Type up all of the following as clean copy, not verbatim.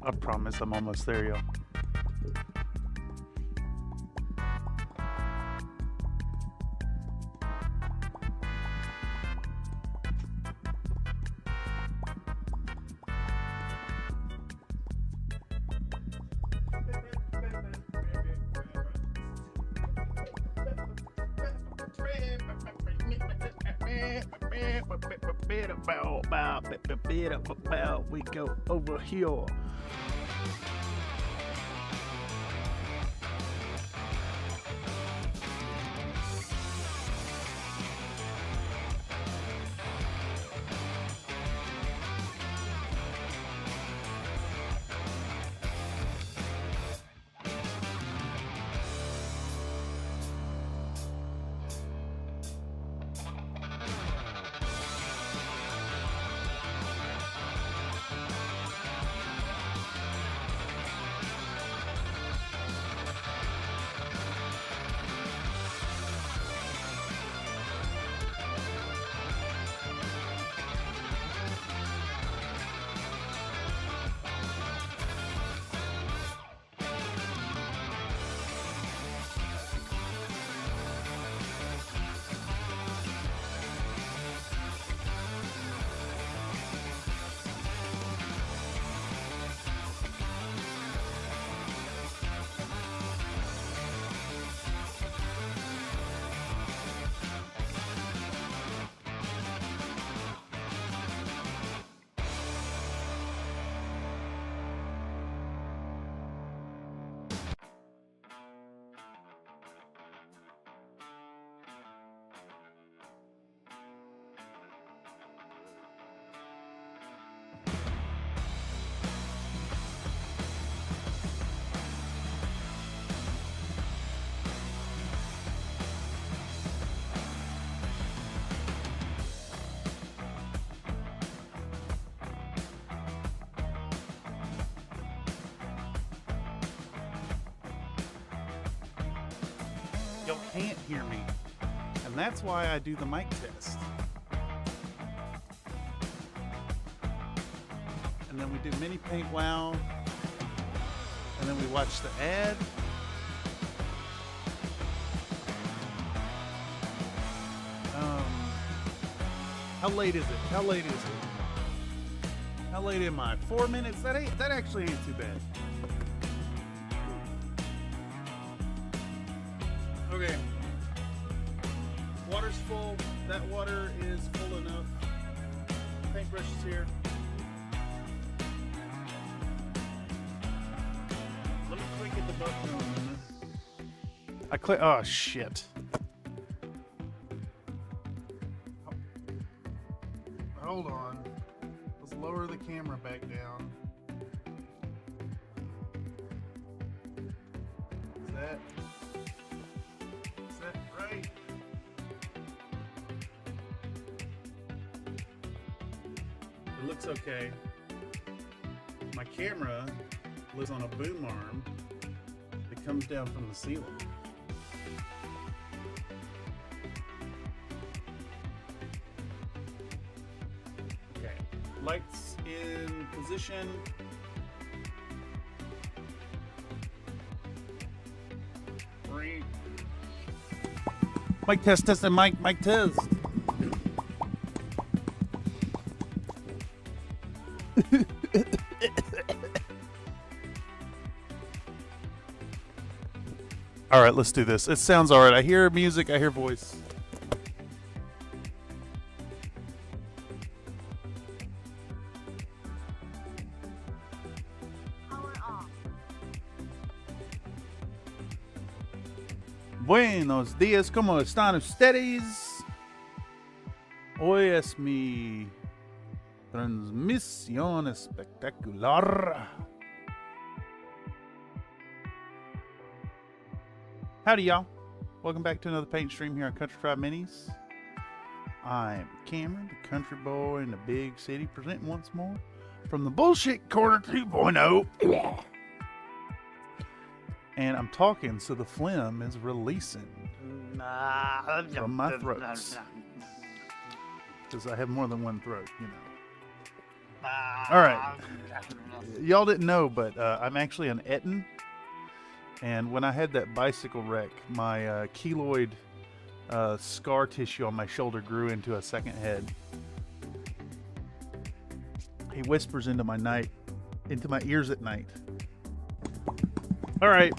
I promise I'm almost there, y'all. We go over here. Y'all can't hear me, and that's why I do the mic test. And then we do mini paint wow, and then we watch the ad. How late is it? How late is it? How late am I? 4 minutes? That actually ain't too bad. Okay. Water's full. That water is full enough. Paintbrush is here. Let me quick hit the button. I click. Oh shit. Hold on. Let's lower the camera back down. Is that right? It looks okay. My camera lives on a boom arm that comes down from the ceiling. Okay, lights in position. Great. Mic test, and mic test. All right, let's do this. It sounds all right. I hear music. I hear voice. Buenos días, ¿cómo están ustedes? Hoy es mi transmisión espectacular. Howdy, y'all. Welcome back to another paint stream here on Country Tribe Minis. I'm Cameron, the country boy in the big city, presenting once more from the Bullshit Corner 2.0. And I'm talking so the phlegm is releasing from my throat. Because I have more than one throat, you know. All right. y'all didn't know, but I'm actually an Eton. And when I had that bicycle wreck, my keloid scar tissue on my shoulder grew into a second head. He whispers into my ears at night. All right,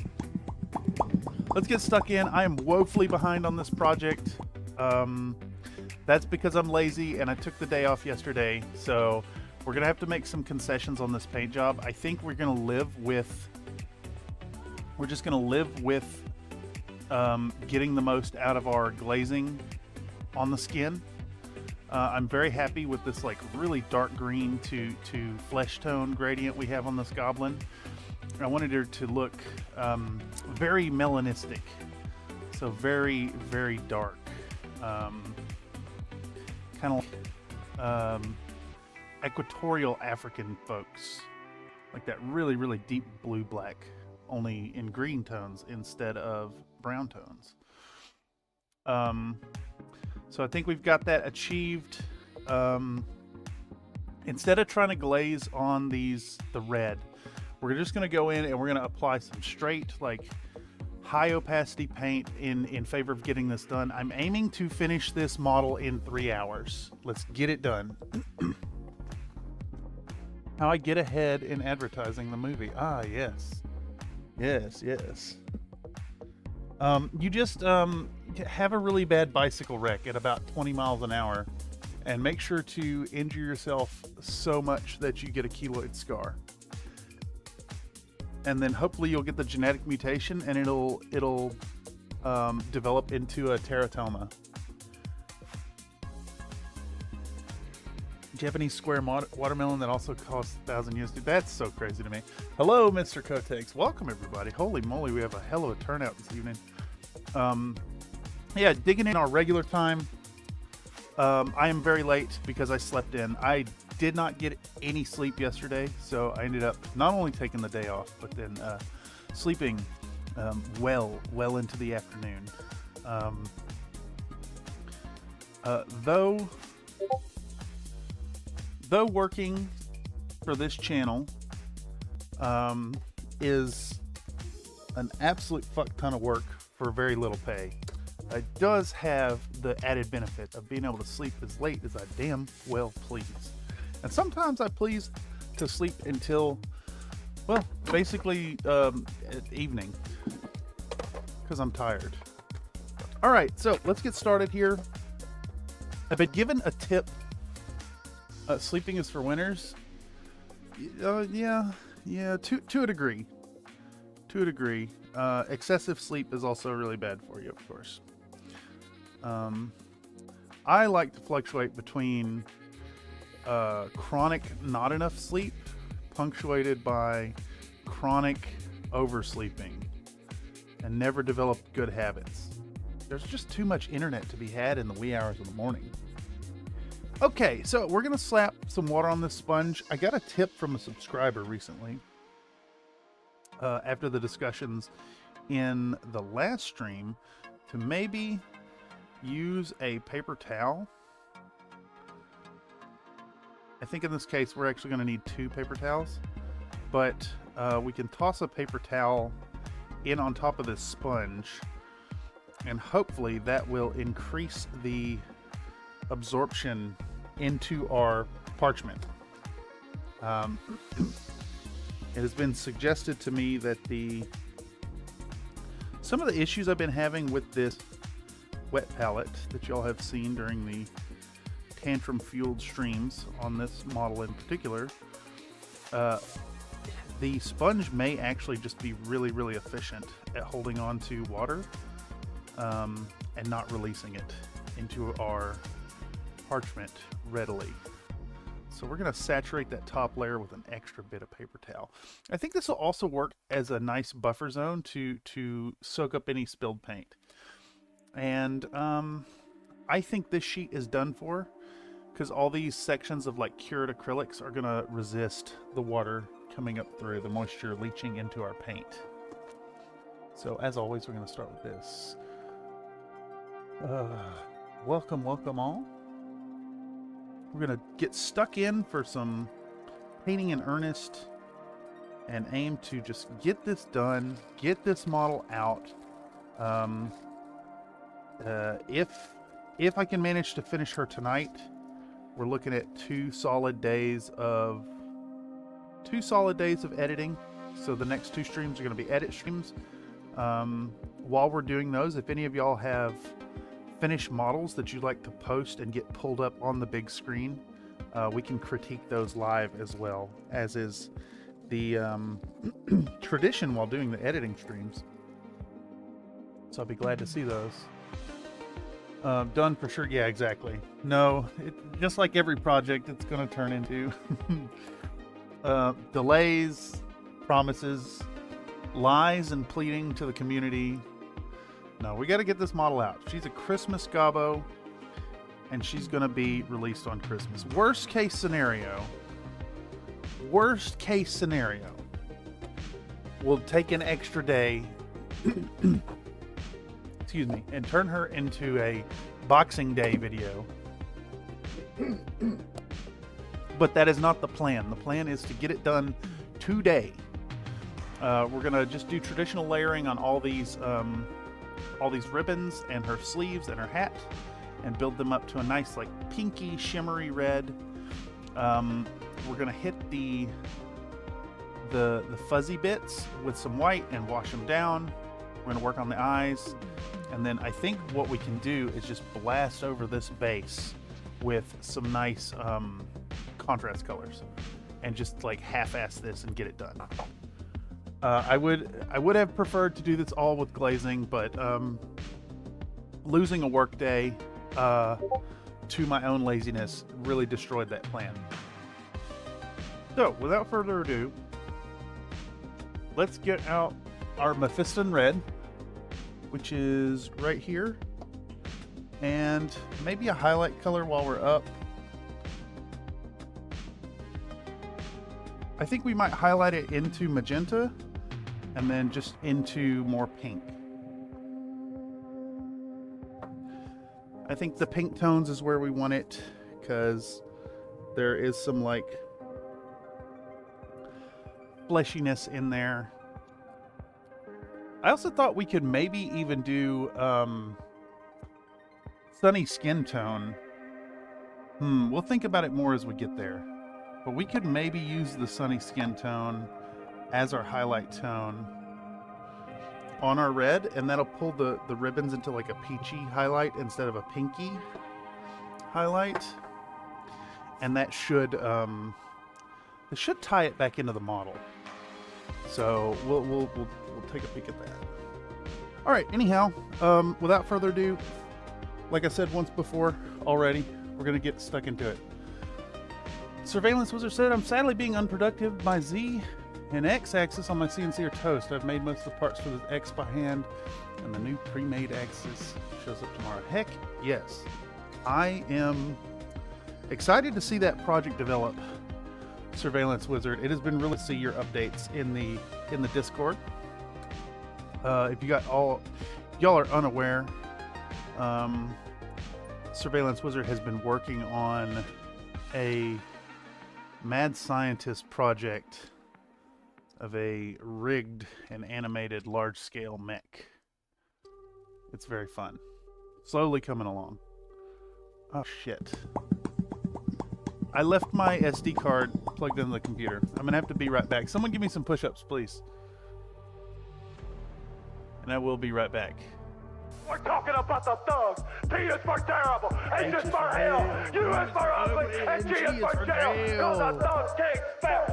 let's get stuck in. I am woefully behind on this project. That's because I'm lazy and I took the day off yesterday. So we're gonna have to make some concessions on this paint job. I think we're just gonna live with getting the most out of our glazing on the skin. I'm very happy with this like really dark green to flesh tone gradient we have on this Goblin. I wanted her to look very melanistic, so very, very dark, kind of like equatorial African folks, like that really, really deep blue-black, only in green tones instead of brown tones. So I think we've got that achieved. Instead of trying to glaze on the red, we're just going to go in and we're going to apply some straight, like high opacity paint in favor of getting this done. I'm aiming to finish this model in 3 hours. Let's get it done. How I get ahead in advertising the movie. Ah, yes. Yes, yes. You just have a really bad bicycle wreck at about 20 miles an hour and make sure to injure yourself so much that you get a keloid scar. And then hopefully you'll get the genetic mutation and it'll develop into a teratoma. Japanese square watermelon that also costs 1,000 USD. That's so crazy to me. Hello, Mr. Kotex. Welcome, everybody. Holy moly, we have a hell of a turnout this evening. Yeah, digging in our regular time. I am very late because I slept in. I did not get any sleep yesterday, so I ended up not only taking the day off, but then sleeping well into the afternoon. Though working for this channel is an absolute fuck ton of work for very little pay, it does have the added benefit of being able to sleep as late as I damn well please. And sometimes I please to sleep until, well, basically evening, because I'm tired. All right, so let's get started here. I've been given a tip. Sleeping is for winners. Yeah, to a degree. To a degree. Excessive sleep is also really bad for you, of course. I like to fluctuate between chronic not enough sleep, punctuated by chronic oversleeping, and never develop good habits. There's just too much internet to be had in the wee hours of the morning. Okay, so we're going to slap some water on this sponge. I got a tip from a subscriber recently after the discussions in the last stream to maybe use a paper towel. I think in this case we're actually going to need 2 paper towels, but we can toss a paper towel in on top of this sponge, and hopefully that will increase the absorption into our parchment. It has been suggested to me that some of the issues I've been having with this wet palette that y'all have seen during the tantrum fueled streams on this model in particular, the sponge may actually just be really, really efficient at holding on to water and not releasing it into our parchment readily. So we're going to saturate that top layer with an extra bit of paper towel. I think this will also work as a nice buffer zone to soak up any spilled paint. And I think this sheet is done for, because all these sections of like cured acrylics are going to resist the water coming up through, the moisture leaching into our paint. So as always, we're going to start with this. Welcome all. We're going to get stuck in for some painting in earnest and aim to just get this done, get this model out. If I can manage to finish her tonight, we're looking at 2 solid days of editing. So the next 2 streams are going to be edit streams. While we're doing those, if any of y'all have finished models that you'd like to post and get pulled up on the big screen, we can critique those live as well, as is the tradition while doing the editing streams. So I'll be glad to see those. Done for sure. Yeah, exactly. No, just like every project, it's going to turn into delays, promises, lies, and pleading to the community. No, we got to get this model out. She's a Christmas gobbo, and she's going to be released on Christmas. Worst case scenario, we'll take an extra day excuse me, and turn her into a Boxing Day video. But that is not the plan. The plan is to get it done today. We're gonna just do traditional layering on all these ribbons and her sleeves and her hat, and build them up to a nice like pinky shimmery red. We're gonna hit the fuzzy bits with some white and wash them down. We're gonna work on the eyes. And then I think what we can do is just blast over this base with some nice contrast colors, and just like half-ass this and get it done. I would have preferred to do this all with glazing, but losing a work day to my own laziness really destroyed that plan. So without further ado, let's get out our Mephiston red, which is right here, and maybe a highlight color while we're up. I think we might highlight it into magenta and then just into more pink. I think the pink tones is where we want it, because there is some like fleshiness in there. I also thought we could maybe even do sunny skin tone. We'll think about it more as we get there. But we could maybe use the sunny skin tone as our highlight tone on our red, and that'll pull the ribbons into like a peachy highlight instead of a pinky highlight. And that should tie it back into the model. So we'll take a peek at that. All right, anyhow, without further ado, like I said once before already, we're gonna get stuck into it. Surveillance Wizard said, I'm sadly being unproductive. My Z and X axis on my CNC are toast. I've made most of the parts for the X by hand, and the new pre-made axis shows up tomorrow. Heck yes. I am excited to see that project develop, Surveillance Wizard. It has been really to see your updates in the Discord. If y'all are unaware, Surveillance Wizard has been working on a mad scientist project of a rigged and animated large-scale mech. It's very fun. Slowly coming along. Oh shit. I left my SD card plugged into the computer. I'm gonna have to be right back. Someone give me some push-ups, please. And I will be right back. We're talking about the thugs. T is for terrible, H is for hell, U is for ugly, and G is for jail. You're the thug king spell.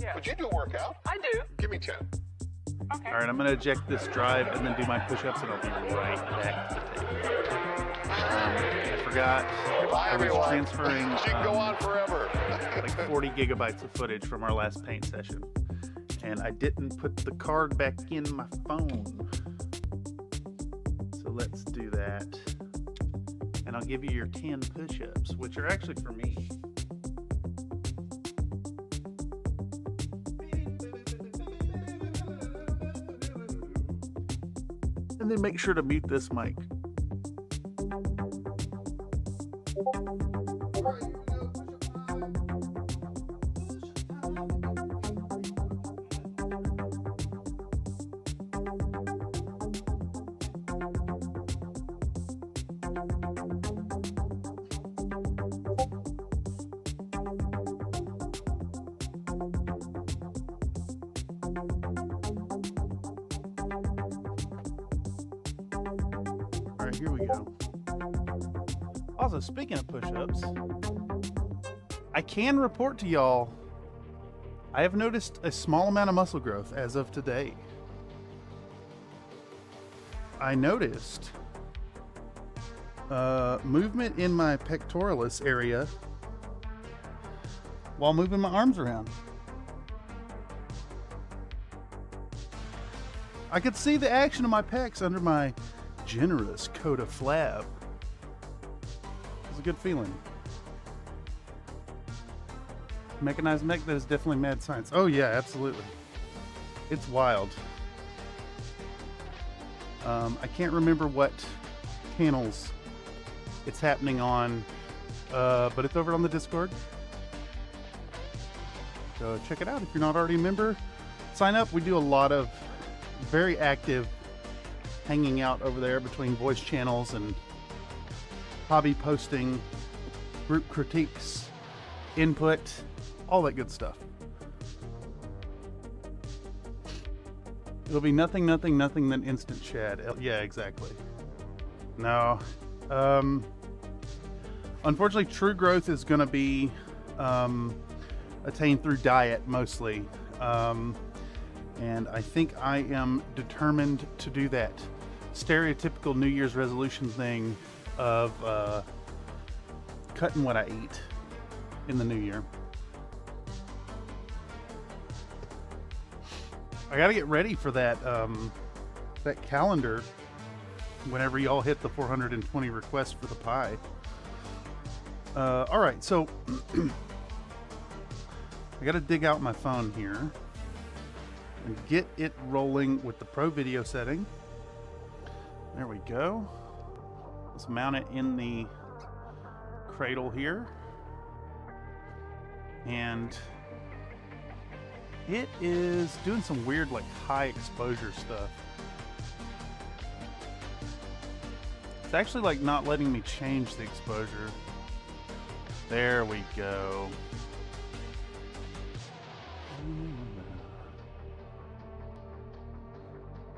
Yeah. Would you do a workout? I do. Give me 10. Okay. All right, I'm gonna eject this drive and then do my push-ups, and I'll be right back to the table. I forgot. Bye, I was everyone. transferring She can go on forever. like 40 gigabytes of footage from our last paint session, and I didn't put the card back in my phone. So let's do that, and I'll give you your 10 push-ups, which are actually for me. And then make sure to mute this mic. All right, here we go. Also, speaking of push-ups, I can report to y'all, I have noticed a small amount of muscle growth as of today. I noticed movement in my pectoralis area while moving my arms around. I could see the action of my pecs under my generous coat of flab. It was a good feeling. Mechanized mech, that is definitely mad science. Oh yeah, absolutely. It's wild. I can't remember what channels it's happening on, but it's over on the Discord. So check it out if you're not already a member. Sign up. We do a lot of very active hanging out over there between voice channels and hobby posting, group critiques, input, all that good stuff. It'll be nothing than instant chat. Yeah, exactly. No. Unfortunately, true growth is going to be attained through diet mostly. And I think I am determined to do that stereotypical New Year's resolution thing of cutting what I eat in the new year. I gotta get ready for that that calendar whenever y'all hit the 420 requests for the pie. All right, so I gotta dig out my phone here and get it rolling with the Pro Video setting. There we go. Let's mount it in the cradle here. And it is doing some weird, like, high exposure stuff. It's actually, like, not letting me change the exposure. There we go.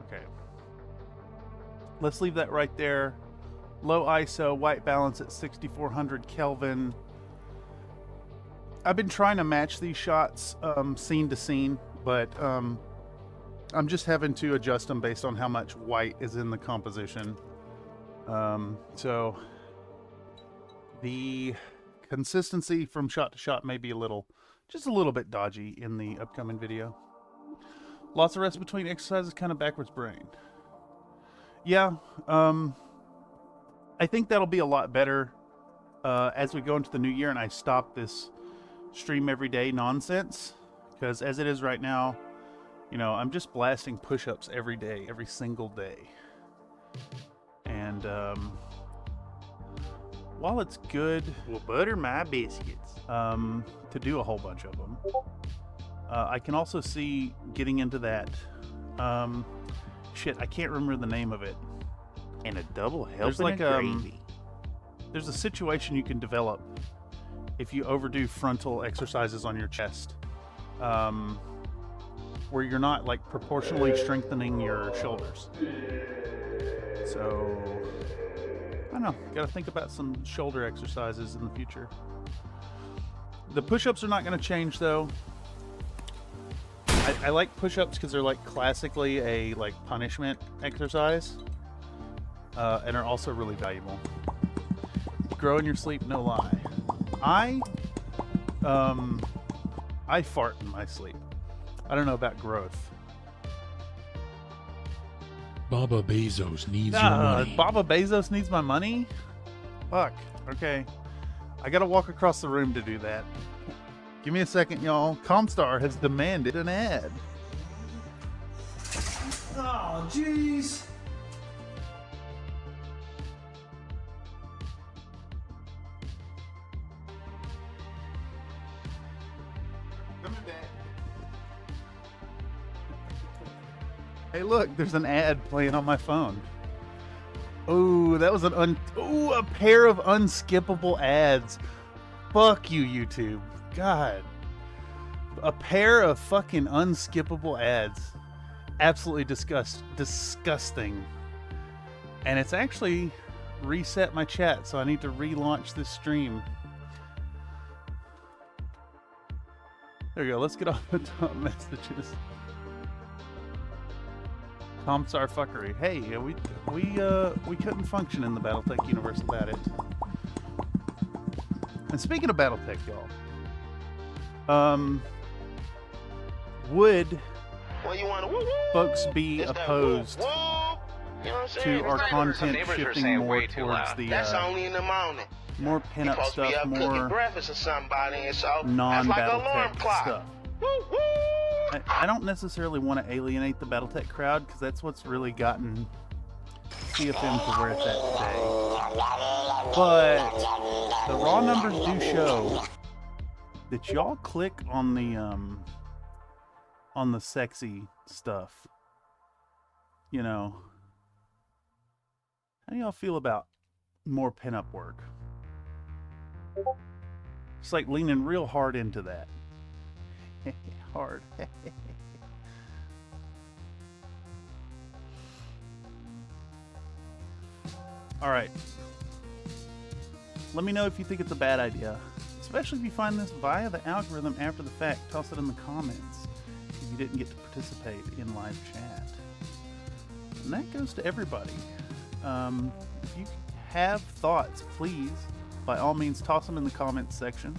Okay. Let's leave that right there. Low ISO, white balance at 6400 Kelvin. I've been trying to match these shots scene to scene, but I'm just having to adjust them based on how much white is in the composition. So the consistency from shot to shot may be just a little bit dodgy in the upcoming video. Lots of rest between exercises, kind of backwards brain. Yeah, I think that'll be a lot better as we go into the new year and I stop this stream every day nonsense, because as it is right now, you know, I'm just blasting push-ups every day, every single day. And while it's good, Well, butter my biscuits. to do a whole bunch of them, I can also see getting into that shit, I can't remember the name of it. And a double helping There's like of gravy. There's a situation you can develop if you overdo frontal exercises on your chest, where you're not like proportionally strengthening your shoulders. So I don't know, gotta think about some shoulder exercises in the future. The push-ups are not going to change though. I like push-ups because they're like classically a like punishment exercise, and are also really valuable. Grow in your sleep, no lie. I fart in my sleep. I don't know about growth. Baba Bezos needs your money. Baba Bezos needs my money? Fuck. Okay. I gotta walk across the room to do that. Give me a second, y'all. Comstar has demanded an ad. Oh, jeez. Hey, look, there's an ad playing on my phone. Oh, that was a pair of unskippable ads. Fuck you, YouTube. God. A pair of fucking unskippable ads. Absolutely disgusting. And it's actually reset my chat, so I need to relaunch this stream. There you go. Let's get off the top messages. Tom Sar fuckery. Hey, we couldn't function in the BattleTech universe without it. And speaking of BattleTech, y'all, would folks be opposed to our content shifting more towards the more pinup stuff, more non-BattleTech stuff? I don't necessarily want to alienate the BattleTech crowd, because that's what's really gotten CFM to where it's at today. But the raw numbers do show that y'all click on the sexy stuff. You know, how do y'all feel about more pinup work? It's like leaning real hard into that. Hard. All right. Let me know if you think it's a bad idea, especially if you find this via the algorithm after the fact. Toss it in the comments if you didn't get to participate in live chat. And that goes to everybody. If you have thoughts, please, by all means, toss them in the comments section.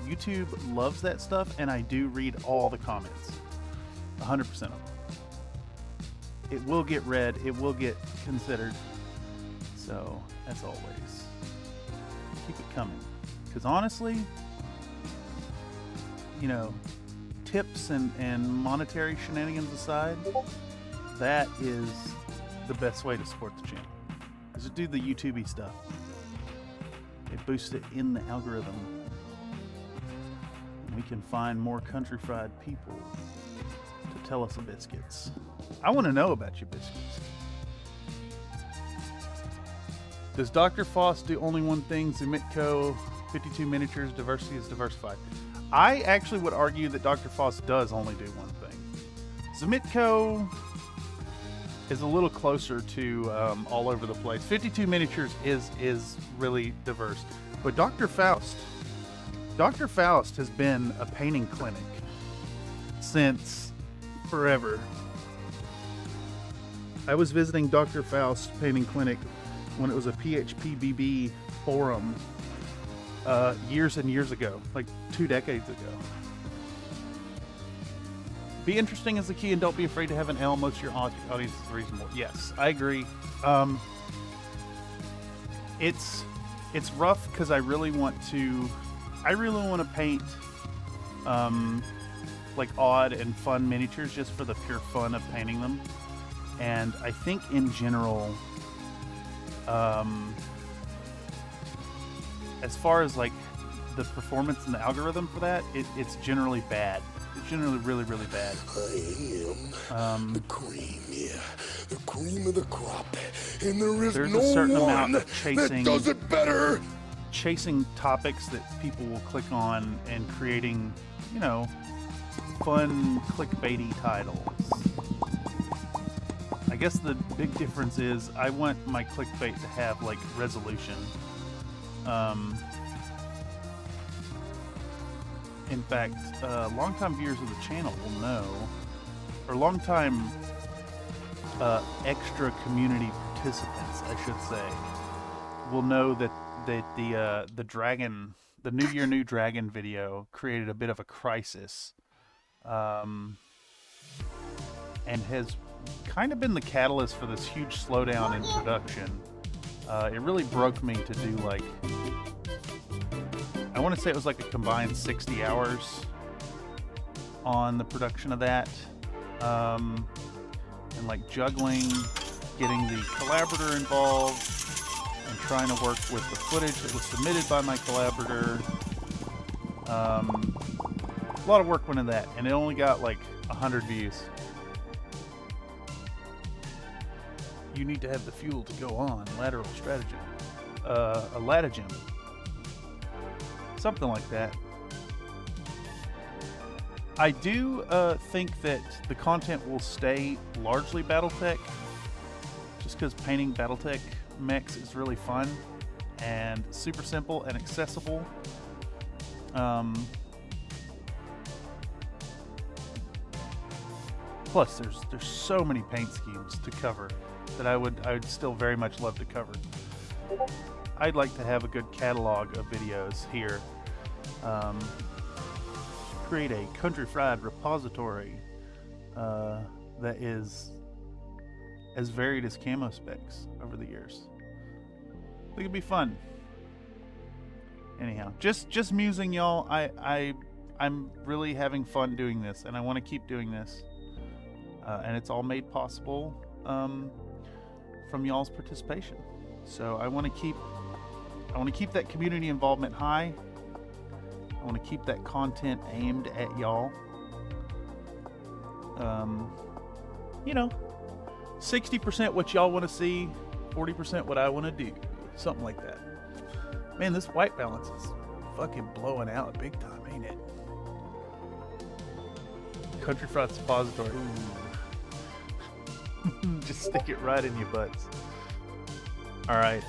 YouTube loves that stuff, and I do read all the comments. 100% of them. It will get read, it will get considered. So, as always, keep it coming. Because honestly, you know, tips and monetary shenanigans aside, that is the best way to support the channel. Is to do the YouTube-y stuff. It boosts it in the algorithm. We can find more country fried people to tell us the biscuits. I want to know about your biscuits. Does Dr. Foss do only one thing? Zumitko, 52 miniatures, diversity is diversified. I actually would argue that Dr. Foss does only do one thing. Zumitko is a little closer to all over the place. 52 miniatures is really diverse. But Dr. Faust has been a painting clinic since forever. I was visiting Dr. Faust painting clinic when it was a PHPBB forum years and years ago, like 2 decades ago. Be interesting is the key, and don't be afraid to have an L. Most of your audience is reasonable. Yes, I agree. It's rough because I really want to paint like odd and fun miniatures just for the pure fun of painting them. And I think in general, as far as like the performance and the algorithm for that, it's generally bad. It's generally really, really bad. I am the cream, yeah. The cream of the crop. And there's a no certain one amount of chasing, that does it better. Chasing topics that people will click on and creating, you know, fun clickbaity titles. I guess the big difference is I want my clickbait to have like resolution. In fact, longtime viewers of the channel will know, or longtime extra community participants, I should say, will know that the dragon, the New Year New Dragon video created a bit of a crisis, and has kind of been the catalyst for this huge slowdown in production. It really broke me to do like, I want to say it was like a combined 60 hours on the production of that, and like juggling, getting the collaborator involved, and trying to work with the footage that was submitted by my collaborator, A lot of work went into that, and it only got like 100 views. You need to have the fuel to go on. Lateral stratagem. A latagem. Something like that. I do think that the content will stay largely Battletech, just because painting Battletech mechs is really fun and super simple and accessible. Plus, there's so many paint schemes to cover that I would still very much love to cover. I'd like to have a good catalog of videos here. Create a country fried repository that is as varied as camo specs over the years. I think it'd be fun. Anyhow, just musing, y'all. I'm really having fun doing this, and I want to keep doing this. And it's all made possible from y'all's participation. So I want to keep that community involvement high. I want to keep that content aimed at y'all. You know, 60% what y'all want to see, 40% what I want to do. Something like that. Man, this white balance is fucking blowing out big time, ain't it? Country Fried Suppository. Ooh. Just stick it right in your butts. Alright,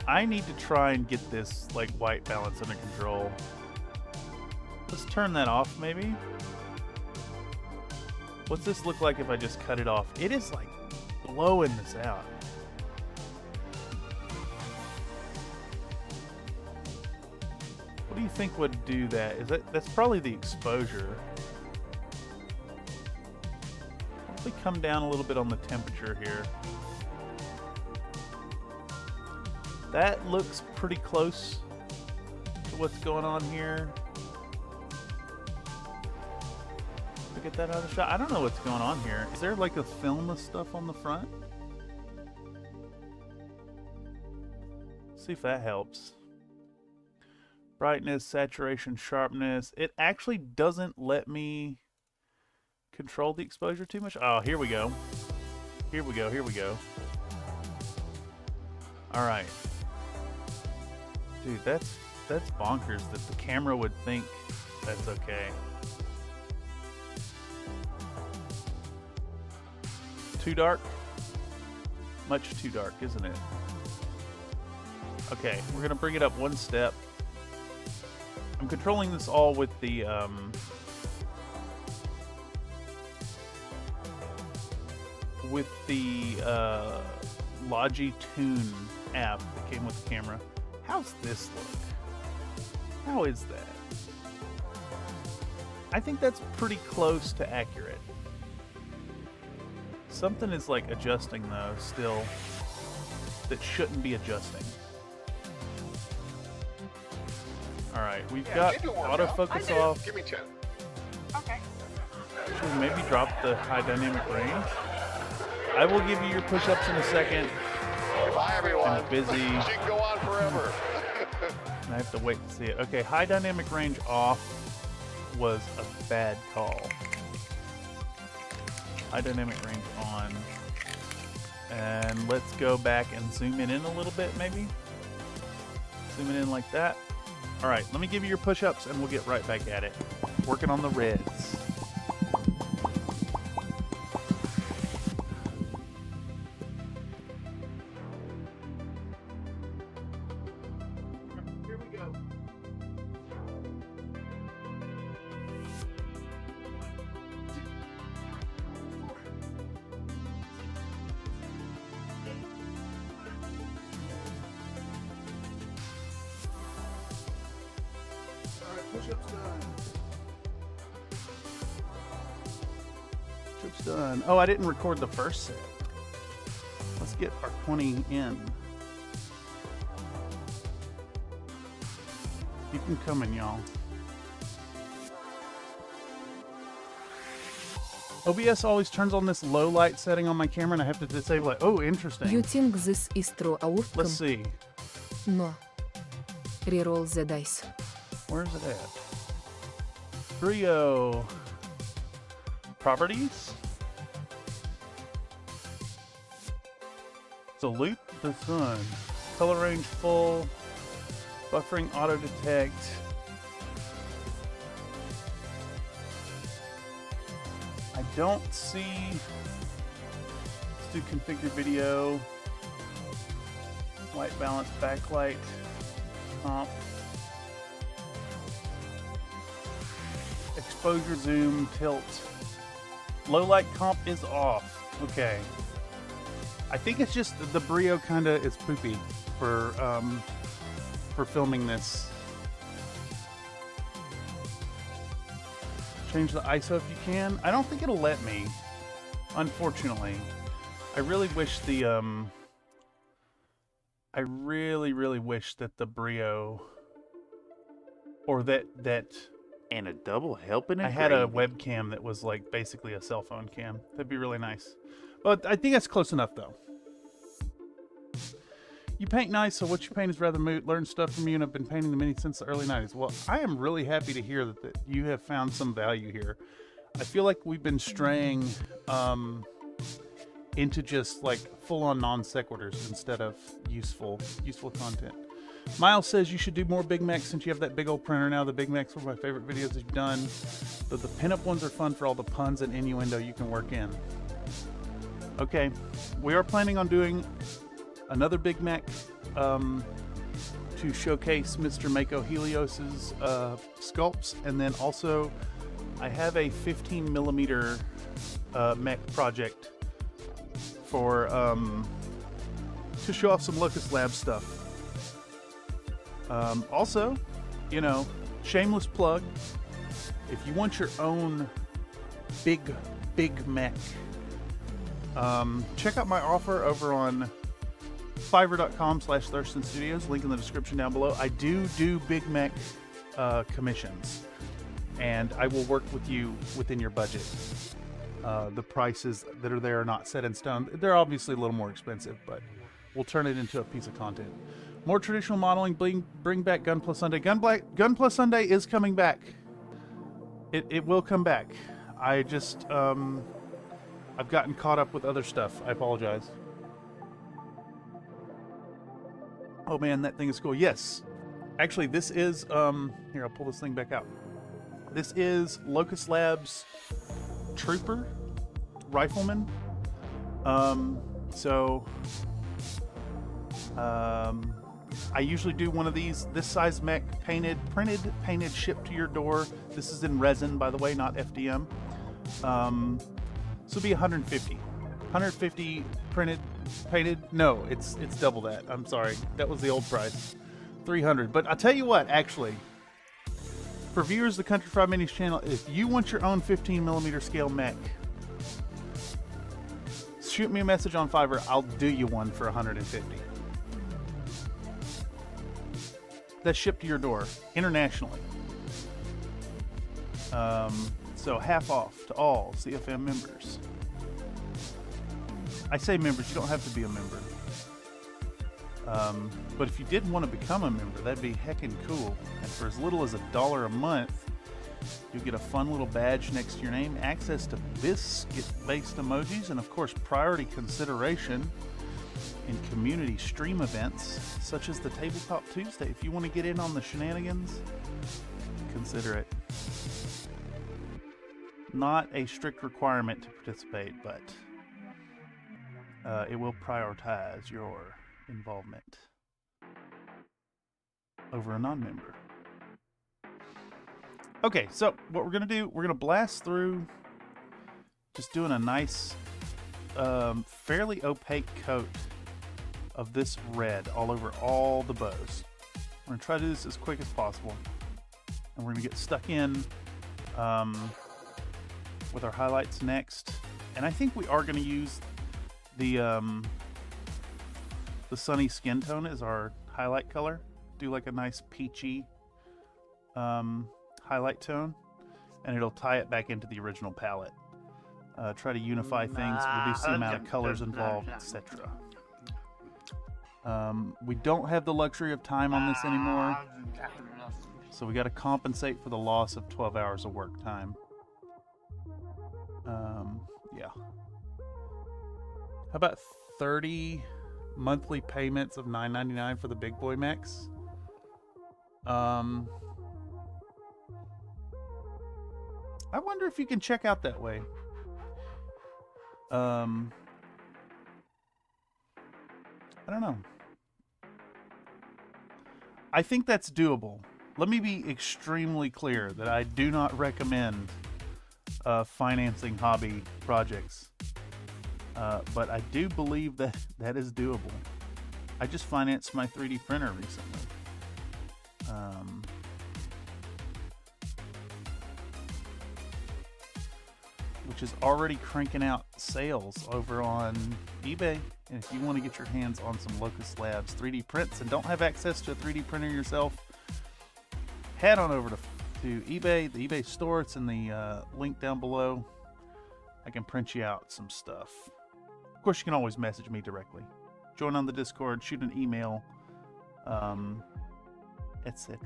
I need to try and get this like white balance under control. Let's turn that off maybe. What's this look like if I just cut it off? It is like blowing this out. What do you think would do that? That's probably the exposure. Probably come down a little bit on the temperature here. That looks pretty close to what's going on here. Get that out of the shot. I don't know what's going on here. Is there like a film of stuff on the front? See if that helps. Brightness, saturation, sharpness. It actually doesn't let me control the exposure too much. Oh, here we go. Here we go. Here we go. All right. Dude, that's bonkers that the camera would think that's okay. Too dark? Much too dark, isn't it? Okay, we're gonna bring it up one step. I'm controlling this all with the Logi Tune app that came with the camera. How's this look? How is that? I think that's pretty close to accurate. Something is like adjusting though, still, that shouldn't be adjusting. Alright, we've got autofocus off. Give me 10. Okay. Should we maybe drop the high dynamic range? I will give you your push-ups in a second. Bye, everyone. I'm busy. She can go on forever. I have to wait to see it. Okay, high dynamic range off was a bad call. High dynamic range on. And let's go back and zoom it in a little bit, maybe. Zoom it in like that. All right, let me give you your push-ups and we'll get right back at it. Working on the reds. Here we go. Push-ups done. Push-ups done. Oh, I didn't record the first set. Let's get our 20 in. Keep them coming, y'all. OBS always turns on this low light setting on my camera and I have to disable it. Oh, interesting. You think this is true outcome? Let's see. No. Reroll the dice. Where's it at? Brio. Properties. Salute the sun. Color range full. Buffering auto detect. I don't see. Let's do configure video. White balance backlight. Comp. Exposure, zoom, tilt. Low light comp is off. Okay. I think it's just the Brio kind of is poopy for filming this. Change the ISO if you can. I don't think it'll let me, unfortunately. I really wish the I really wish that the Brio or that And a double helping of I had a gravy. webcam that was like basically a cell phone cam. That'd be really nice. But I think that's close enough though. You paint nice, so what you paint is rather moot. Learn stuff from you, and I've been painting the mini since the early 90s. Well, I am really happy to hear that you have found some value here. I feel like we've been straying into just like full-on non sequiturs instead of useful content. Miles says you should do more Big Macs since you have that big old printer now. The Big Macs were my favorite videos you've done. But the pinup ones are fun for all the puns and innuendo you can work in. Okay, we are planning on doing another Big Mac to showcase Mr. Mako Helios's sculpts, and then also I have a 15 millimeter mech project for to show off some Locust Lab stuff. Also, you know, shameless plug, if you want your own big mech, check out my offer over on fiverr.com/Thurston Studios, link in the description down below. I do Big Mac commissions, and I will work with you within your budget. The prices that are there are not set in stone. They're obviously a little more expensive, but we'll turn it into a piece of content. More traditional modeling, bring back Gun Plus Sunday. Gun Plus Sunday is coming back. It will come back. I just, I've gotten caught up with other stuff. I apologize. Oh man, that thing is cool. Yes. Actually, this is, here, I'll pull this thing back out. This is Locust Labs Trooper Rifleman. I usually do one of these, this size mech, painted, shipped to your door. This is in resin, by the way, not FDM. So it'll be 150. 150 painted. No, it's double that. I'm sorry. That was the old price. 300. But I'll tell you what, actually, for viewers of the Country Fried Minis channel, if you want your own 15 millimeter scale mech, shoot me a message on Fiverr. I'll do you one for 150. That's shipped to your door internationally. So half off to all CFM members. I say members, you don't have to be a member. But if you did want to become a member, that'd be heckin' cool. And for as little as $1 a month, you'll get a fun little badge next to your name, access to biscuit-based emojis, and of course priority consideration in community stream events such as the Tabletop Tuesday. If you want to get in on the shenanigans, consider it. Not a strict requirement to participate, but it will prioritize your involvement over a non-member. Okay, so what we're gonna do, we're gonna blast through, just doing a nice, fairly opaque coat of this red all over all the bows. We're gonna try to do this as quick as possible, and we're gonna get stuck in with our highlights next. And I think we are gonna use the sunny skin tone as our highlight color. Do like a nice peachy highlight tone, and it'll tie it back into the original palette. Try to unify things, reduce the amount of colors involved, etc. We don't have the luxury of time on this anymore. So we got to compensate for the loss of 12 hours of work time. Yeah. How about 30 monthly payments of $9.99 for the big boy mechs? I wonder if you can check out that way. I don't know. I think that's doable. Let me be extremely clear that I do not recommend financing hobby projects. But I do believe that that is doable. I just financed my 3D printer recently. Which is already cranking out sales over on eBay. And if you want to get your hands on some Locust Labs 3D prints and don't have access to a 3D printer yourself, head on over to eBay, the eBay store. It's in the link down below. I can print you out some stuff. Of course, you can always message me directly. Join on the Discord, shoot an email, etc.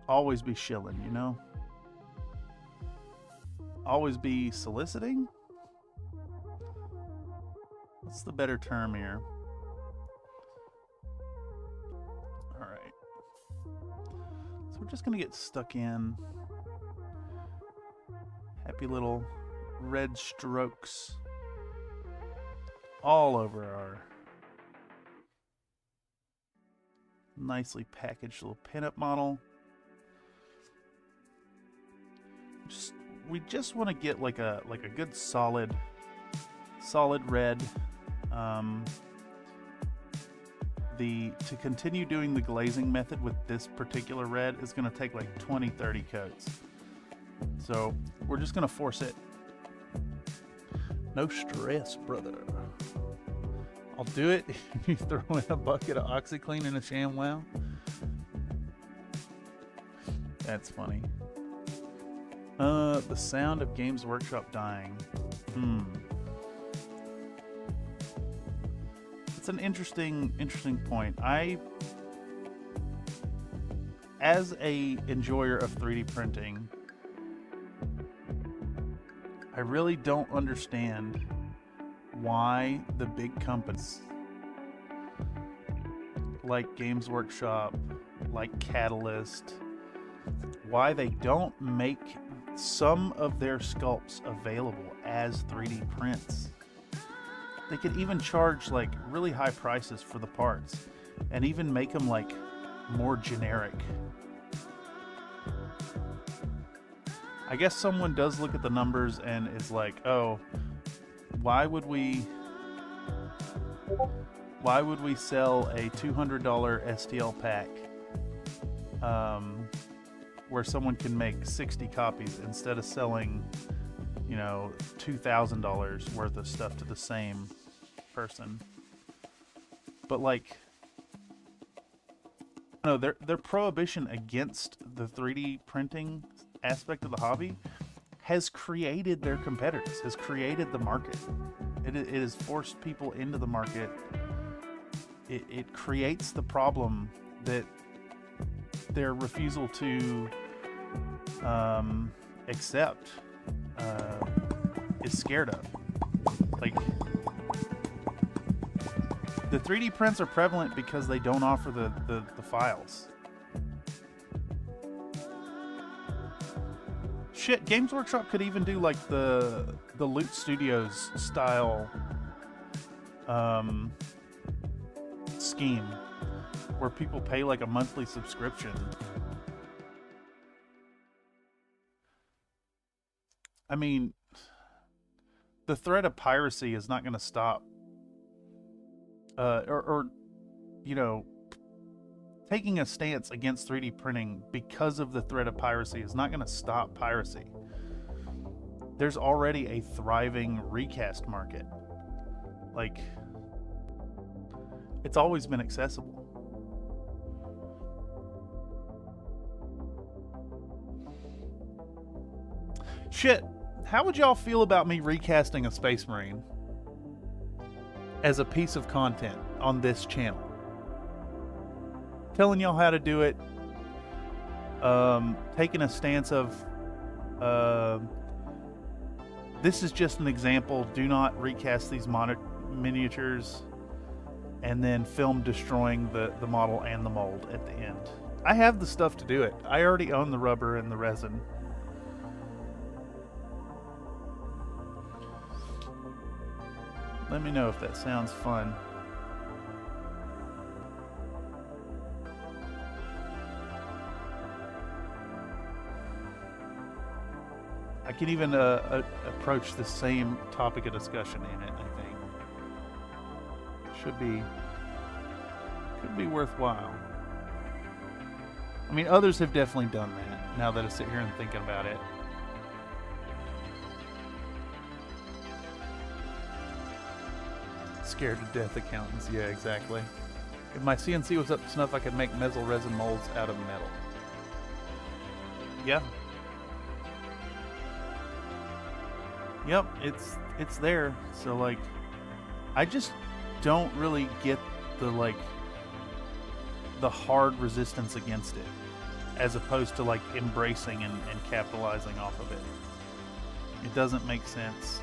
Always be shilling, you know? Always be soliciting? What's the better term here? Alright. So we're just going to get stuck in. Happy little red strokes all over our nicely packaged little pinup model. We just want to get like a good solid red. To continue doing the glazing method with this particular red is going to take like 20-30 coats. So we're just going to force it. No stress, brother. I'll do it if you throw in a bucket of OxyClean and a ShamWow. That's funny. The sound of Games Workshop dying. It's an interesting point. As a enjoyer of 3D printing, I really don't understand why the big companies like Games Workshop, like Catalyst, why they don't make some of their sculpts available as 3D prints. They could even charge like really high prices for the parts and even make them like more generic. I guess someone does look at the numbers and is like, oh, why would we sell a $200 STL pack where someone can make 60 copies instead of selling, you know, $2,000 worth of stuff to the same person? But like, no, their prohibition against the 3D printing aspect of the hobby has created their competitors, has created the market. It has forced people into the market. It creates the problem that their refusal to accept is scared of. Like, the 3D prints are prevalent because they don't offer the files. Shit, Games Workshop could even do like the Loot Studios style scheme where people pay like a monthly subscription. I mean, the threat of piracy is not going to stop. Or you know, taking a stance against 3D printing because of the threat of piracy is not going to stop piracy. There's already a thriving recast market. Like, it's always been accessible. Shit, how would y'all feel about me recasting a Space Marine as a piece of content on this channel? telling y'all how to do it. Taking a stance of this is just an example. Do not recast these miniatures and then film destroying the model and the mold at the end. I have the stuff to do it. I already own the rubber and the resin. Let me know if that sounds fun. I can even approach the same topic of discussion in it, I think. Could be worthwhile. I mean, others have definitely done that, now that I sit here and thinking about it. Scared to death accountants, yeah, exactly. If my CNC was up to snuff, I could make metal resin molds out of metal. Yeah. Yep, it's there. So like, I just don't really get the hard resistance against it, as opposed to like embracing and capitalizing off of it. It doesn't make sense.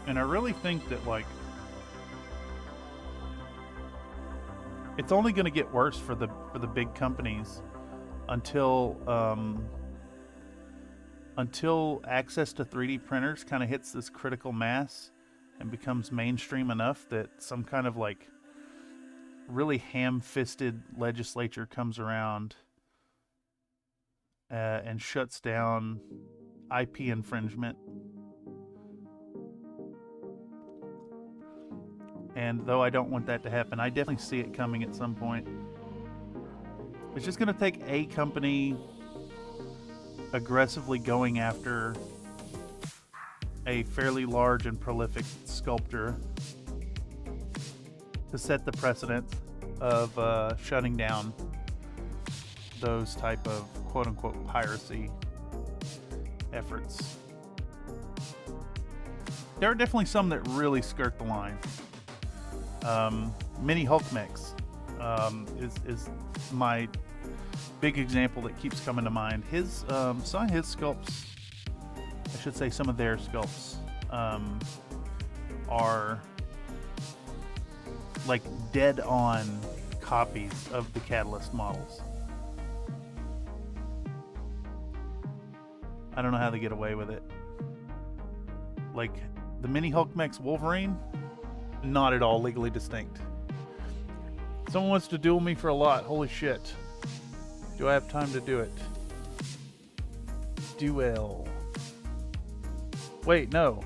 And I really think that like, it's only going to get worse for the big companies until access to 3D printers kind of hits this critical mass and becomes mainstream enough that some kind of like really ham-fisted legislature comes around and shuts down IP infringement. And though I don't want that to happen, I definitely see it coming at some point. It's just going to take a company aggressively going after a fairly large and prolific sculptor to set the precedent of shutting down those type of quote-unquote piracy efforts. There are definitely some that really skirt the line. Mini Hulk mechs is my big example that keeps coming to mind. His some of his sculpts, I should say some of their sculpts, are like dead on copies of the Catalyst models. I don't know how they get away with it. Like the Mini Hulk mech's Wolverine, not at all legally distinct. Someone wants to duel me for a lot. Holy shit. Do I have time to do it? Duel. Wait, no.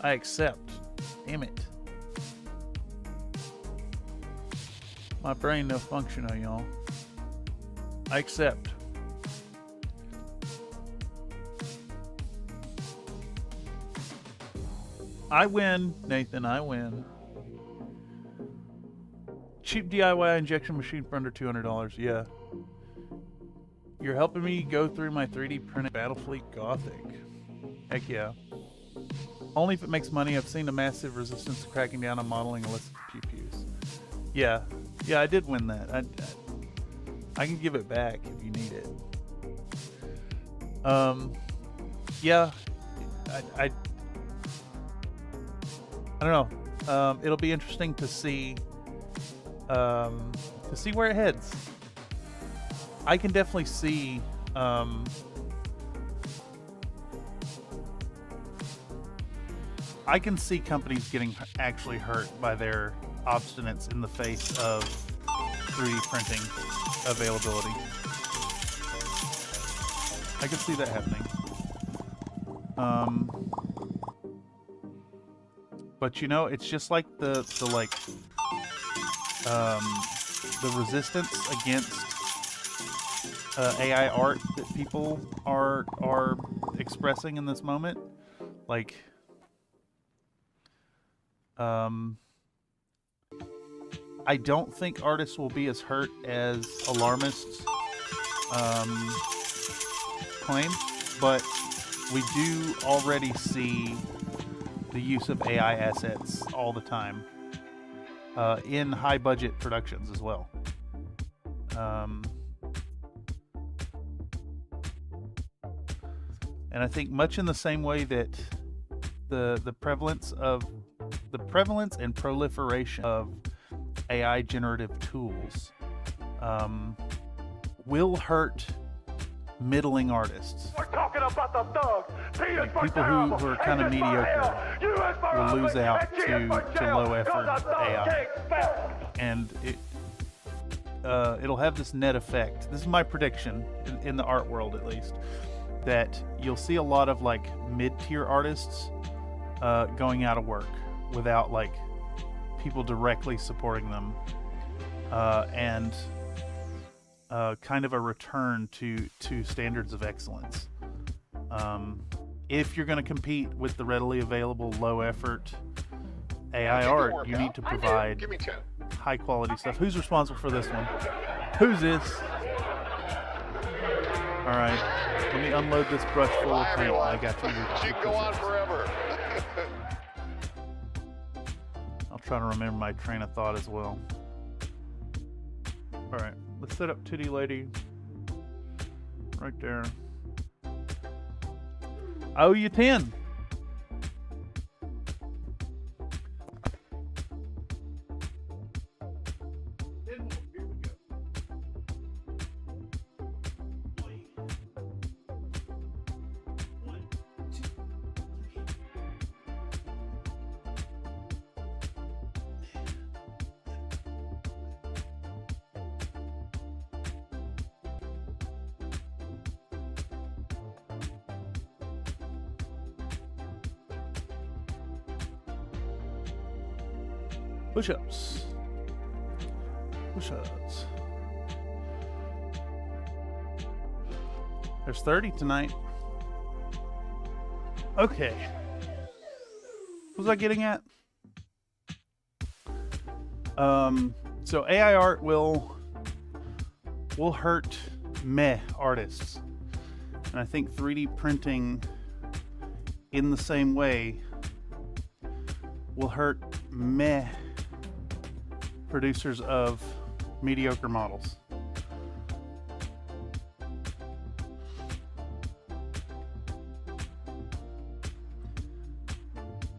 I accept. Damn it. My brain no functional, y'all. I accept. I win, Nathan, I win. Cheap DIY injection machine for under $200, yeah. You're helping me go through my 3D printed Battlefleet Gothic. Heck yeah. Only if it makes money. I've seen a massive resistance to cracking down on modeling illicit pew-pews. Yeah, I did win that. I can give it back if you need it. Yeah, I don't know. It'll be interesting to see where it heads. I can definitely see I can see companies getting actually hurt by their obstinance in the face of 3D printing availability. I can see that happening. But you know, it's just like the resistance against AI art that people are expressing in this moment. Like, I don't think artists will be as hurt as alarmists claim, but we do already see the use of AI assets all the time in high budget productions as well. And I think much in the same way that the prevalence and proliferation of AI generative tools will hurt middling artists. We're talking about the thugs. Like people who are kind of mediocre will lose out to low effort AI, and it'll have this net effect. This is my prediction in the art world, at least, that you'll see a lot of like mid-tier artists going out of work without like people directly supporting them, and kind of a return to standards of excellence. If you're going to compete with the readily available low effort AI art, you need to provide Give me 10. high quality stuff. Who's responsible for this one? Who's this? All right, let me unload this brush full of paint. I got you. She can go on forever. I'll try to remember my train of thought as well. All right, let's set up Titty Lady right there. I owe you 10. Push-ups. Push-ups. There's 30 tonight. Okay. What was I getting at? So AI art will hurt meh artists. And I think 3D printing in the same way will hurt meh producers of mediocre models.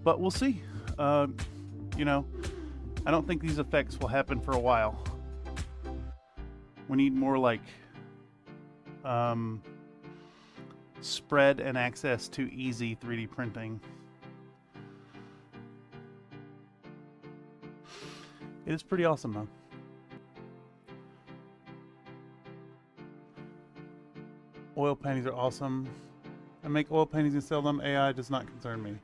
But we'll see. You know, I don't think these effects will happen for a while. We need more like spread and access to easy 3D printing. It is pretty awesome though. Oil paintings are awesome. I make oil paintings and sell them. AI does not concern me.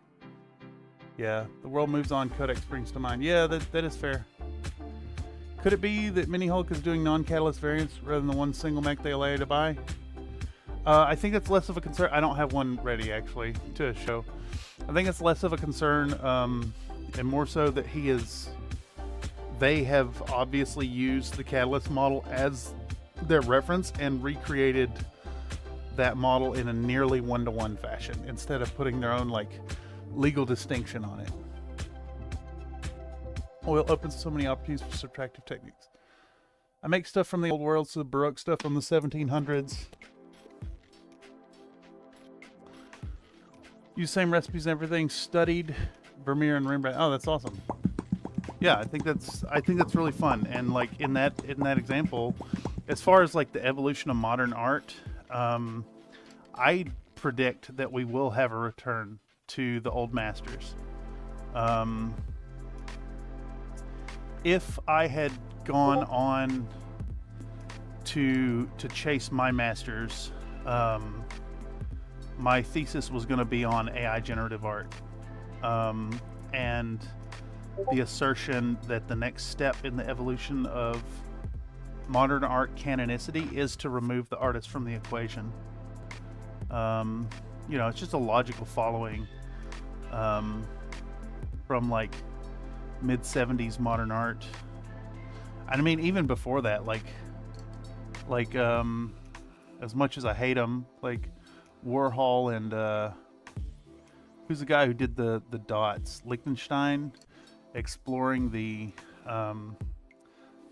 Yeah, the world moves on. Codex brings to mind. Yeah, that is fair. Could it be that Mini Hulk is doing non-catalyst variants rather than the one single mech they allow you to buy? I think that's less of a concern. I don't have one ready actually to show. I think it's less of a concern, and more so that they have obviously used the Catalyst model as their reference and recreated that model in a nearly one-to-one fashion instead of putting their own like legal distinction on it. Oil opens so many opportunities for subtractive techniques. I make stuff from the old world, so Baroque stuff from the 1700s. Use same recipes and everything. Studied Vermeer and Rembrandt. Oh, that's awesome. Yeah, I think that's really fun. And like in that example, as far as like the evolution of modern art, I predict that we will have a return to the old masters. If I had gone on to chase my masters, my thesis was going to be on AI generative art, and the assertion that the next step in the evolution of modern art canonicity is to remove the artist from the equation. You know, it's just a logical following from like mid-70s modern art. I mean, even before that, like as much as I hate them, like Warhol and who's the guy who did the dots? Liechtenstein, exploring the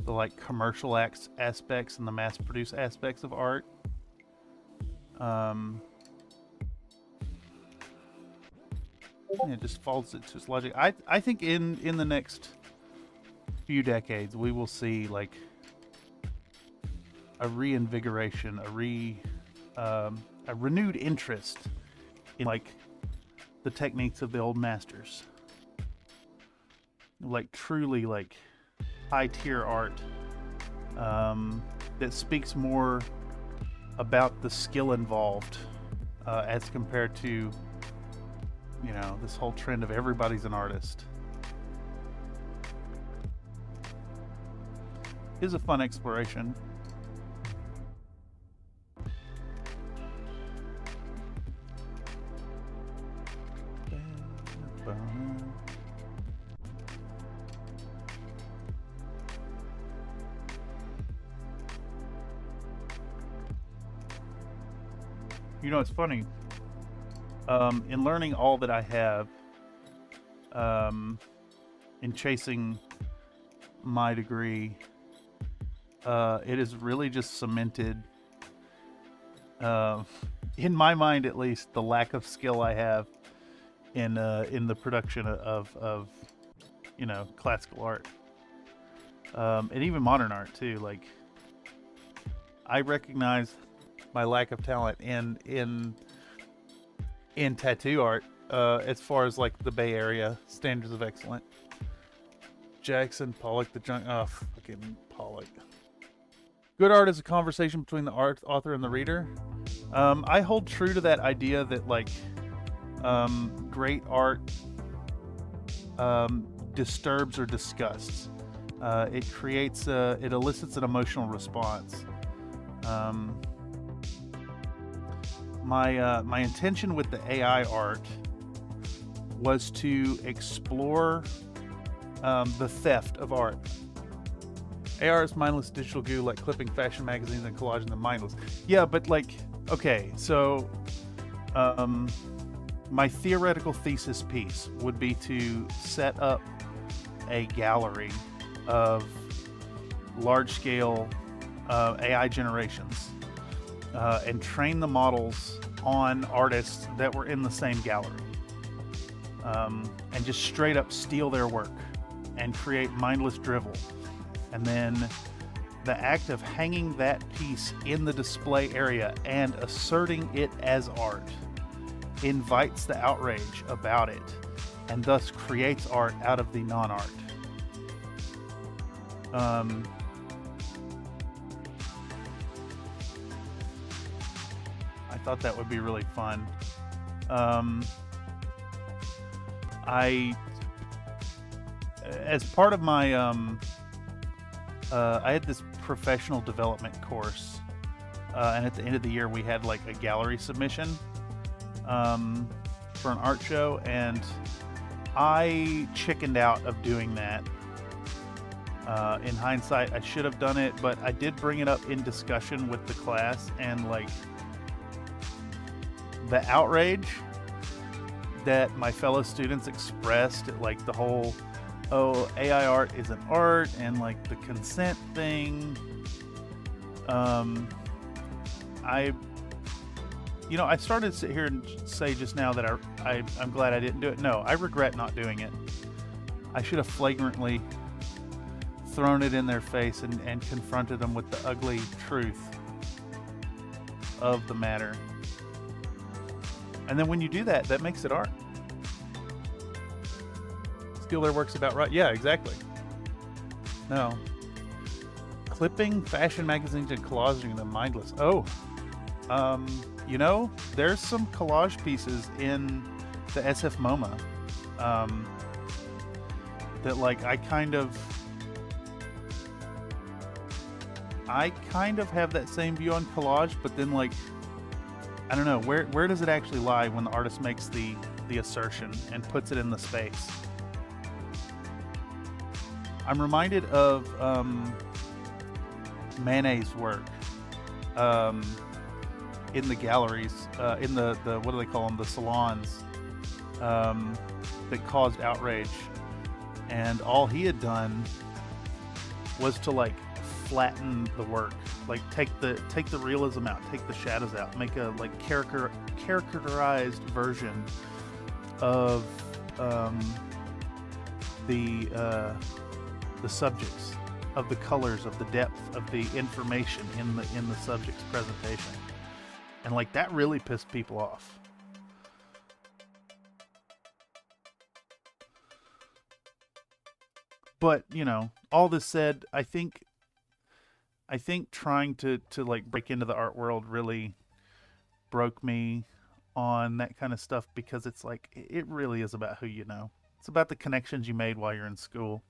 like commercial aspects and the mass-produced aspects of art. It just follows it to its logic. I think in the next few decades we will see like a reinvigoration, a renewed interest in like the techniques of the old masters, like truly like high tier art that speaks more about the skill involved as compared to, you know, this whole trend of everybody's an artist. Is a fun exploration. You know, it's funny. In learning all that I have, in chasing my degree, it is really just cemented, in my mind at least, the lack of skill I have in the production of you know, classical art, and even modern art too. Like, I recognize my lack of talent in tattoo art, as far as like the Bay Area standards of excellence. Jackson Pollock, the junk. Oh, fucking Pollock. Good art is a conversation between the author and the reader. I hold true to that idea that like great art disturbs or disgusts. It creates it elicits an emotional response. My intention with the AI art was to explore the theft of art. AR is mindless digital goo, like clipping fashion magazines and collaging them mindless. Yeah, but like, okay, so my theoretical thesis piece would be to set up a gallery of large-scale AI generations and train the models on artists that were in the same gallery, and just straight up steal their work and create mindless drivel. And then the act of hanging that piece in the display area and asserting it as art invites the outrage about it, and thus creates art out of the non-art. I thought that would be really fun. As part of my I had this professional development course, and at the end of the year we had like a gallery submission for an art show, and I chickened out of doing that. In hindsight, I should have done it, but I did bring it up in discussion with the class, and like the outrage that my fellow students expressed at like the whole, oh, AI art isn't art, and like the consent thing. I started to sit here and say just now that I'm glad I didn't do it. No, I regret not doing it. I should have flagrantly thrown it in their face and confronted them with the ugly truth of the matter. And then when you do that, that makes it art. Steal their works about right. Yeah, exactly. No. Clipping fashion magazines and collaging them mindless. Oh, there's some collage pieces in the SF MoMA that like I kind of have that same view on collage, but then like I don't know, where does it actually lie when the artist makes the assertion and puts it in the space? I'm reminded of Manet's work in the galleries, in the what do they call them, the salons, that caused outrage, and all he had done was to like flatten the work, like take the realism out, take the shadows out, make a like characterized version of the subjects, of the colors, of the depth of the information in the subject's presentation, and like that really pissed people off. But, you know, all this said, I think trying to like break into the art world really broke me on that kind of stuff, because it's like, it really is about who you know. It's about the connections you made while you're in school.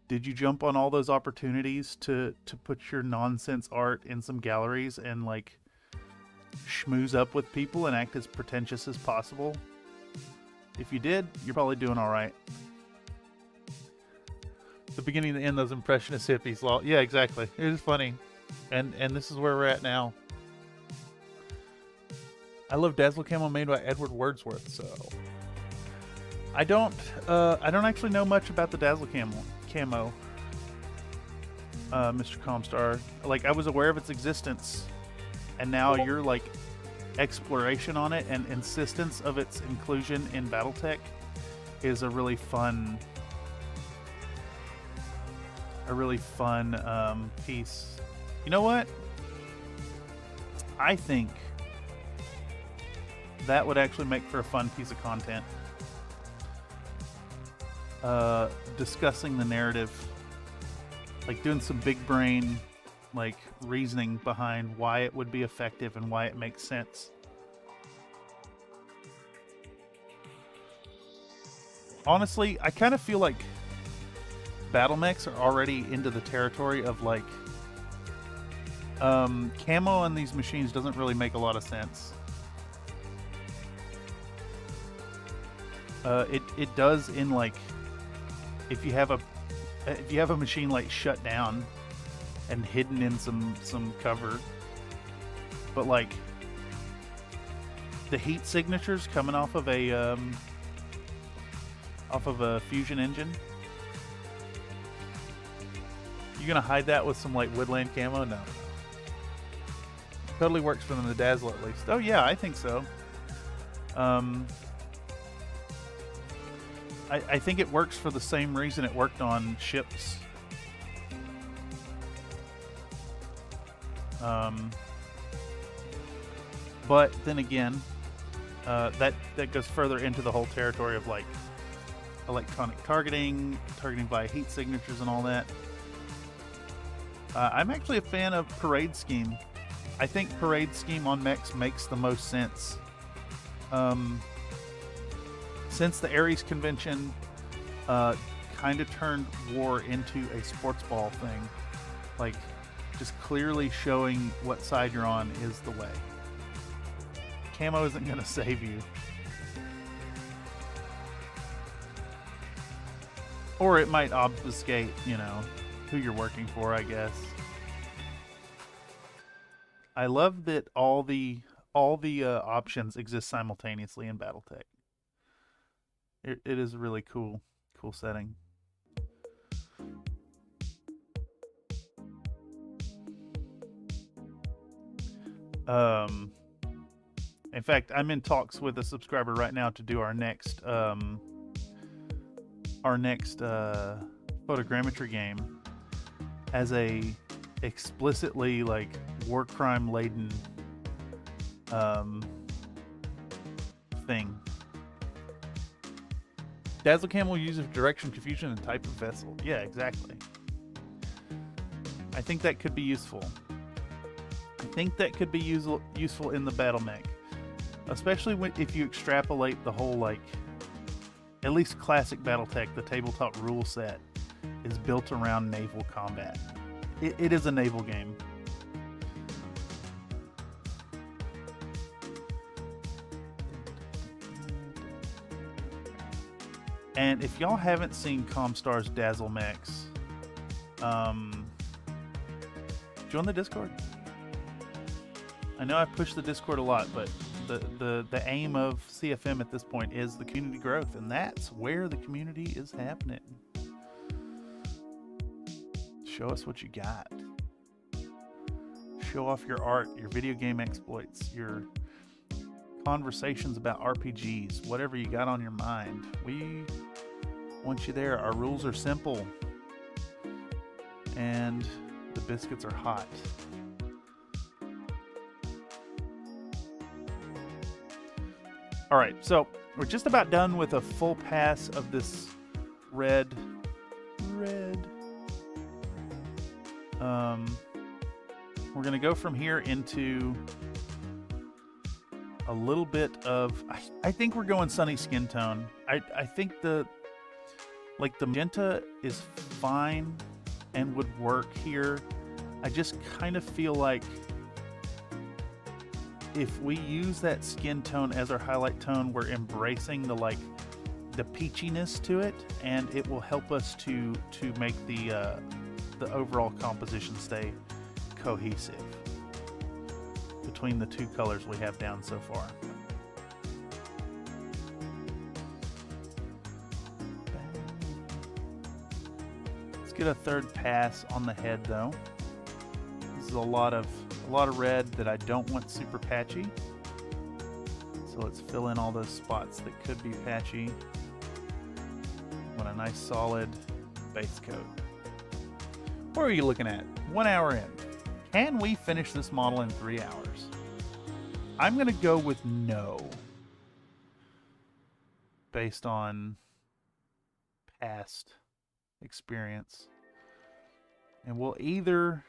Did you jump on all those opportunities to put your nonsense art in some galleries and like schmooze up with people and act as pretentious as possible? If you did, you're probably doing all right. The beginning and end, those impressionist hippies. Well, yeah, exactly. It is funny, and this is where we're at now. I love Dazzle Camo made by Edward Wordsworth. So I don't actually know much about the Dazzle Camo, Mr. Comstar. Like, I was aware of its existence, and now you're like exploration on it and insistence of its inclusion in BattleTech is a really fun piece. You know what? I think that would actually make for a fun piece of content. Discussing the narrative, like doing some big brain like reasoning behind why it would be effective and why it makes sense. Honestly, I kind of feel like battle mechs are already into the territory of like camo on these machines doesn't really make a lot of sense. It does in like if you have a machine like shut down and hidden in some cover, but like the heat signatures coming off of a fusion engine, you gonna hide that with some like woodland camo? No. Totally works for them to dazzle at least. Oh yeah, I think so. I think it works for the same reason it worked on ships. But then again, that goes further into the whole territory of like electronic targeting by heat signatures and all that. I'm actually a fan of Parade Scheme. I think Parade Scheme on mechs makes the most sense. Since the Ares convention kind of turned war into a sports ball thing, like just clearly showing what side you're on is the way. Camo isn't going to save you. Or it might obfuscate, you know, who you're working for, I guess. I love that all the options exist simultaneously in BattleTech. It is a really cool setting. In fact, I'm in talks with a subscriber right now to do our next photogrammetry game as a explicitly like war crime laden thing. Dazzle Camo uses direction, confusion, and type of vessel. Yeah, exactly. I think that could be useful. I think that could be useful in the battle mech, especially if you extrapolate the whole like, at least classic BattleTech, the tabletop rule set is built around naval combat. It is a naval game. And if y'all haven't seen Comstar's Dazzle Mechs, join the Discord. I know I push the Discord a lot, but The aim of CFM at this point is the community growth, and that's where the community is happening. Show us what you got. Show off your art, your video game exploits, your conversations about RPGs, whatever you got on your mind. We want you there. Our rules are simple, and the biscuits are hot. All right, so we're just about done with a full pass of this red. We're gonna go from here into a little bit of, I think we're going sunny skin tone. I think the magenta is fine and would work here. I just kind of feel like if we use that skin tone as our highlight tone, we're embracing the peachiness to it, and it will help us to make the overall composition stay cohesive between the two colors we have down so far. Let's get a third pass on the head though. This is a lot of red that I don't want super patchy. So let's fill in all those spots that could be patchy. Want a nice solid base coat. What are you looking at? 1 hour in. Can we finish this model in 3 hours? I'm going to go with no. Based on past experience. And we'll either...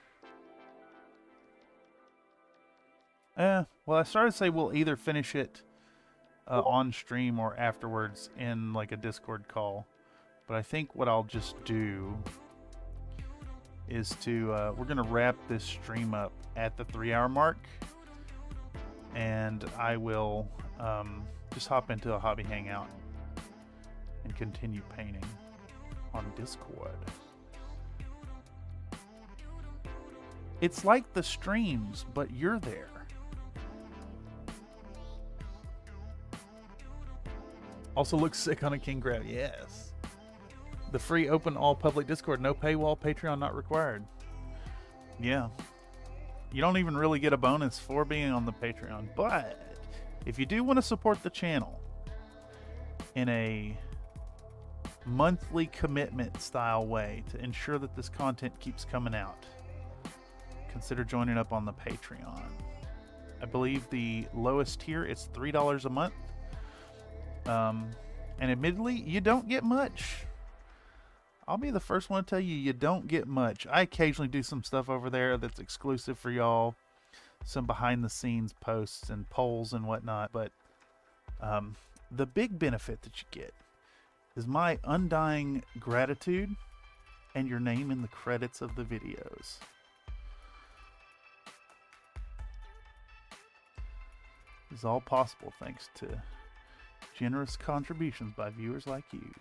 well, I started to say we'll either finish it on stream or afterwards in like a Discord call. But I think what I'll just do is to we're gonna wrap this stream up at the 3 hour mark, and I will just hop into a hobby hangout and continue painting on Discord. It's like the streams, but you're there. Also looks sick on a king crab. Yes. The free open all public Discord, no paywall, Patreon not required. Yeah. You don't even really get a bonus for being on the Patreon, but if you do want to support the channel in a monthly commitment style way to ensure that this content keeps coming out, consider joining up on the Patreon. I believe the lowest tier is $3 a month. And admittedly, you don't get much. I'll be the first one to tell you, you don't get much. I occasionally do some stuff over there that's exclusive for y'all. Some behind the scenes posts and polls and whatnot. But the big benefit that you get is my undying gratitude and your name in the credits of the videos. This is all possible thanks to generous contributions by viewers like you.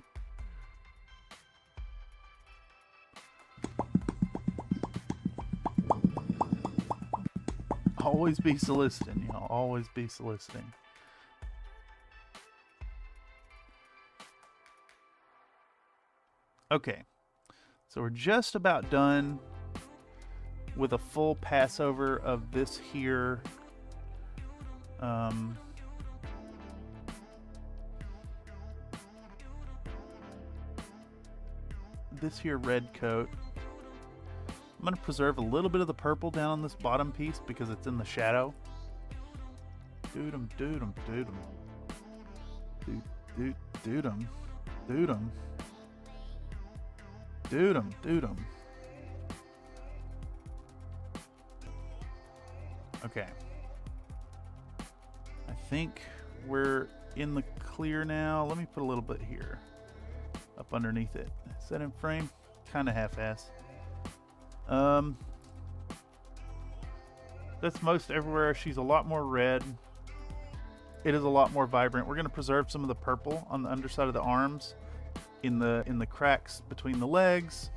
Always be soliciting, y'all. Always be soliciting. Okay. So we're just about done with a full passover of this here. This here red coat. I'm going to preserve a little bit of the purple down on this bottom piece because it's in the shadow. Doodum, doodum, doodum. Doodum, doodum. Doodum. Doodum, doodum. Okay. I think we're in the clear now. Let me put a little bit here. Up underneath it. Is that in frame? Kind of half-ass. That's most everywhere. She's a lot more red. It is a lot more vibrant. We're going to preserve some of the purple on the underside of the arms, in the cracks between the legs,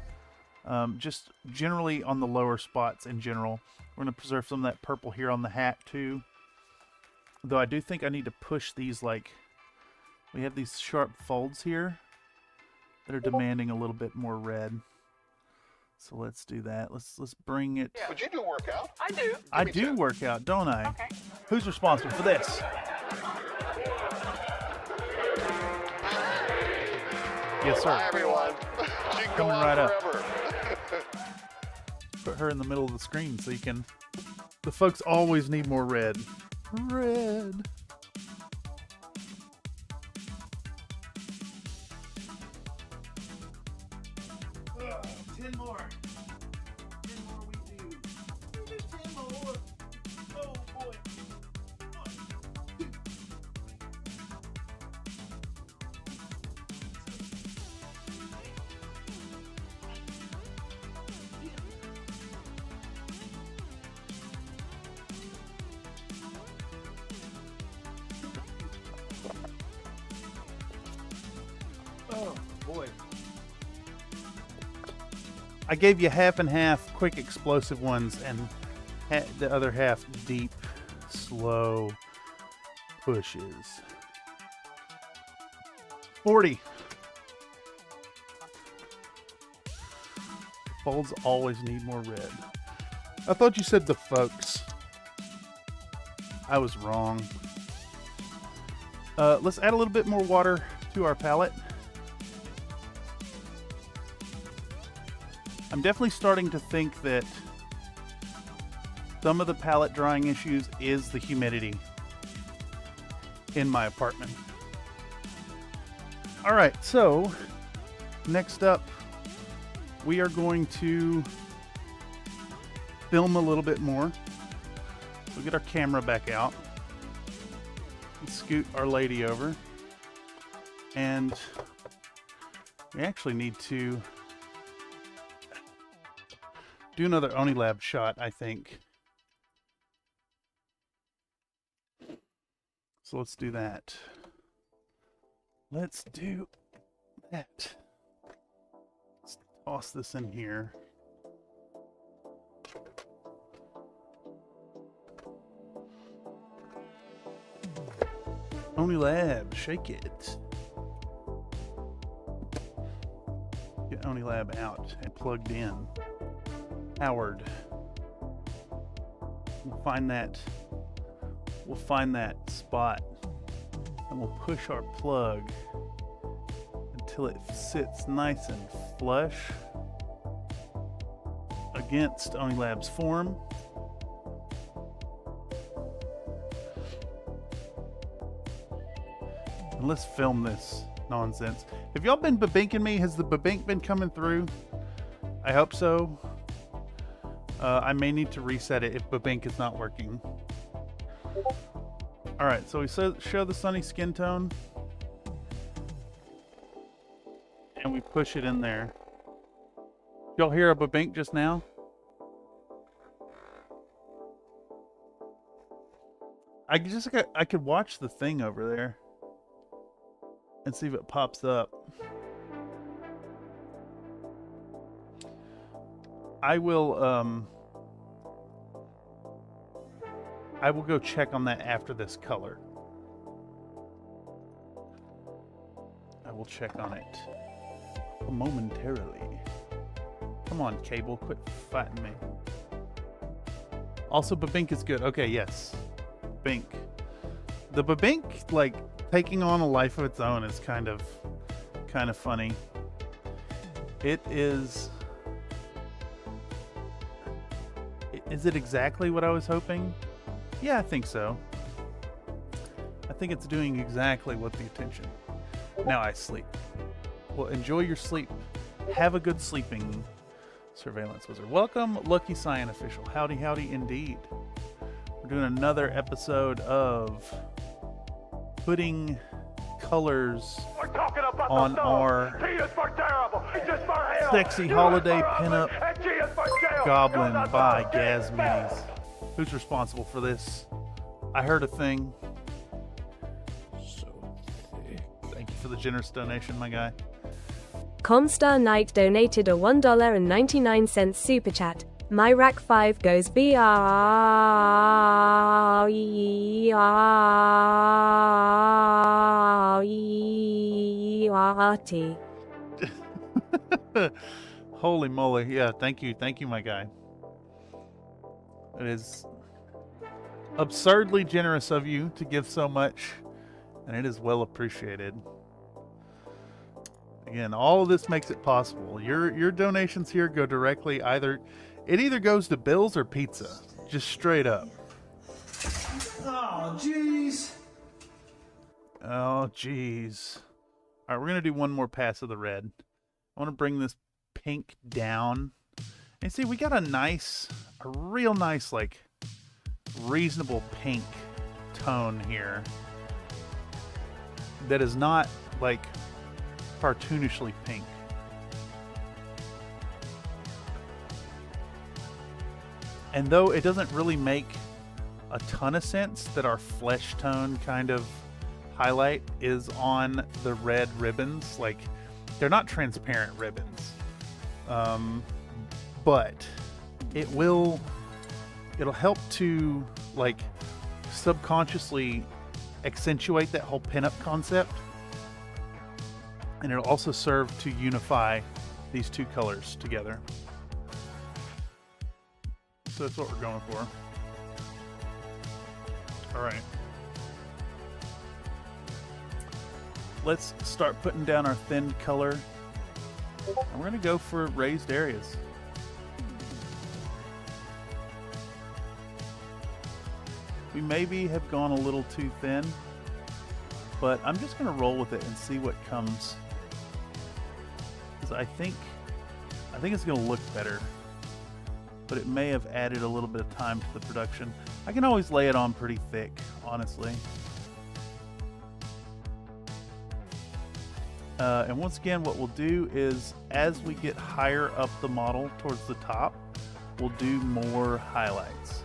just generally on the lower spots in general. We're going to preserve some of that purple here on the hat too. Though I do think I need to push these, like, we have these sharp folds here that are demanding a little bit more red. So let's do that. Let's bring it. Would you do workout? I do. I do work out, don't I? Okay. Who's responsible for this? Yes, Bye, sir. everyone. She can go Coming on right up. forever. Put her in the middle of the screen so you can. The folks always need more red. Red. Ugh, 10 more. 10 more we do. We do 10 more. Oh boy. 1, 2. Oh boy. I gave you half and half quick explosive ones and the other half deep, slow pushes. 40. Folds always need more red. I thought you said the folks. I was wrong. Let's add a little bit more water to our palette. I'm definitely starting to think that some of the palette drying issues is the humidity in my apartment. All right, so next up, we are going to film a little bit more. So get our camera back out and scoot our lady over. And we actually need to do another Onilab shot, I think. So let's do that. Let's do that. Let's toss this in here. Onilab, shake it. Get Onilab out and plugged in. Howard. We'll find that spot and we'll push our plug until it sits nice and flush against Onilab's form. And let's film this nonsense. Have y'all been babinking me? Has the babink been coming through? I hope so. I may need to reset it if babink is not working. Alright, so we show the sunny skin tone. And we push it in there. Y'all hear a babink just now? I could watch the thing over there and see if it pops up. I will go check on that after this color. I will check on it momentarily. Come on, Cable, quit fighting me. Also, babink is good. Okay, yes. Babink. The babink, like, taking on a life of its own is kind of funny. It is... Is it exactly what I was hoping? Yeah, I think so. I think it's doing exactly what the attention. Now I sleep. Well, enjoy your sleep. Have a good sleeping, Surveillance Wizard. Welcome, Lucky Cyan Official. Howdy, howdy indeed. We're doing another episode of putting colors on our sexy holiday pinup Goblin by Gaz Minis. Who's responsible for this? I heard a thing. So thick. Thank you for the generous donation, my guy. Comstar Knight donated a $1.99 super chat. My rack 5 goes BR. RRT. Holy moly. Yeah, thank you, my guy. It is absurdly generous of you to give so much, and it is well appreciated. Again, all of this makes it possible. Your donations here go directly it either goes to bills or pizza, just straight up. Oh, jeez. Oh, jeez. All right, we're gonna do one more pass of the red. I want to bring this pink down, and see, we got a real nice, like, reasonable pink tone here that is not like cartoonishly pink. And though it doesn't really make a ton of sense that our flesh tone kind of highlight is on the red ribbons, like, they're not transparent ribbons, but it'll help to, like, subconsciously accentuate that whole pinup concept, and it'll also serve to unify these two colors together. So that's what we're going for. All right. Let's start putting down our thinned color. And we're going to go for raised areas. We maybe have gone a little too thin, but I'm just going to roll with it and see what comes. Because I think it's going to look better, but it may have added a little bit of time to the production. I can always lay it on pretty thick, honestly. And once again, what we'll do is, as we get higher up the model towards the top, we'll do more highlights.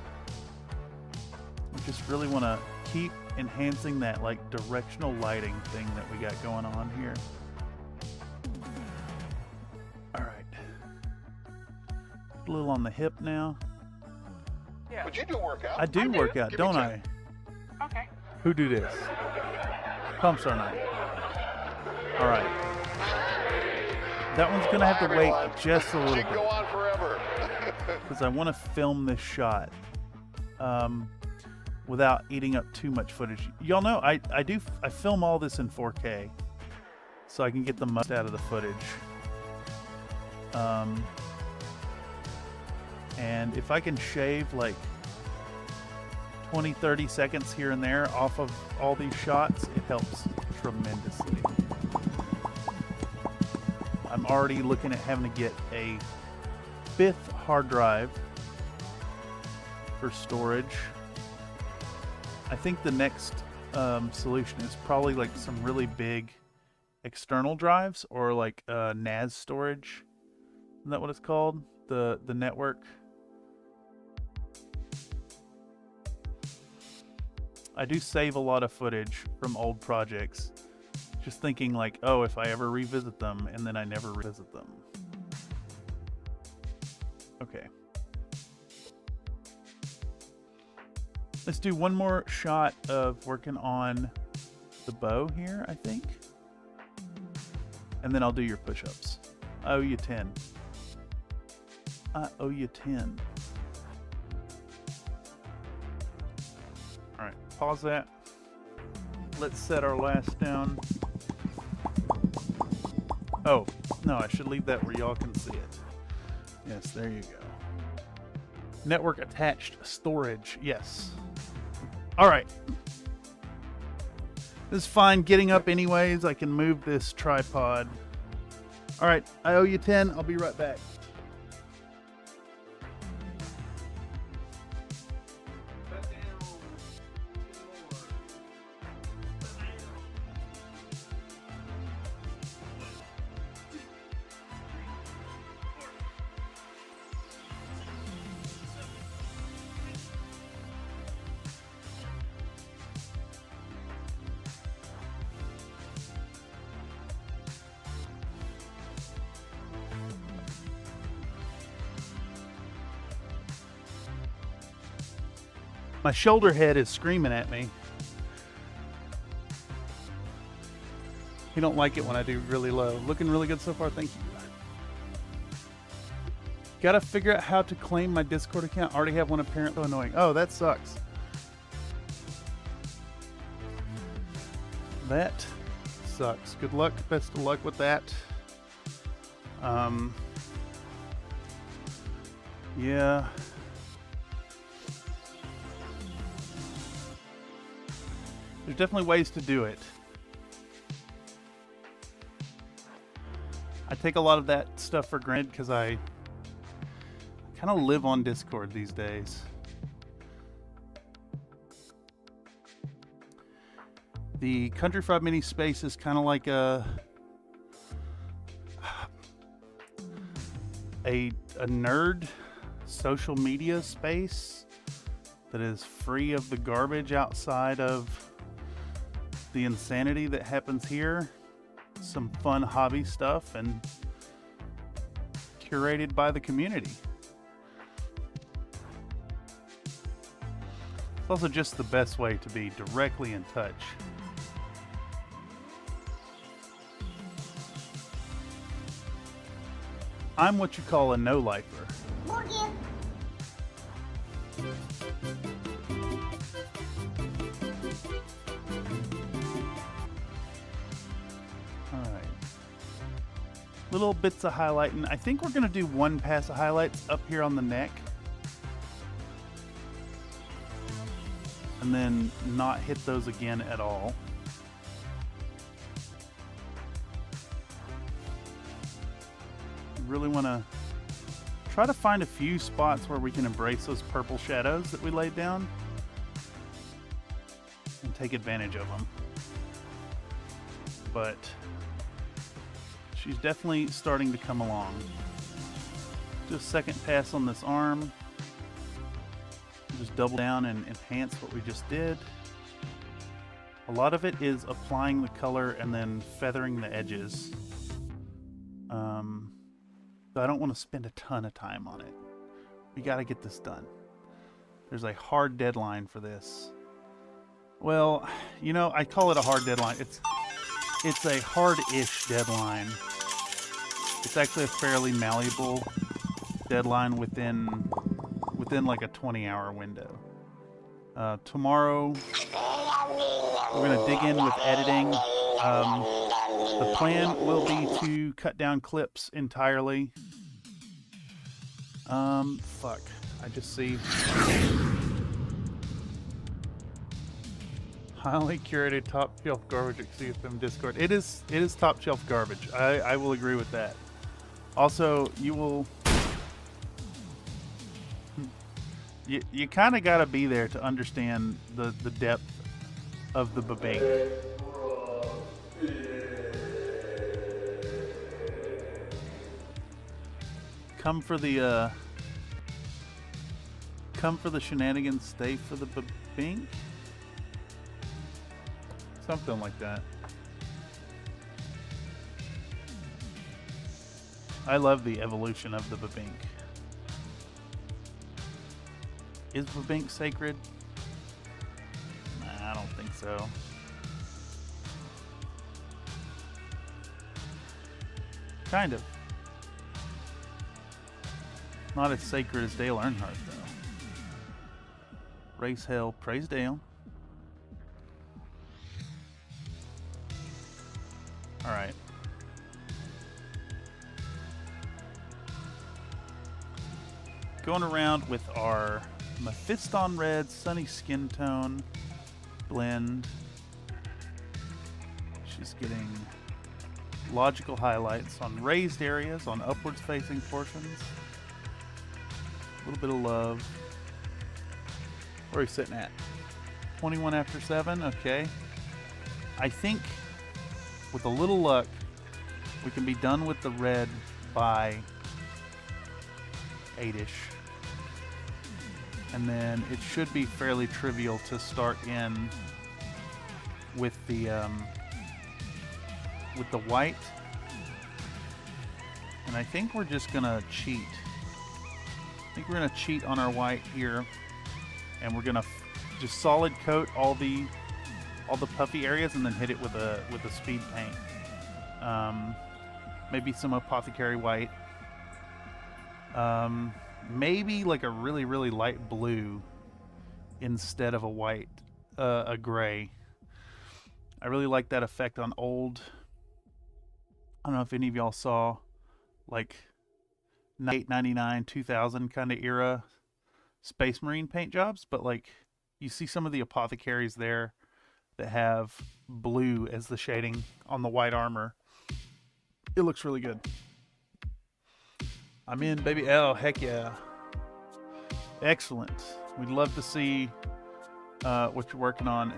We just really want to keep enhancing that, like, directional lighting thing that we got going on here. All right. A little on the hip now. Yeah. But you do work out. I do work out, don't I? Okay. Who do this? Pump Star Night. All right. That one's going to have to wait just a little She can go bit, on forever. because I want to film this shot without eating up too much footage. Y'all know I film all this in 4K so I can get the most out of the footage. And if I can shave like 20-30 seconds here and there off of all these shots, it helps tremendously. I'm already looking at having to get a 5th hard drive for storage. I think the next solution is probably like some really big external drives, or like NAS storage. Isn't that what it's called? The network. I do save a lot of footage from old projects, just thinking like, oh, if I ever revisit them, and then I never revisit them. Okay. Let's do one more shot of working on the bow here, I think. And then I'll do your push-ups. I owe you 10. I owe you 10. Alright, pause that. Let's set our last down. Oh, no, I should leave that where y'all can see it. Yes, there you go. Network attached storage, yes. Alright. This is fine getting up anyways. I can move this tripod. Alright, I owe you 10. I'll be right back. My shoulder head is screaming at me. You don't like it when I do really low. Looking really good so far, thank you. Gotta figure out how to claim my Discord account. Already have one apparently annoying. Oh, that sucks. That sucks. Good luck. Best of luck with that. Yeah. There's definitely ways to do it. I take a lot of that stuff for granted because I kind of live on Discord these days. The Country Fried Mini space is kind of like a nerd social media space that is free of the garbage outside of the insanity that happens here. Some fun hobby stuff and curated by the community. It's also just the best way to be directly in touch. I'm what you call a no-lifer. Alright. Little bits of highlighting. I think we're going to do one pass of highlights up here on the neck. And then not hit those again at all. Really want to try to find a few spots where we can embrace those purple shadows that we laid down and take advantage of them. But she's definitely starting to come along. Do a second pass on this arm. Just double down and enhance what we just did. A lot of it is applying the color and then feathering the edges. But I don't want to spend a ton of time on it. We got to get this done. There's a hard deadline for this. Well, you know, I call it a hard deadline. It's a hard-ish deadline. It's actually a fairly malleable deadline within like a 20-hour window. Tomorrow, we're going to dig in with editing. The plan will be to cut down clips entirely. Fuck. I just see. Highly curated top shelf garbage at CFM Discord. It is top shelf garbage. I will agree with that. Also, you will. You kind of got to be there to understand the depth of the babink. Come for the shenanigans, stay for the babink. Something like that. I love the evolution of the babink. Is babink sacred? Nah, I don't think so. Kind of. Not as sacred as Dale Earnhardt, though. Race hell, praise Dale. Alright. Going around with our Mephiston Red Sunny Skin Tone blend. She's getting logical highlights on raised areas, on upwards facing portions. A little bit of love. Where are we sitting at? 21 after 7? Okay. I think with a little luck, we can be done with the red by 8-ish. And then it should be fairly trivial to start in with the white. And I think we're just gonna cheat. I think we're gonna cheat on our white here, and we're gonna just solid coat all the puffy areas, and then hit it with a speed paint. Maybe some apothecary white. Maybe like a really, really light blue instead of a white, a gray. I really like that effect on old. I don't know if any of y'all saw like 899, 2000 kind of era Space Marine paint jobs, but like you see some of the apothecaries there that have blue as the shading on the white armor. It looks really good. I'm in, baby. Oh, heck yeah. Excellent. We'd love to see what you're working on.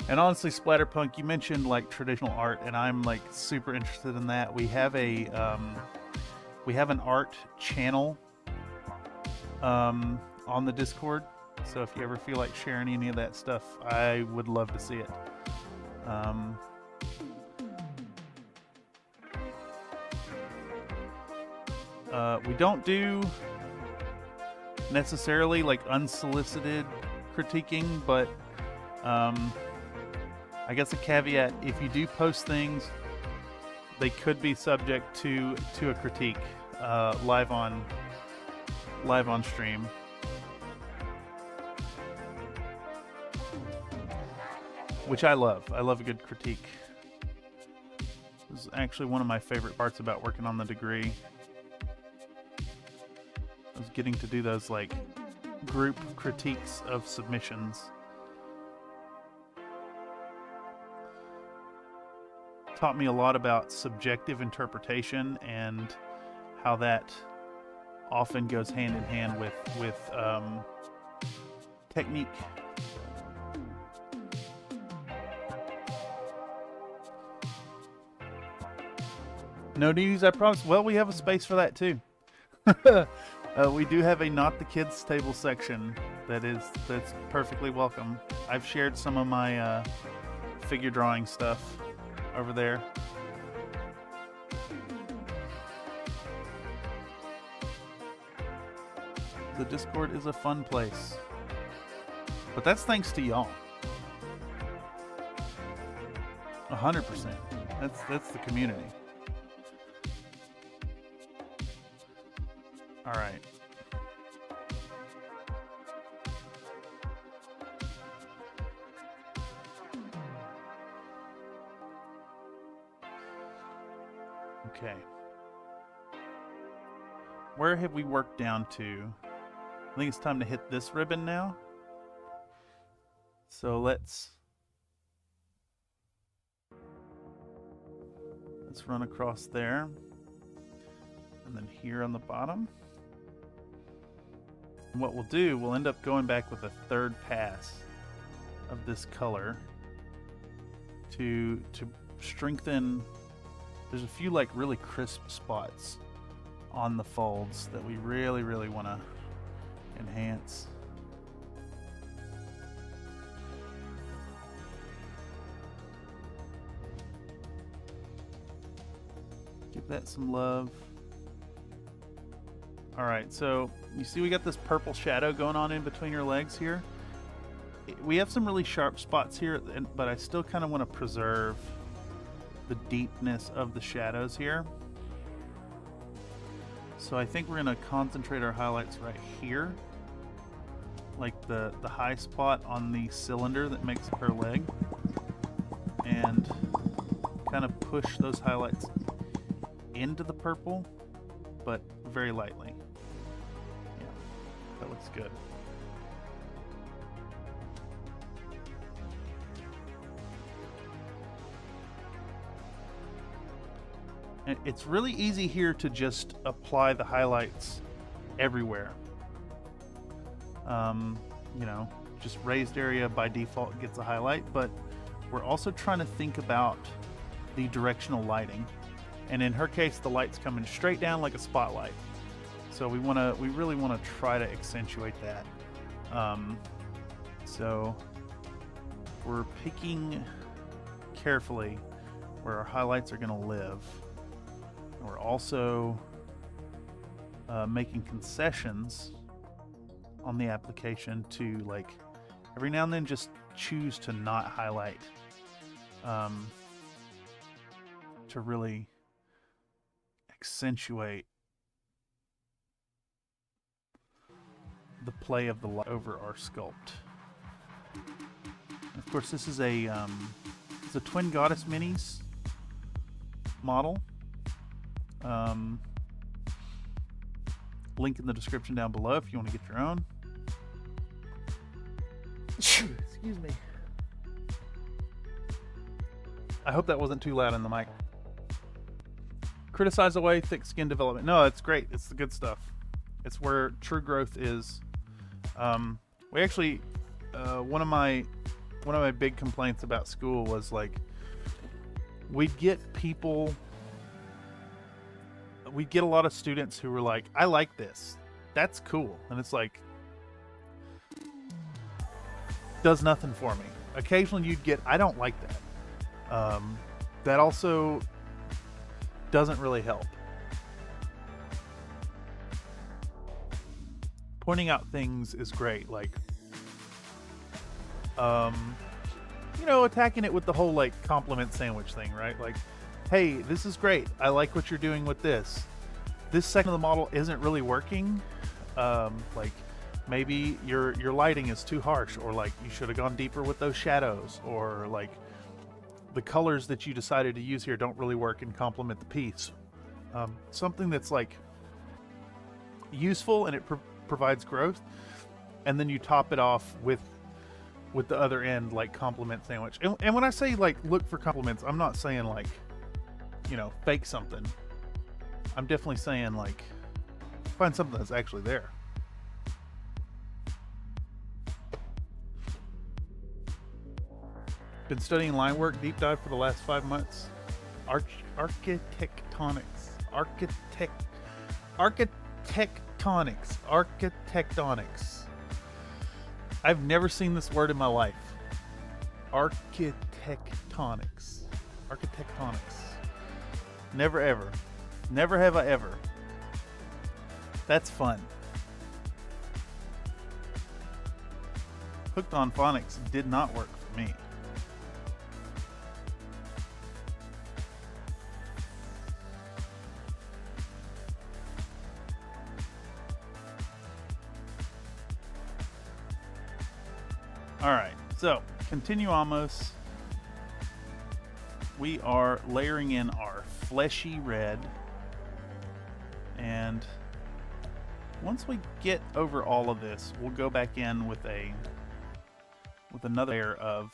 And honestly, Splatterpunk, you mentioned like traditional art, and I'm like super interested in that. We have a we have an art channel on the Discord, so if you ever feel like sharing any of that stuff, I would love to see it. We don't do necessarily like unsolicited critiquing, but I guess a caveat: if you do post things, they could be subject to a critique live on stream. Which I love. I love a good critique. This is actually one of my favorite parts about working on the degree. I was getting to do those like group critiques of submissions. Taught me a lot about subjective interpretation and how that often goes hand in hand with technique. No news, I promise. Well, we have a space for that too. We do have a Not the Kids table section that's perfectly welcome. I've shared some of my figure drawing stuff over there. The Discord is a fun place. But that's thanks to y'all. 100%. That's the community. All right. Okay. Where have we worked down to? I think it's time to hit this ribbon now. So let's run across there. And then here on the bottom. And what we'll do, we'll end up going back with a third pass of this color to strengthen. There's a few like really crisp spots on the folds that we really, really want to enhance. Give that some love. Alright, so you see we got this purple shadow going on in between your legs here. We have some really sharp spots here, but I still kind of want to preserve the deepness of the shadows here. So I think we're going to concentrate our highlights right here. Like the high spot on the cylinder that makes up her leg. And kind of push those highlights into the purple, but very lightly. Yeah, that looks good. And it's really easy here to just apply the highlights everywhere. You know, just raised area by default gets a highlight, but we're also trying to think about the directional lighting. And in her case, the light's coming straight down like a spotlight. So we really want to try to accentuate that. So we're picking carefully where our highlights are going to live. And we're also making concessions on the application to, like, every now and then just choose to not highlight to really accentuate the play of the light over our sculpt. Of course, this is it's a Twin Goddess Minis model. Link in the description down below if you want to get your own. Excuse me. I hope that wasn't too loud in the mic. Criticize away thick skin development. No, it's great. It's the good stuff. It's where true growth is. We actually, one of my big complaints about school was like, we'd get a lot of students who were like, I like this. That's cool. And it's like, does nothing for me. Occasionally you'd get, I don't like that. That also doesn't really help. Pointing out things is great. Like, attacking it with the whole like compliment sandwich thing, right? Like, hey, this is great. I like what you're doing with this. This section of the model isn't really working. Like, maybe your lighting is too harsh, or like you should have gone deeper with those shadows, or like the colors that you decided to use here don't really work and complement the piece. Something that's like useful and it provides growth, and then you top it off with the other end, like compliment sandwich. And when I say like look for compliments, I'm not saying like, fake something. I'm definitely saying like find something that's actually there. Been studying line work deep dive for the last 5 months. Architectonics. I've never seen this word in my life. Architectonics. Never ever. Never have I ever. That's fun. Hooked on phonics did not work for me. Alright, so continuamos. We are layering in our fleshy red, and once we get over all of this, we'll go back in with another layer of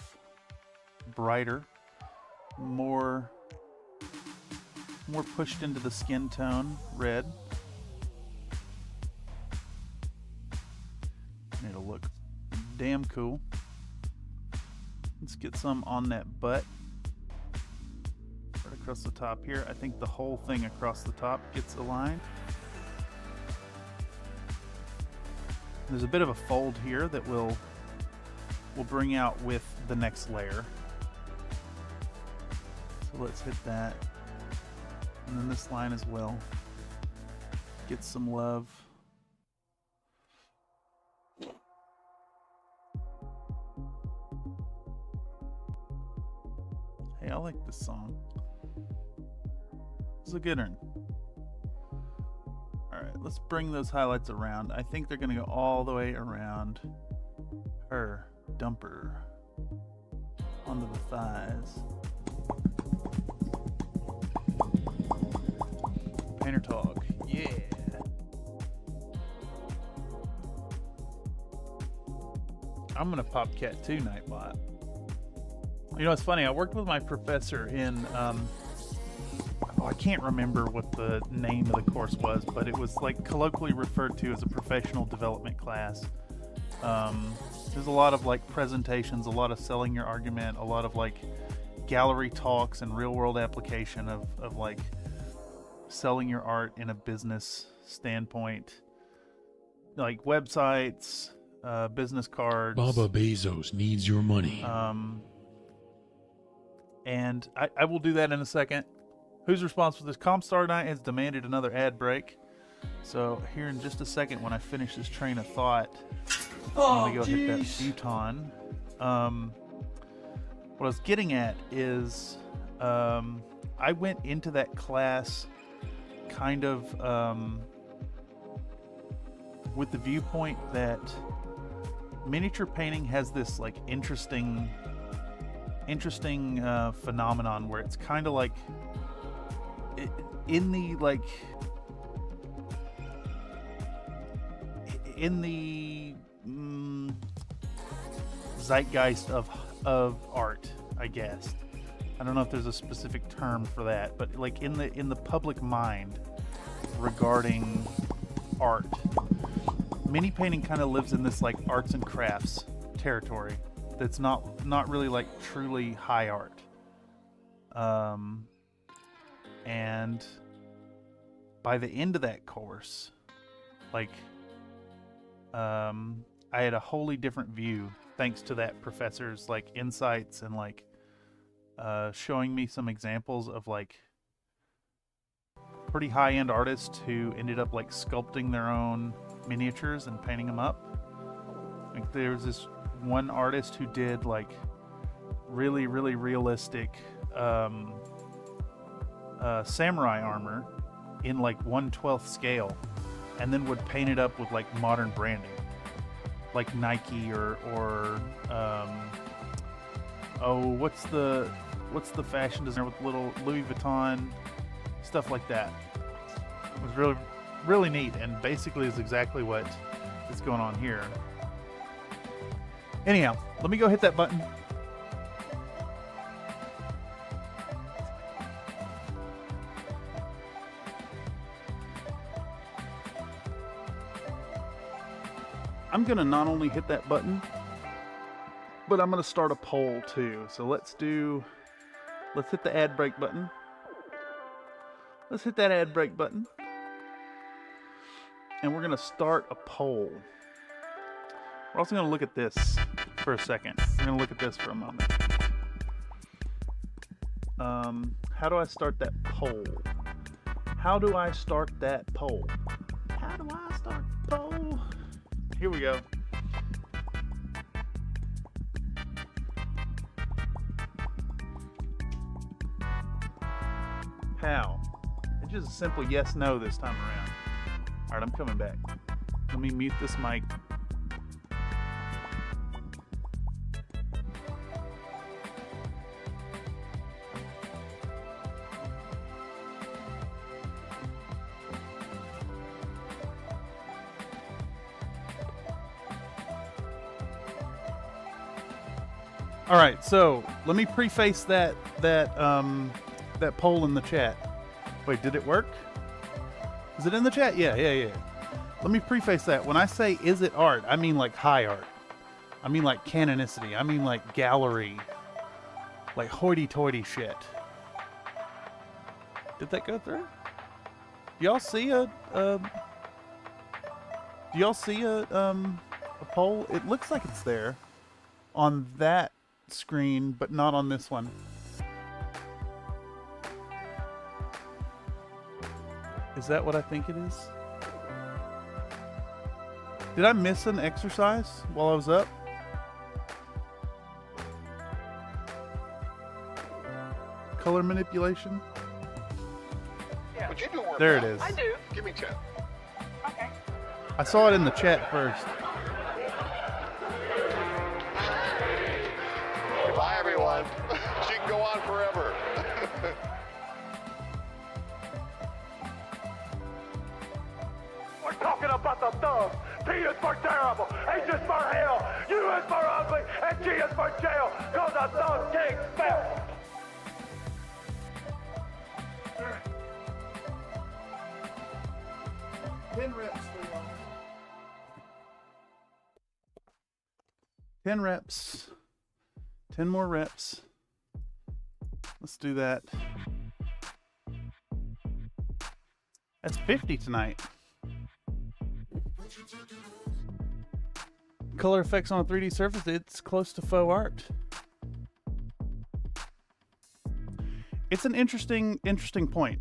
brighter, more pushed into the skin tone red, and it'll look damn cool. Let's get some on that butt right across the top here. I think the whole thing across the top gets aligned. There's a bit of a fold here that we'll bring out with the next layer. So let's hit that, and then this line as well. Get some love. Hey, I like this song. It's a good one. Alright, let's bring those highlights around. I think they're going to go all the way around her dumper onto the thighs. Painter talk, yeah. I'm gonna pop cat too, Nightbot. It's funny. I worked with my professor in I can't remember what the name of the course was, but it was like colloquially referred to as a professional development class. There's a lot of like presentations, a lot of selling your argument, a lot of like gallery talks and real world application of like selling your art in a business standpoint, like websites, business cards. Baba Bezos needs your money. And I will do that in a second. Who's responsible for this? Comstar Night has demanded another ad break. So here in just a second, when I finish this train of thought, I'm going to go hit that futon. What I was getting at is I went into that class kind of with the viewpoint that miniature painting has this like interesting phenomenon where it's kind of like in the zeitgeist of art, I guess. I don't know if there's a specific term for that, but like in the public mind regarding art, mini painting kind of lives in this like arts and crafts territory that's not really like truly high art. And by the end of that course, like I had a wholly different view thanks to that professor's like insights and like showing me some examples of like pretty high-end artists who ended up like sculpting their own miniatures and painting them up. Like there was this one artist who did like really realistic samurai armor in like 1/12 scale, and then would paint it up with like modern branding, like Nike or what's the fashion designer with little Louis Vuitton stuff like that. It was really neat, and basically is exactly what is going on here. Anyhow, let me go hit that button. I'm gonna not only hit that button, but I'm gonna start a poll too. So let's hit the ad break button. Let's hit that ad break button. And we're gonna start a poll. We're also gonna look at this for a second. We're gonna look at this for a moment. How do I start that poll? How do I start that poll? How do I start the poll? Here we go. How? It's just a simple yes, no this time around. Alright, I'm coming back. Let me mute this mic. All right, so let me preface that poll in the chat. Wait, did it work? Is it in the chat? Yeah. Let me preface that. When I say is it art, I mean like high art. I mean like canonicity. I mean like gallery, like hoity-toity shit. Did that go through? Do y'all see a poll? It looks like it's there on that screen, but not on this one. Is that what I think it is? Did I miss an exercise while I was up? Color manipulation? Yeah. Would you do work There out? it is. I do. Give me 10. Okay. I saw it in the chat first. Bye, everyone. She can go on forever. We're talking about the thugs. T is for terrible, H is for hell, U is for ugly, and G is for jail, cause the thug king fell. Ten reps. 10 reps. 10 more reps. Let's do that. That's 50 tonight. Color effects on a 3D surface, it's close to faux art. It's an interesting point.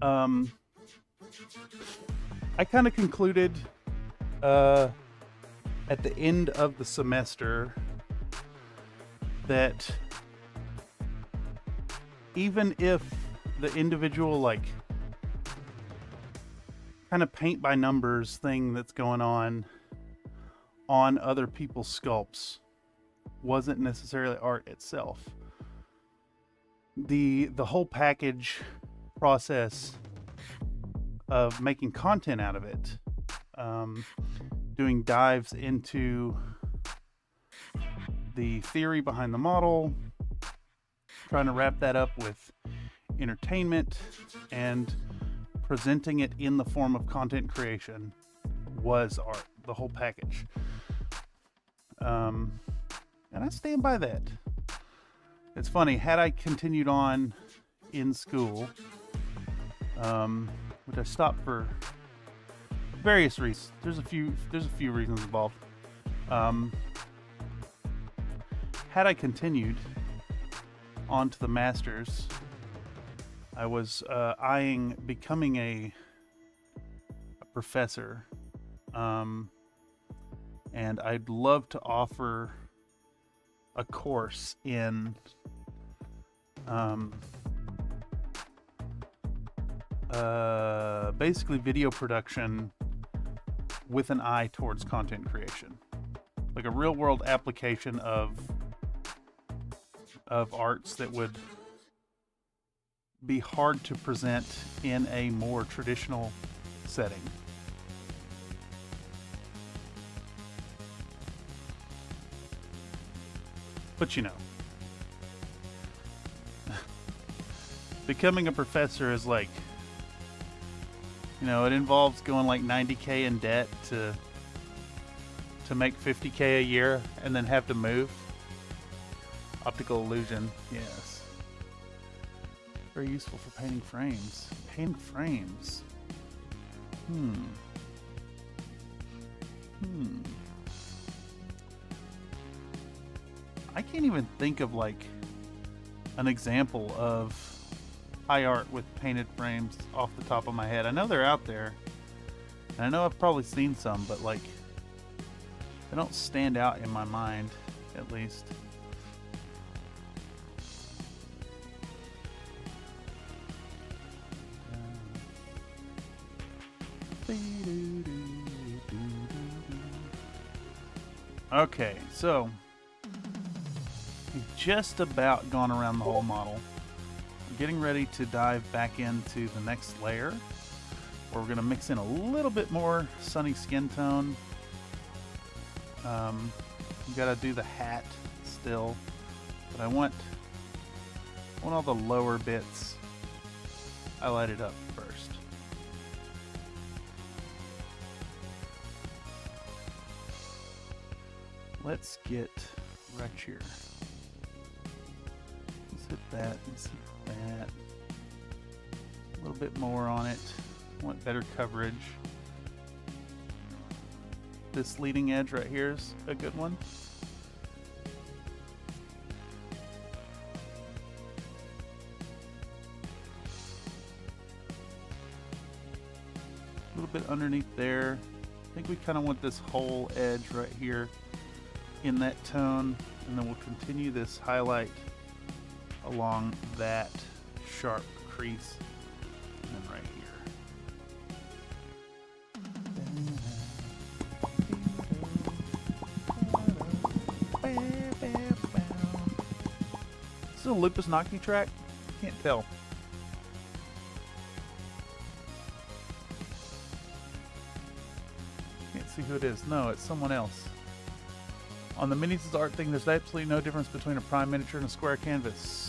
I kind of concluded at the end of the semester that even if the individual, like, kind of paint by numbers thing that's going on other people's sculpts wasn't necessarily art itself. The whole package process of making content out of it, doing dives into the theory behind the model, trying to wrap that up with entertainment and presenting it in the form of content creation was art, the whole package. And I stand by that. It's funny, had I continued on in school, which I stopped for various reasons. There's a few reasons involved. Had I continued on to the masters, I was eyeing becoming a professor, and I'd love to offer a course in basically video production with an eye towards content creation, like a real world application of arts that would be hard to present in a more traditional setting. But you know, becoming a professor is like, you know, it involves going like 90K in debt to make 50K a year and then have to move. Optical illusion, yes. Very useful for painting frames. Painting frames. I can't even think of like an example of high art with painted frames off the top of my head. I know they're out there, and I know I've probably seen some, but like they don't stand out in my mind, at least. Okay, so we've just about gone around the whole model. I'm getting ready to dive back into the next layer, where we're going to mix in a little bit more sunny skin tone. You got to do the hat still, but I want all the lower bits highlighted up first. Let's get right here. Let's hit that. Let's hit that. A little bit more on it. Want better coverage. This leading edge right here is a good one. A little bit underneath there. I think we kind of want this whole edge right here in that tone, and then we'll continue this highlight along that sharp crease, and then right here. Is this a Lupus Naki track? Can't tell. Can't see who it is. No, it's someone else. On the Minis' art thing, there's absolutely no difference between a prime miniature and a square canvas.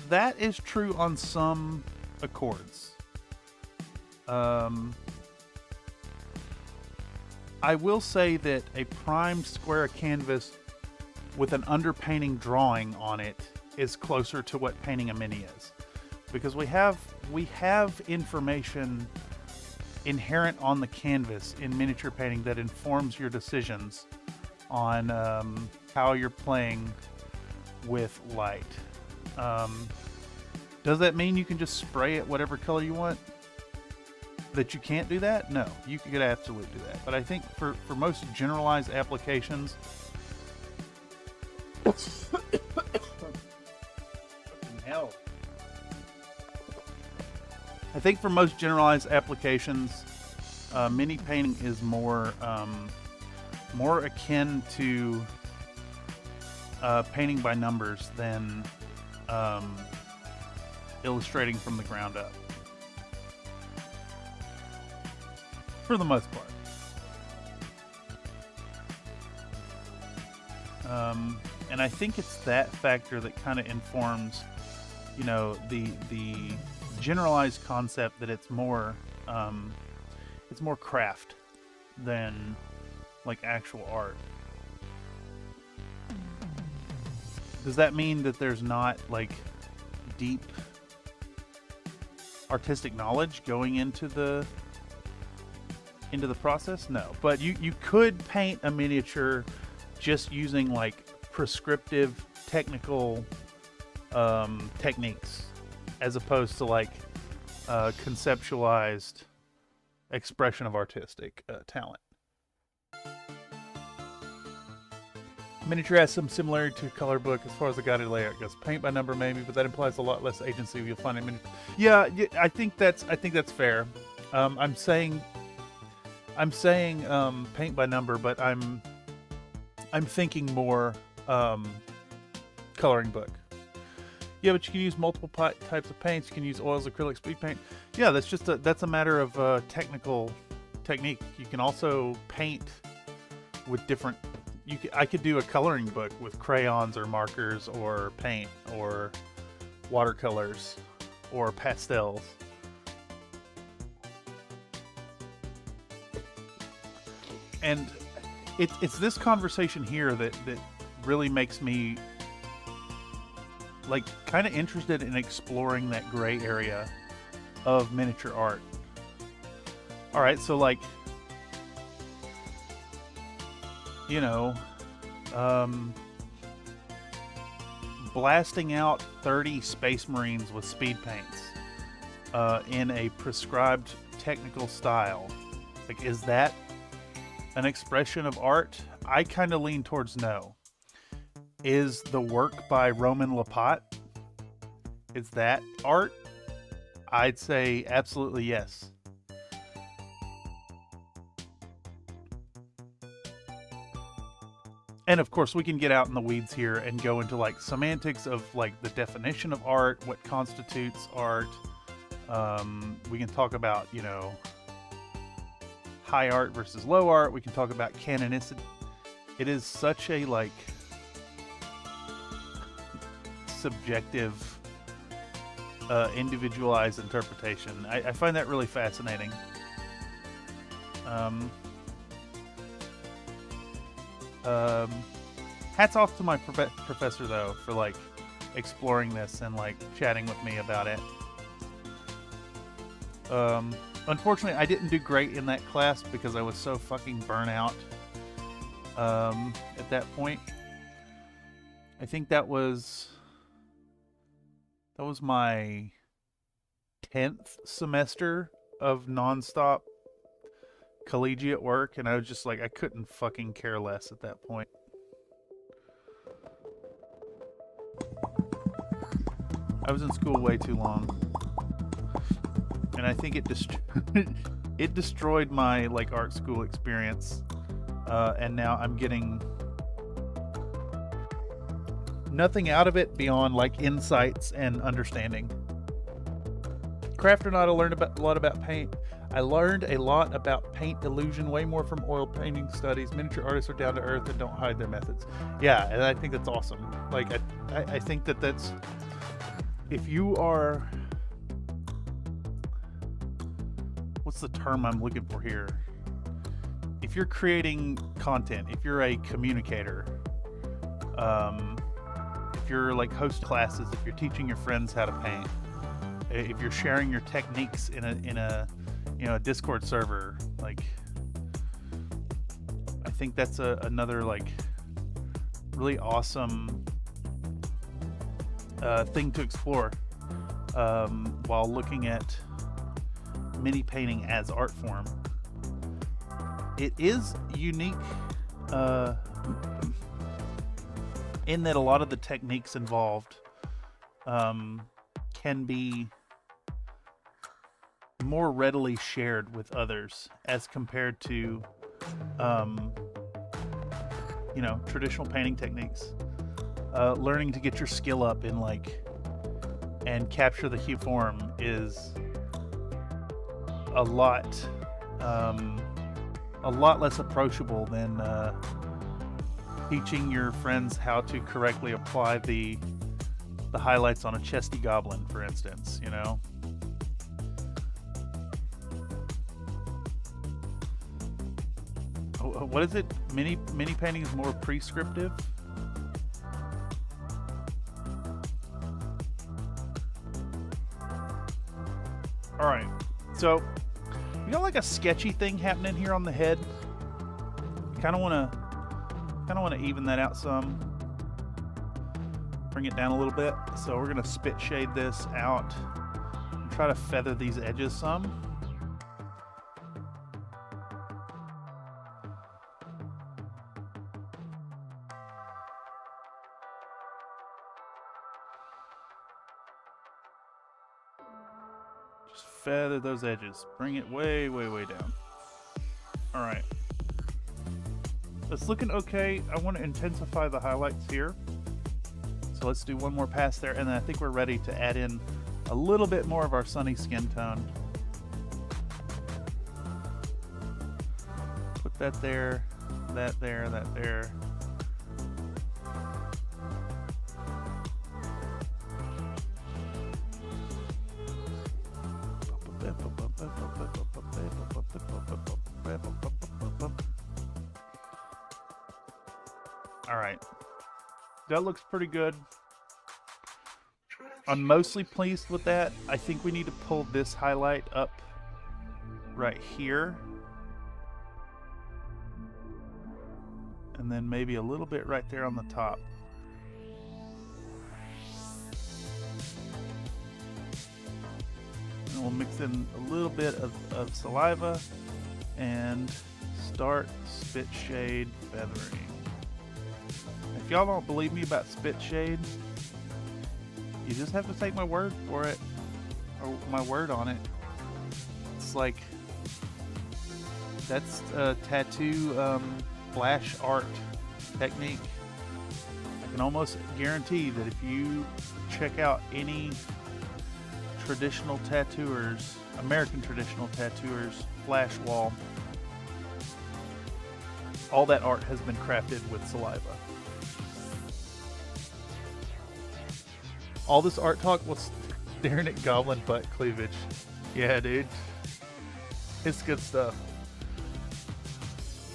That is true on some accords. I will say that a primed square canvas with an underpainting drawing on it is closer to what painting a mini is. Because we have information inherent on the canvas in miniature painting that informs your decisions on how you're playing with light. Does that mean you can just spray it whatever color you want? that you can't do that? No, you could absolutely do that. But I think for most generalized applications, fucking hell. I think for most generalized applications, mini painting is more akin to painting by numbers than illustrating from the ground up. For the most part. And I think it's that factor that kind of informs, the generalized concept that it's more craft than like actual art. Does that mean that there's not like deep artistic knowledge going into the process? No, but you could paint a miniature just using like prescriptive technical techniques as opposed to like conceptualized expression of artistic talent. Miniature has some similarity to color book as far as the guided layout goes. Paint by number maybe, but that implies a lot less agency you'll find in miniature. Yeah, I think that's fair. I'm saying paint by number, but I'm thinking more coloring book. Yeah, but you can use multiple types of paints. You can use oils, acrylic, speed paint. Yeah, that's a matter of technical technique. You can also paint with different. I could do a coloring book with crayons or markers or paint or watercolors or pastels. And it's this conversation here that really makes me like kind of interested in exploring that gray area of miniature art. All right, so like, blasting out 30 Space Marines with speed paints in a prescribed technical style, like, is that an expression of art? I kind of lean towards no. Is the work by Roman Lapat, is that art? I'd say absolutely yes. And of course, we can get out in the weeds here and go into like semantics of like the definition of art, what constitutes art. We can talk about, high art versus low art. We can talk about canonicity. It is such a like subjective, individualized interpretation. I find that really fascinating. Hats off to my professor though for like exploring this and like chatting with me about it. Unfortunately, I didn't do great in that class because I was so fucking burnt out at that point. I think that was my 10th semester of nonstop collegiate work, and I was just like, I couldn't fucking care less at that point. I was in school way too long, and I think it destroyed my like art school experience, and now I'm getting nothing out of it beyond like insights and understanding. Craft or not, I learned a lot about paint. I learned a lot about paint illusion, way more from oil painting studies. Miniature artists are down to earth and don't hide their methods. Yeah, and I think that's awesome. Like, I think that's, if you are, what's the term I'm looking for here? If you're creating content, if you're a communicator, if you're like host classes, if you're teaching your friends how to paint, if you're sharing your techniques in a Discord server, like, I think that's another like really awesome thing to explore while looking at mini painting as art form. It is unique in that a lot of the techniques involved can be more readily shared with others as compared to you know, traditional painting techniques. Learning to get your skill up in and capture the hue form is a lot less approachable than teaching your friends how to correctly apply the highlights on a chesty goblin, for instance, you know. What is it? Mini painting is more prescriptive. All right, so you got like a sketchy thing happening here on the head. Kind of want to even that out some. Bring it down a little bit. So we're gonna spit shade this out and try to feather these edges some. Just feather those edges. Bring it way, way, way down. All right. It's looking okay. I want to intensify the highlights here. So let's do one more pass there, and then I think we're ready to add in a little bit more of our sunny skin tone. Put that there, that there, that there. All right, that looks pretty good. I'm mostly pleased with that. I think we need to pull this highlight up right here. And then maybe a little bit right there on the top. And we'll mix in a little bit of saliva and start spit shade feathering. If y'all don't believe me about spit shade, you just have to take my word for it, or my word on it. It's like, that's a tattoo flash art technique. I can almost guarantee that if you check out any traditional tattooers, American traditional tattooers flash wall, all that art has been crafted with saliva. All this art talk was staring at goblin butt cleavage. Yeah, dude. It's good stuff.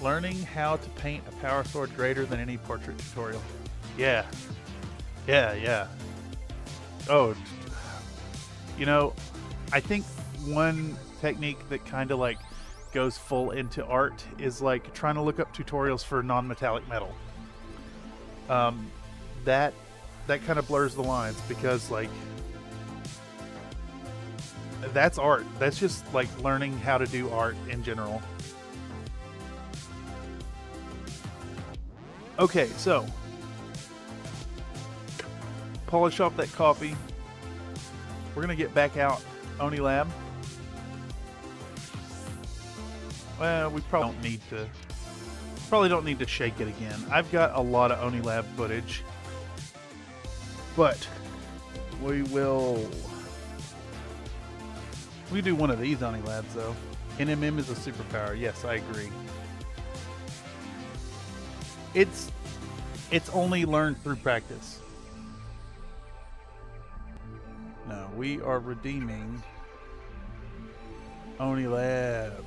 Learning how to paint a power sword greater than any portrait tutorial. Yeah. Yeah. Oh, you know, I think one technique that kind of like goes full into art is like trying to look up tutorials for non-metallic metal. That kind of blurs the lines, because like that's art. That's just like learning how to do art in general. Okay, so polish off that coffee. We're gonna get back out Oni Lab. Well, we probably don't need to shake it again. I've got a lot of Oni Lab footage. But we do one of these Oni Labs though. NMM is a superpower. Yes, I agree. It's only learned through practice. No, we are redeeming Oni Lab.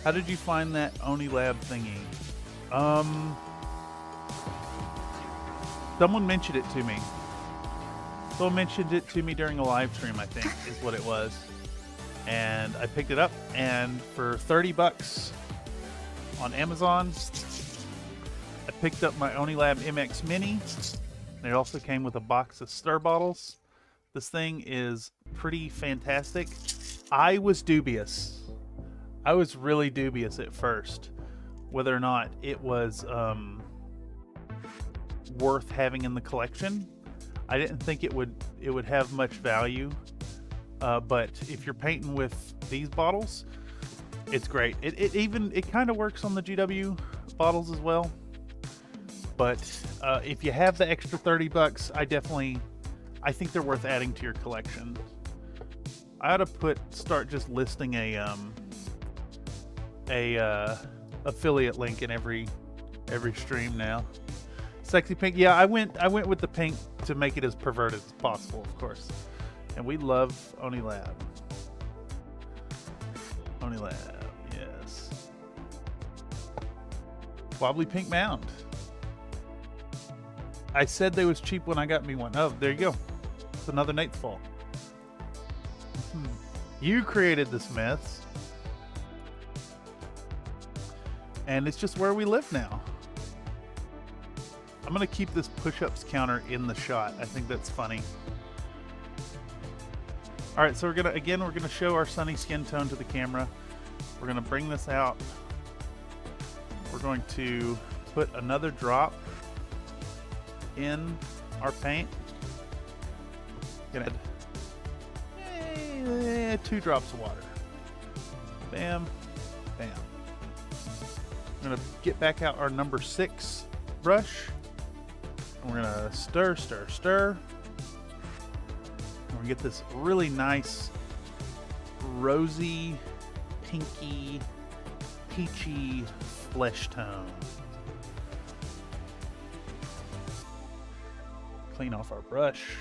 How did you find that Oni Lab thingy? Someone mentioned it to me. Someone mentioned it to me during a live stream, I think, is what it was. And I picked it up, and for $30 on Amazon, I picked up my Oni Lab MX Mini. And it also came with a box of stir bottles. This thing is pretty fantastic. I was dubious. I was really dubious at first whether or not it was worth having in the collection. I didn't think it would have much value, but if you're painting with these bottles, it's great. It kind of works on the GW bottles as well. But if you have the extra $30, I think they're worth adding to your collection. I ought to start just listing a affiliate link in every stream now. Sexy pink, yeah, I went with the pink to make it as perverted as possible, of course. And we love Oni Lab. Oni Lab, yes. Wobbly pink mound. I said they was cheap when I got me one. Oh, there you go. It's another Nate's fault. You created this mess. And it's just where we live now. I'm gonna keep this push-ups counter in the shot. I think that's funny. All right, so we're gonna show our sunny skin tone to the camera. We're gonna bring this out. We're going to put another drop in our paint. Gonna add 2 drops of water. Bam, bam. I'm gonna get back out our number 6 brush. And we're gonna stir, stir, stir. And we get this really nice, rosy, pinky, peachy flesh tone. Clean off our brush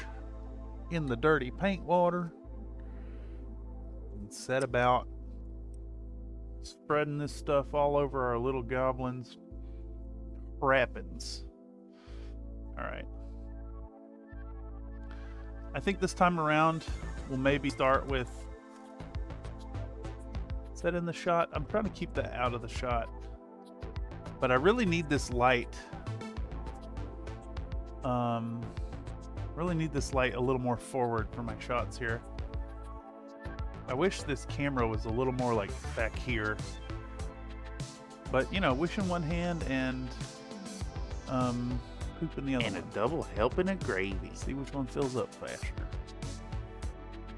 in the dirty paint water and set about spreading this stuff all over our little goblins' wrappings. All right. I think this time around we'll maybe start with, is that in the shot? I'm trying to keep that out of the shot, but I really need this light. Really need this light a little more forward for my shots here. I wish this camera was a little more like back here, but you know, wish in one hand and poop in the other And one. a double helping of gravy. See which one fills up faster.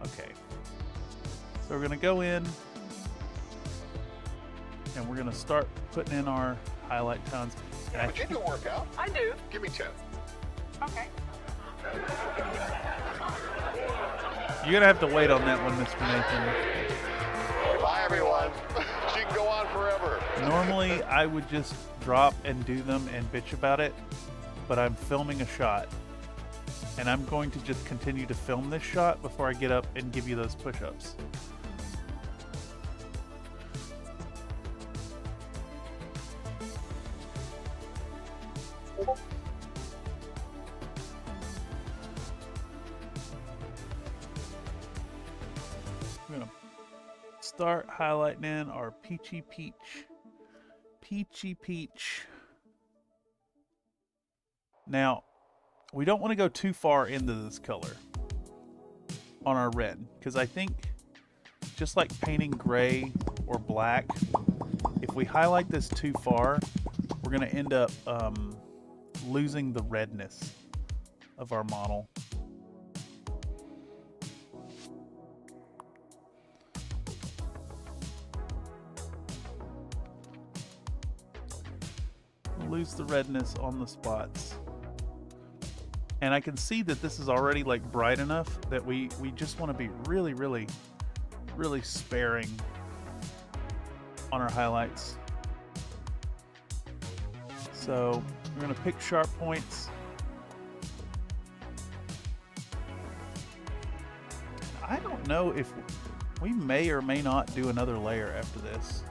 Okay, so we're gonna go in and we're gonna start putting in our highlight tones. And But you do work out. I do. Give me 10. Okay. You're gonna have to wait on that one, Mr. Nathan. Bye, everyone. She can go on forever. Normally, I would just drop and do them and bitch about it, but I'm filming a shot, and I'm going to just continue to film this shot before I get up and give you those push-ups. I'm gonna start highlighting in our peachy peach. Now, we don't want to go too far into this color on our red, because I think just like painting gray or black, if we highlight this too far, we're going to end up losing the redness of our model. Lose the redness on the spots. And I can see that this is already like bright enough that we just want to be really sparing on our highlights. So we're going to pick sharp points. I don't know if we may or may not do another layer after this.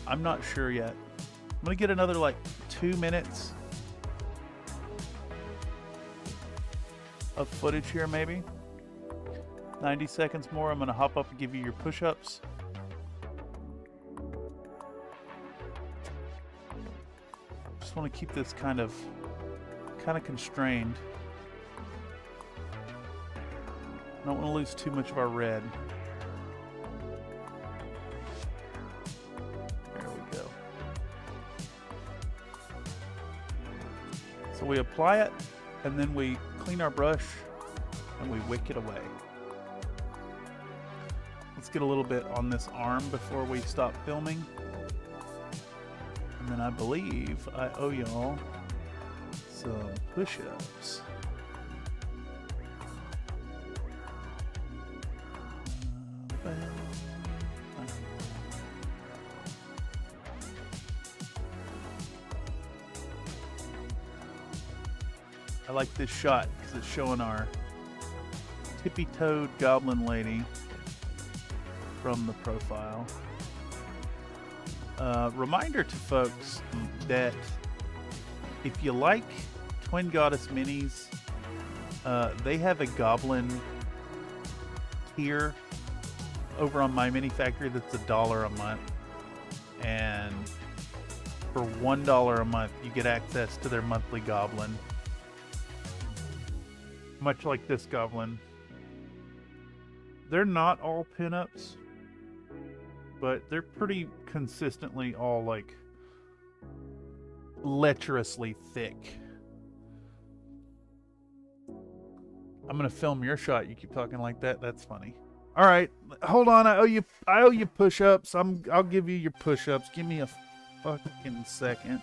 I'm not sure yet. I'm going to get another like 2 minutes of footage here, maybe 90 seconds more. I'm going to hop up and give you your push-ups. Just want to keep this kind of constrained. Don't want to lose too much of our red. There we go. So we apply it, and then we clean our brush, and we wick it away. Let's get a little bit on this arm before we stop filming. And then I believe I owe y'all some push-ups. I like this shot because it's showing our tippy-toed goblin lady from the profile. Reminder to folks that if you like Twin Goddess minis, they have a goblin tier over on My Mini Factory that's $1 a month, and for $1 a month you get access to their monthly goblin, much like this goblin. They're not all pinups, but they're pretty consistently all like lecherously thick. I'm gonna film your shot. You keep talking like that. That's funny. All right, hold on. I owe you push-ups. I'll give you your push-ups. Give me a fucking second.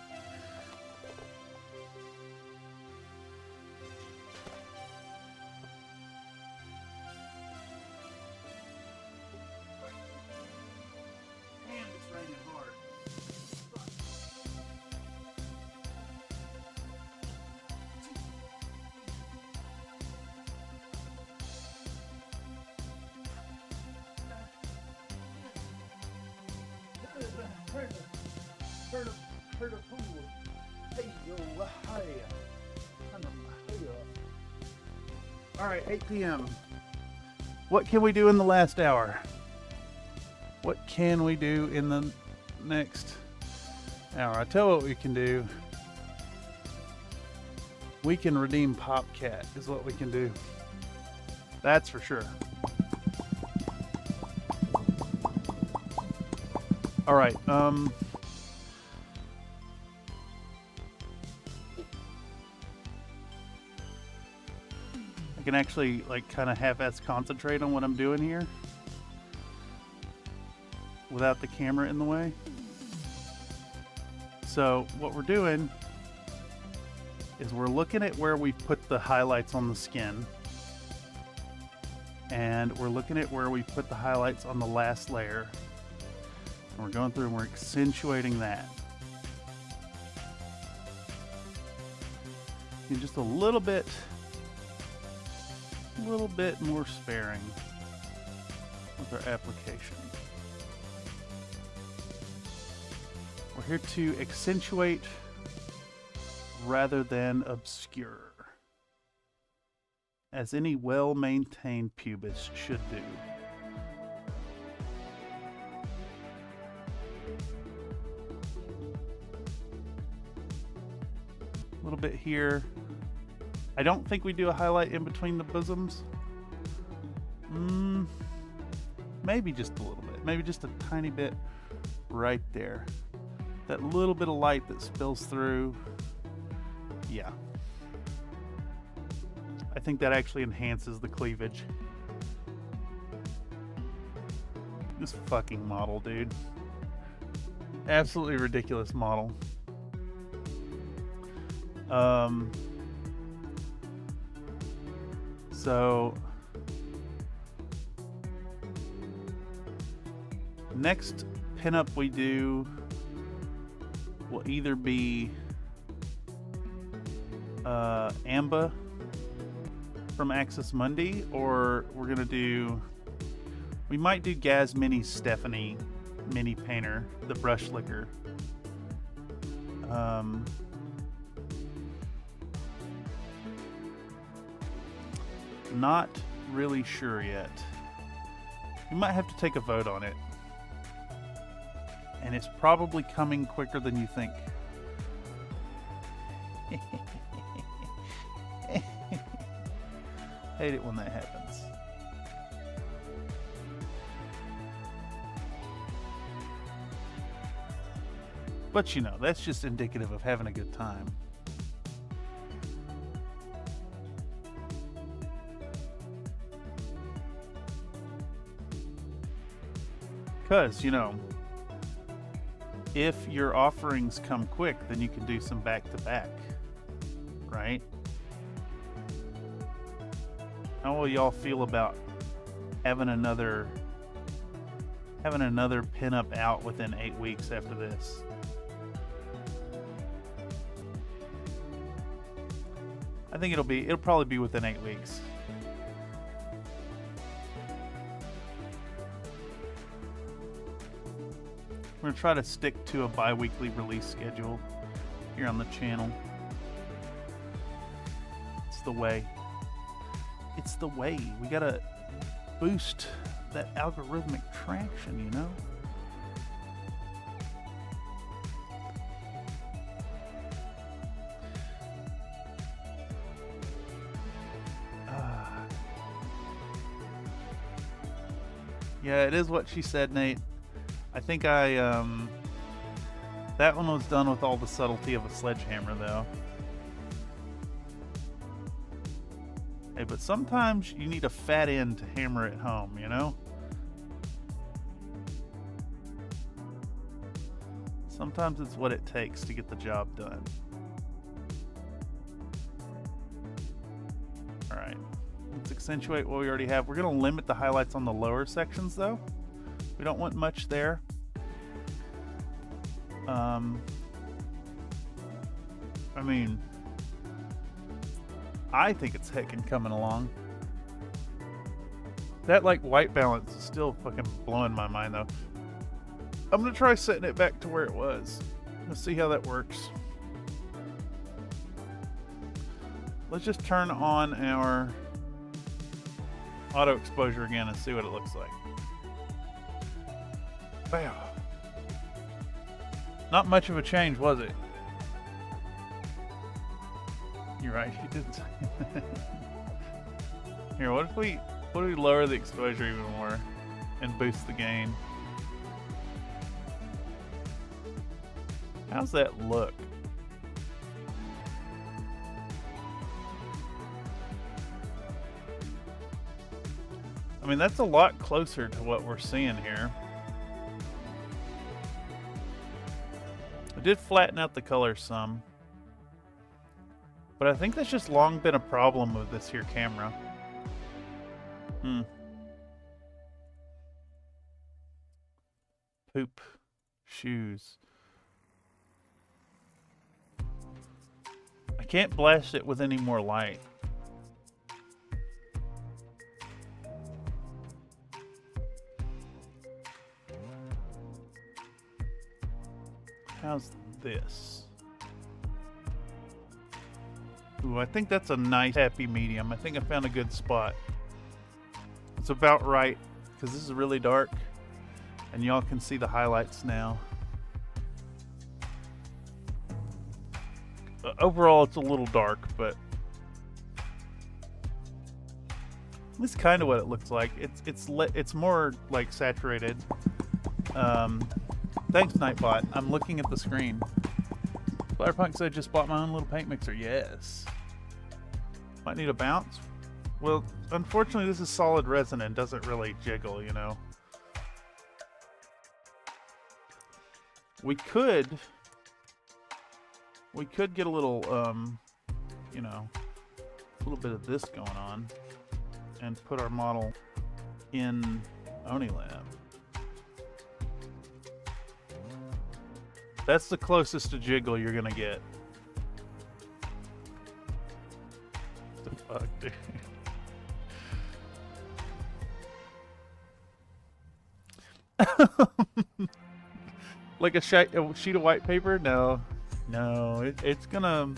Turn the pool. Hey, yo, hi. All right, 8 p.m. What can we do in the last hour? What can we do in the next hour? I tell you what we can do. We can redeem Popcat is what we can do. That's for sure. All right. I can actually like kind of half-ass concentrate on what I'm doing here without the camera in the way. So what we're doing is we're looking at where we put the highlights on the skin, and we're looking at where we put the highlights on the last layer, and we're going through and we're accentuating that. And just a little bit more sparing with our application. We're here to accentuate rather than obscure, as any well-maintained pubis should do. A little bit here. I don't think we do a highlight in between the bosoms. Maybe just a little bit. Maybe just a tiny bit right there. That little bit of light that spills through. Yeah. I think that actually enhances the cleavage. This fucking model, dude. Absolutely ridiculous model. So next pinup we do will either be Amba from Axis Mundi, or we might do Gaz Mini Stephanie Mini Painter, the brush liquor. Not really sure yet. We might have to take a vote on it. And it's probably coming quicker than you think. Hate it when that happens. But you know, that's just indicative of having a good time. Because, you know, if your offerings come quick, then you can do some back-to-back, right? How will y'all feel about having another pinup out within 8 weeks after this? I think it'll probably be within 8 weeks. We're gonna try to stick to a bi-weekly release schedule here on the channel. It's the way. It's the way. We gotta boost that algorithmic traction, you know? Yeah, it is what she said, Nate. I think that one was done with all the subtlety of a sledgehammer, though. Hey, but sometimes you need a fat end to hammer it home, you know? Sometimes it's what it takes to get the job done. Alright, let's accentuate what we already have. We're going to limit the highlights on the lower sections, though. We don't want much there. I mean, I think it's heckin' coming along. That, like, white balance is still fucking blowing my mind, though. I'm gonna try setting it back to where it was. Let's see how that works. Let's just turn on our auto exposure again and see what it looks like. Wow. Not much of a change, was it? You're right, you didn't say that. Here, what if we lower the exposure even more and boost the gain? How's that look? I mean, that's a lot closer to what we're seeing here. I did flatten out the color some, but I think that's just long been a problem with this here camera. Poop. Shoes. I can't blast it with any more light. How's this? Ooh, I think that's a nice happy medium. I think I found a good spot. It's about right, because this is really dark, and y'all can see the highlights now. Overall, it's a little dark, but this is kind of what it looks like. It's more like saturated. Thanks, Nightbot. I'm looking at the screen. Flowerpunk said, just bought my own little paint mixer. Yes. Might need a bounce. Well, unfortunately, this is solid resin and doesn't really jiggle, you know. We could get a little, you know, a little bit of this going on and put our model in Onilab. That's the closest to jiggle you're gonna get. What the fuck, dude? Like a sheet of white paper? No. No, it's gonna...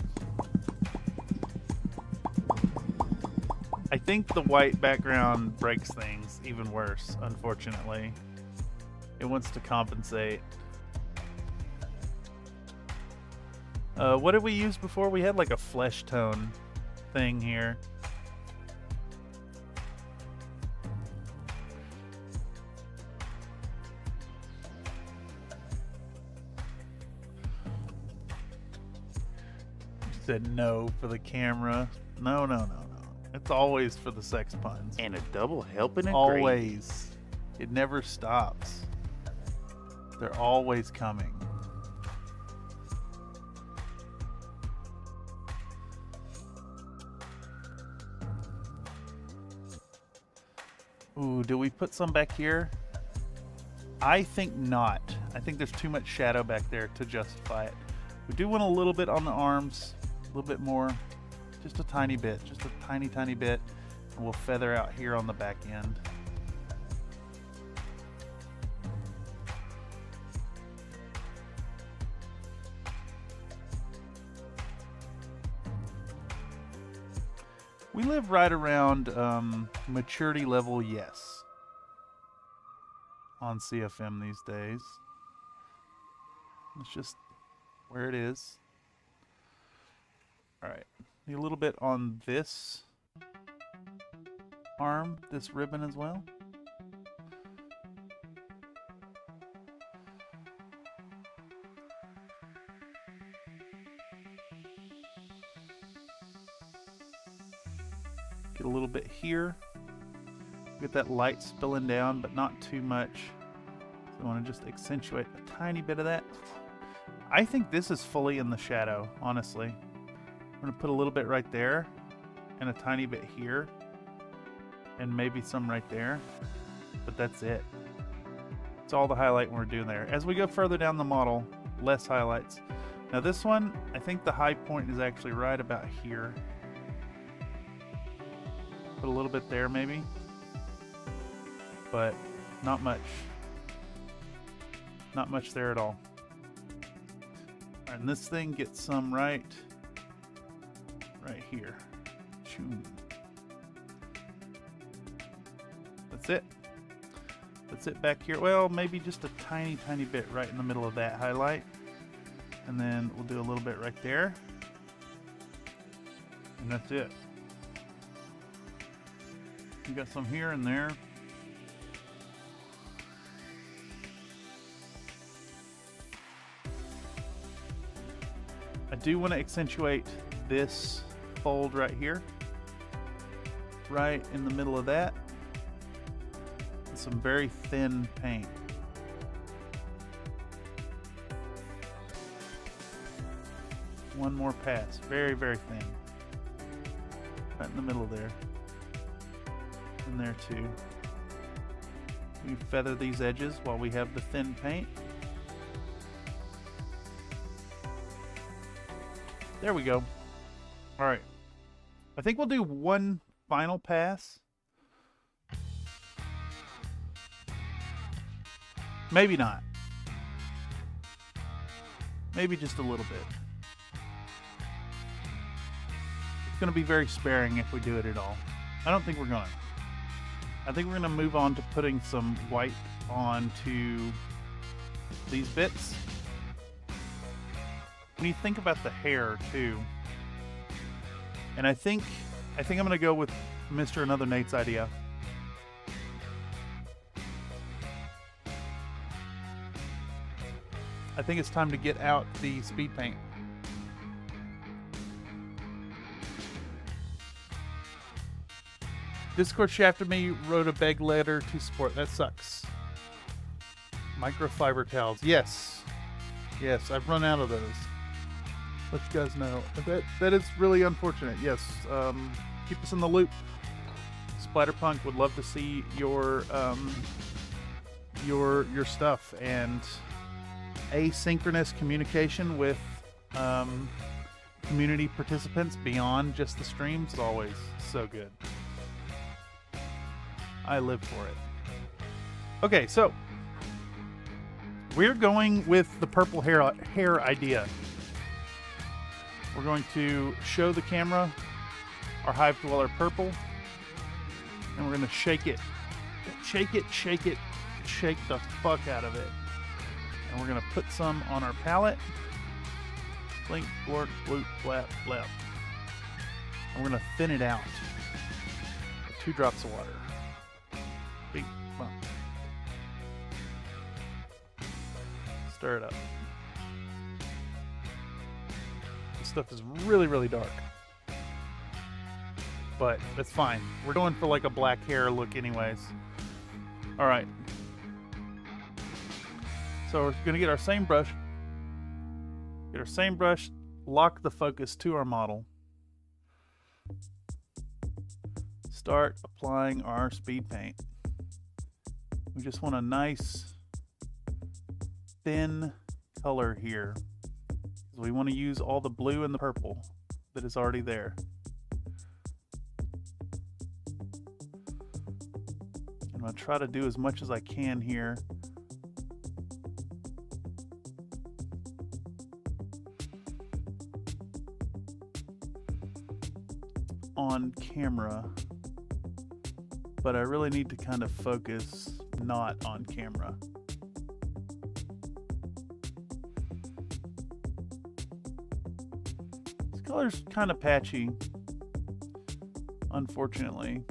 I think the white background breaks things even worse, unfortunately. It wants to compensate. What did we use before? We had like a flesh tone thing here. Said no for the camera. No, no, no, no. It's always for the sex puns. And a double helping of gravy. Always. It never stops. They're always coming. Ooh, do we put some back here? I think not. I think there's too much shadow back there to justify it. We do want a little bit on the arms, a little bit more, just a tiny bit, just a tiny, tiny bit, and we'll feather out here on the back end. We live right around maturity level yes on CFM these days. It's just where it is. Alright, need a little bit on this arm, this ribbon as well. Get a little bit here. Get that light spilling down, but not too much. So I want to just accentuate a tiny bit of that. I think this is fully in the shadow, honestly. I'm going to put a little bit right there, and a tiny bit here, and maybe some right there, but that's it. It's all the highlight we're doing there. As we go further down the model, less highlights. Now this one, I think the high point is actually right about here. Put a little bit there maybe, but not much. Not much there at all. And this thing gets some right here. Choo. That's it. That's it back here. Well, maybe just a tiny, tiny bit right in the middle of that highlight. And then we'll do a little bit right there. And that's it. You got some here and there. I do want to accentuate this fold right here, right in the middle of that, with some very thin paint. One more pass, very, very thin, right in the middle there. In there too. We feather these edges while we have the thin paint. There we go. All right. I think we'll do one final pass. Maybe not. Maybe just a little bit. It's going to be very sparing if we do it at all. I don't think we're going to. I think we're going to move on to putting some white onto these bits. When you think about the hair too, and I think I'm going to go with Mr. Another Nate's idea. I think it's time to get out the speed paint. Discord Shafted Me wrote a beg letter to support. That sucks. Microfiber towels. Yes. Yes, I've run out of those. Let you guys know. That is really unfortunate. Yes. Keep us in the loop. Splatterpunk would love to see your stuff, and asynchronous communication with community participants beyond just the streams is always so good. I live for it. Okay, so we're going with the purple hair idea. We're going to show the camera our Hive Dweller purple, and we're going to shake it. Shake it, shake it, shake the fuck out of it. And we're going to put some on our palette. Blink, blork, bloop, flap, flap. And we're going to thin it out with 2 drops of water. Beep, bump. Stir it up. stuff is really, really dark. But that's fine. We're going for like a black hair look anyways. Alright. So we're going to get our same brush. Get our same brush. Lock the focus to our model. Start applying our speed paint. We just want a nice thin color here. We want to use all the blue and the purple that is already there. I'm going to try to do as much as I can here. On camera, but I really need to kind of focus not on camera. This color's kind of patchy, unfortunately.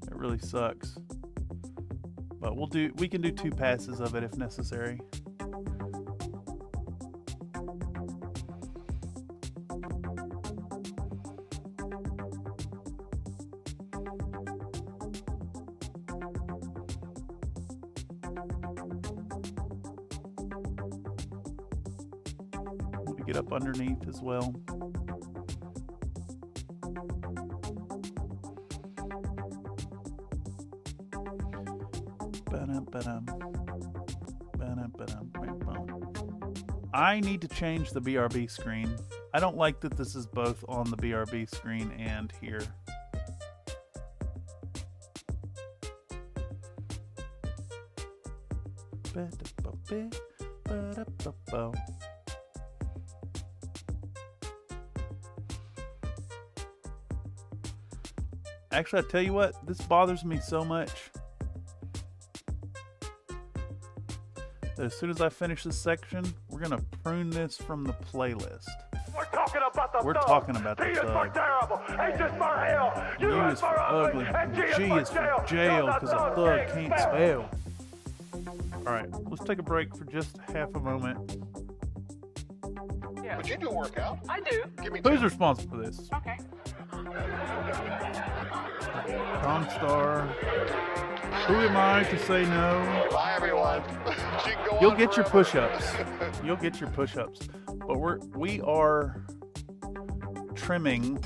It really sucks, but we can do 2 passes of it if necessary. Get up underneath as well. I need to change the BRB screen. I don't like that this is both on the BRB screen and here. Actually, I tell you what, this bothers me so much that as soon as I finish this section, we're gonna prune this from the playlist. We're talking about the We're thug. talking about the T is for thug. terrible, H is for hell, U U is is for for ugly, ugly, and G and is for jail, because a thug can't spell. Alright, let's take a break for just half a moment. Would you do a workout? I do. Give me Who's 2. responsible for this? Okay. Comstar. Who am I to say no? Bye, everyone. She can go You'll on get your forever. push-ups. You'll get your push-ups. But we are trimming.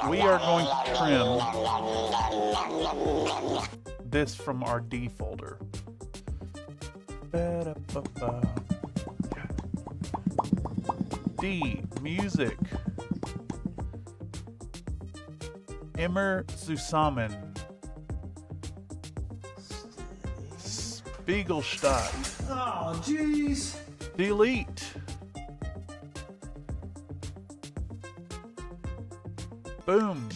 We are going to trim this from our D folder. D, music. Immer zusammen. Spiegelstadt. Oh, jeez. Delete. Boom.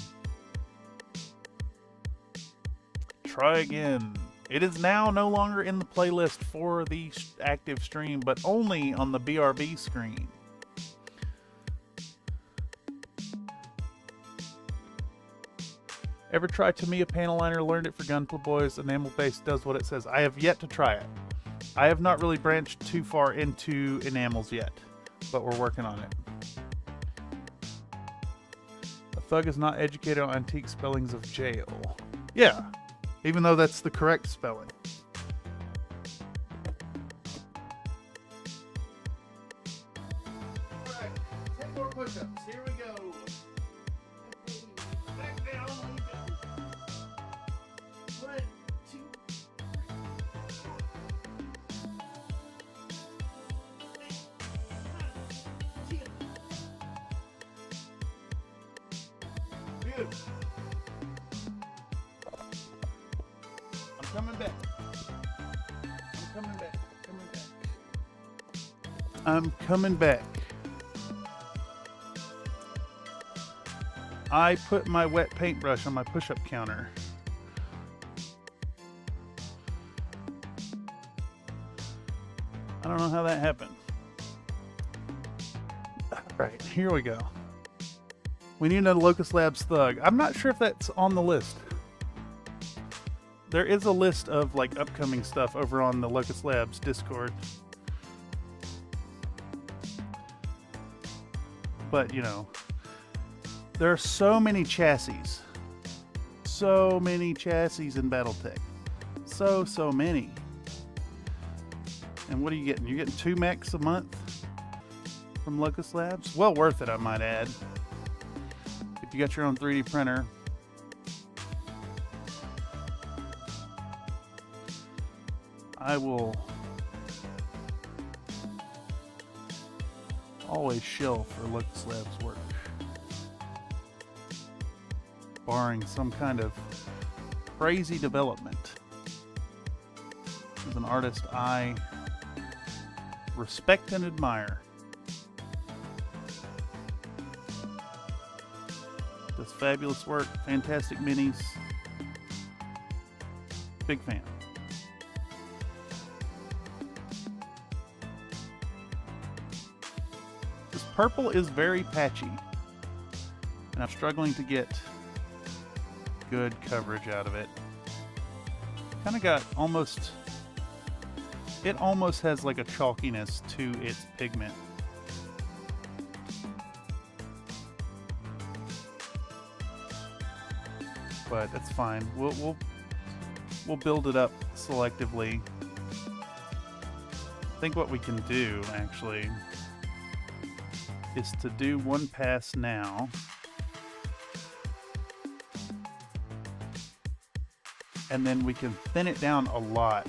Try again. It is now no longer in the playlist for the active stream, but only on the BRB screen. Ever try Tamiya panel liner? Learned it for Gunpla Boys. Enamel base does what it says. I have yet to try it. I have not really branched too far into enamels yet, but we're working on it. A thug is not educated on antique spellings of jail. Yeah, even though that's the correct spelling. All right, 10 more push-ups. Here we go. Back down we go. 1, 2, 3. Good. I'm coming back. I'm coming back. I put my wet paintbrush on my push-up counter. I don't know how that happened. Right, here we go. We need a Locust Labs thug. I'm not sure if that's on the list. There is a list of like upcoming stuff over on the Locust Labs Discord. But, you know, there are so many chassis. So many chassis in Battletech. So many. And what are you getting? You're getting 2 mechs a month from Locust Labs? Well worth it, I might add. If you got your own 3D printer. I will always shill for Locust Labs work. Barring some kind of crazy development. As an artist I respect and admire. Does fabulous work, fantastic minis. Big fan. This purple is very patchy, and I'm struggling to get good coverage out of it. Kind of got almost, it almost has like a chalkiness to its pigment. But that's fine. We'll build it up selectively. I think what we can do actually is to do one pass now. And then we can thin it down a lot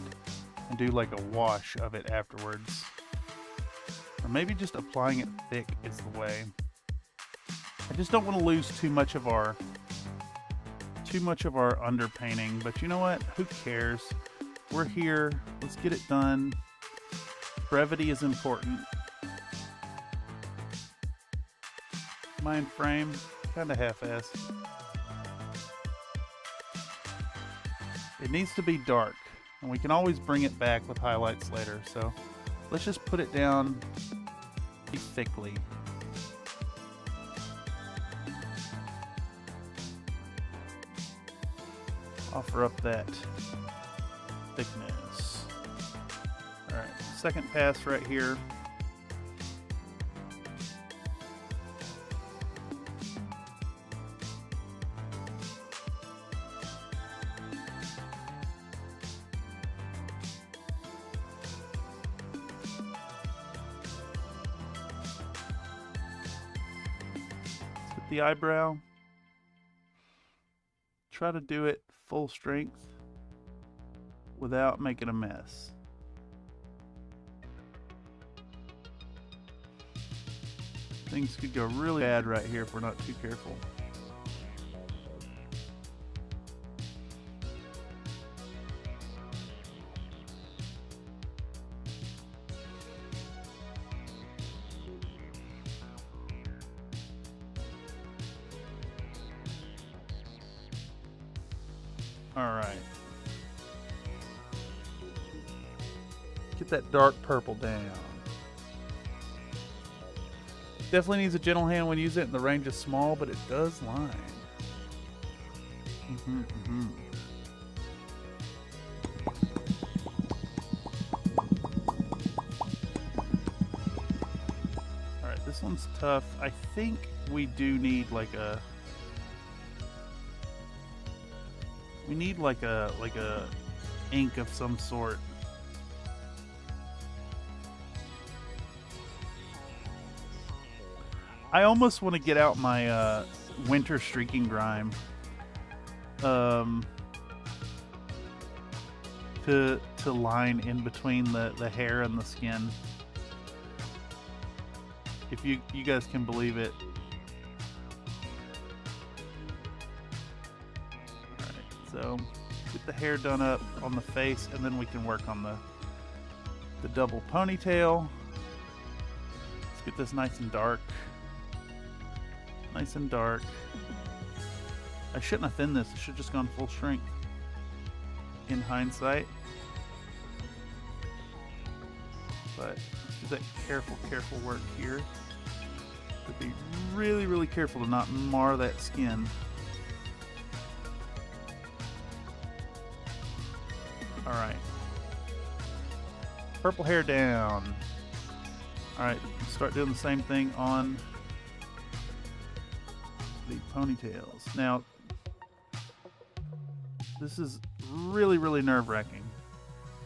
and do like a wash of it afterwards. Or maybe just applying it thick is the way. I just don't want to lose too much of our underpainting, but you know what? Who cares? We're here. Let's get it done. Brevity is important. Mind frame, kind of half-assed. It needs to be dark, and we can always bring it back with highlights later, so let's just put it down thickly. Offer up that thickness. Alright, second pass right here. The eyebrow, try to do it full strength without making a mess. Things could go really bad right here if we're not too careful. Alright. Get that dark purple down. Definitely needs a gentle hand when using it, and the range is small, but it does line. Alright, this one's tough. I think we do need like a... We need like a ink of some sort. I almost want to get out my winter streaking grime to line in between the hair and the skin. If you guys can believe it. So get the hair done up on the face, and then we can work on the double ponytail. Let's get this nice and dark. Nice and dark. I shouldn't have thinned this. It should have just gone full strength in hindsight. But let's do that careful work here. To be really, really careful to not mar that skin. Alright. Purple hair down. Alright, start doing the same thing on the ponytails. Now, this is really, really nerve-wracking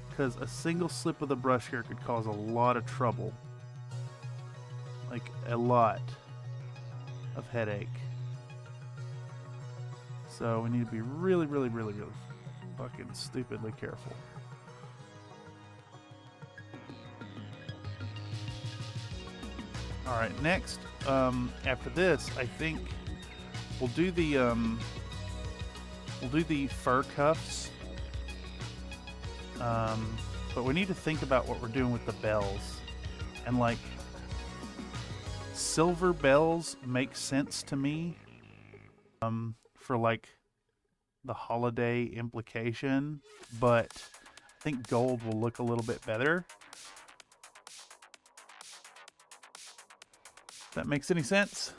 because a single slip of the brush here could cause a lot of trouble. Like, a lot of headache. So we need to be really, really, really, really fucking stupidly careful. Alright, next, after this, I think we'll do the fur cuffs. But we need to think about what we're doing with the bells. And like, silver bells make sense to me for like the holiday implication, but I think gold will look a little bit better. If that makes any sense.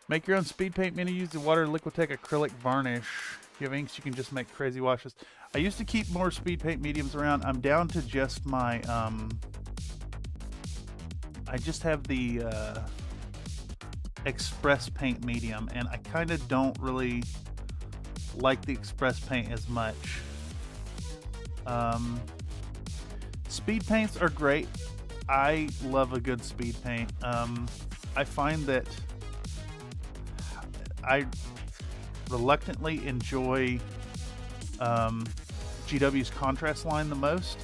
Make your own speed paint mini. Use the water Liquitech acrylic varnish. If you have inks, you can just make crazy washes. I used to keep more speed paint mediums around. I'm down to just my I just have the express paint medium, and I kind of don't really like the express paint as much. Speed paints are great. I love a good speed paint. I find that I reluctantly enjoy GW's contrast line the most.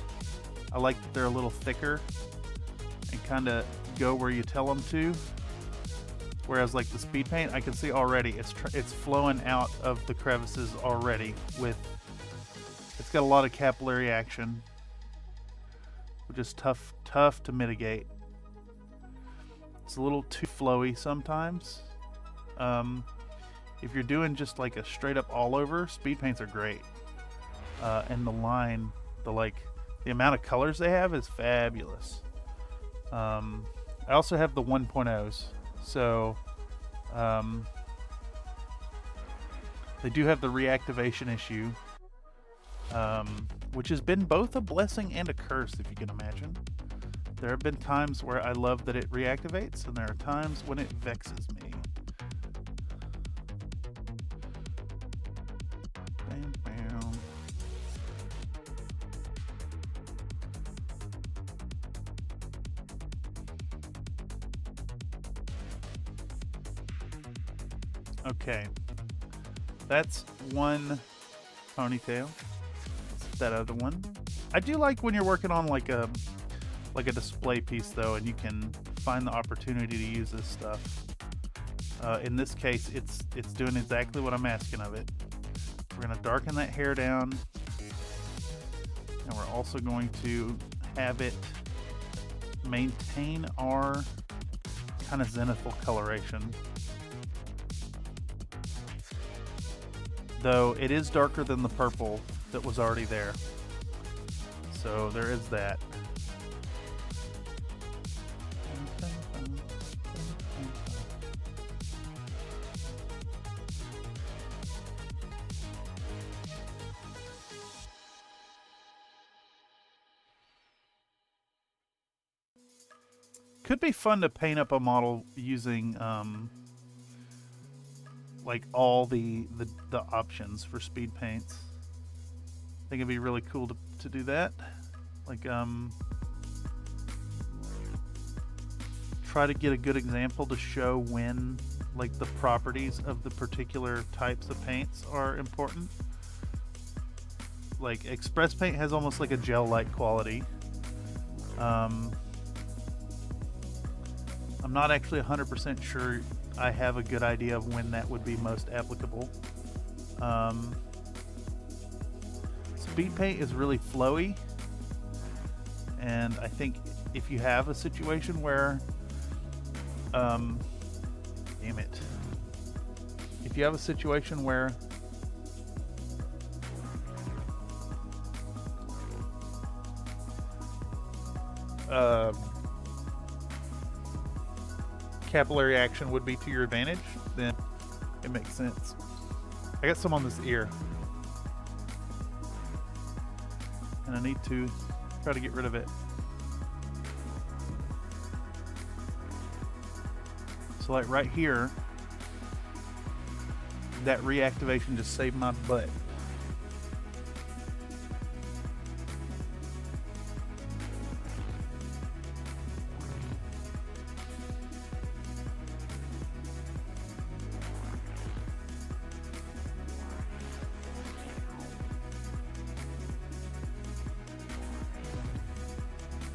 I like that they're a little thicker and kind of go where you tell them to. Whereas like the speed paint, I can see already it's flowing out of the crevices already. It's got a lot of capillary action, which is tough to mitigate. It's a little too flowy sometimes. If you're doing just like a straight up all over, speed paints are great. And the line, the amount of colors they have is fabulous. I also have the 1.0s, so they do have the reactivation issue, which has been both a blessing and a curse, if you can imagine. There have been times where I love that it reactivates, and there are times when it vexes me. Bam, bam. Okay, that's one ponytail. That other one. I do like when you're working on like a display piece though, and you can find the opportunity to use this stuff. In this case, it's doing exactly what I'm asking of it. We're going to darken that hair down, and we're also going to have it maintain our kind of zenithal coloration. Though it is darker than the purple that was already there. So there is that. Could be fun to paint up a model using like all the options for speed paints. I think it'd be really cool to do that. Like try to get a good example to show when like the properties of the particular types of paints are important. Like express paint has almost like a gel-like quality. I'm not actually 100% sure I have a good idea of when that would be most applicable. Speed paint is really flowy, and I think if you have a situation where if you have a situation where capillary action would be to your advantage, then it makes sense. I got some on this ear, and I need to try to get rid of it. So like right here, that reactivation just saved my butt.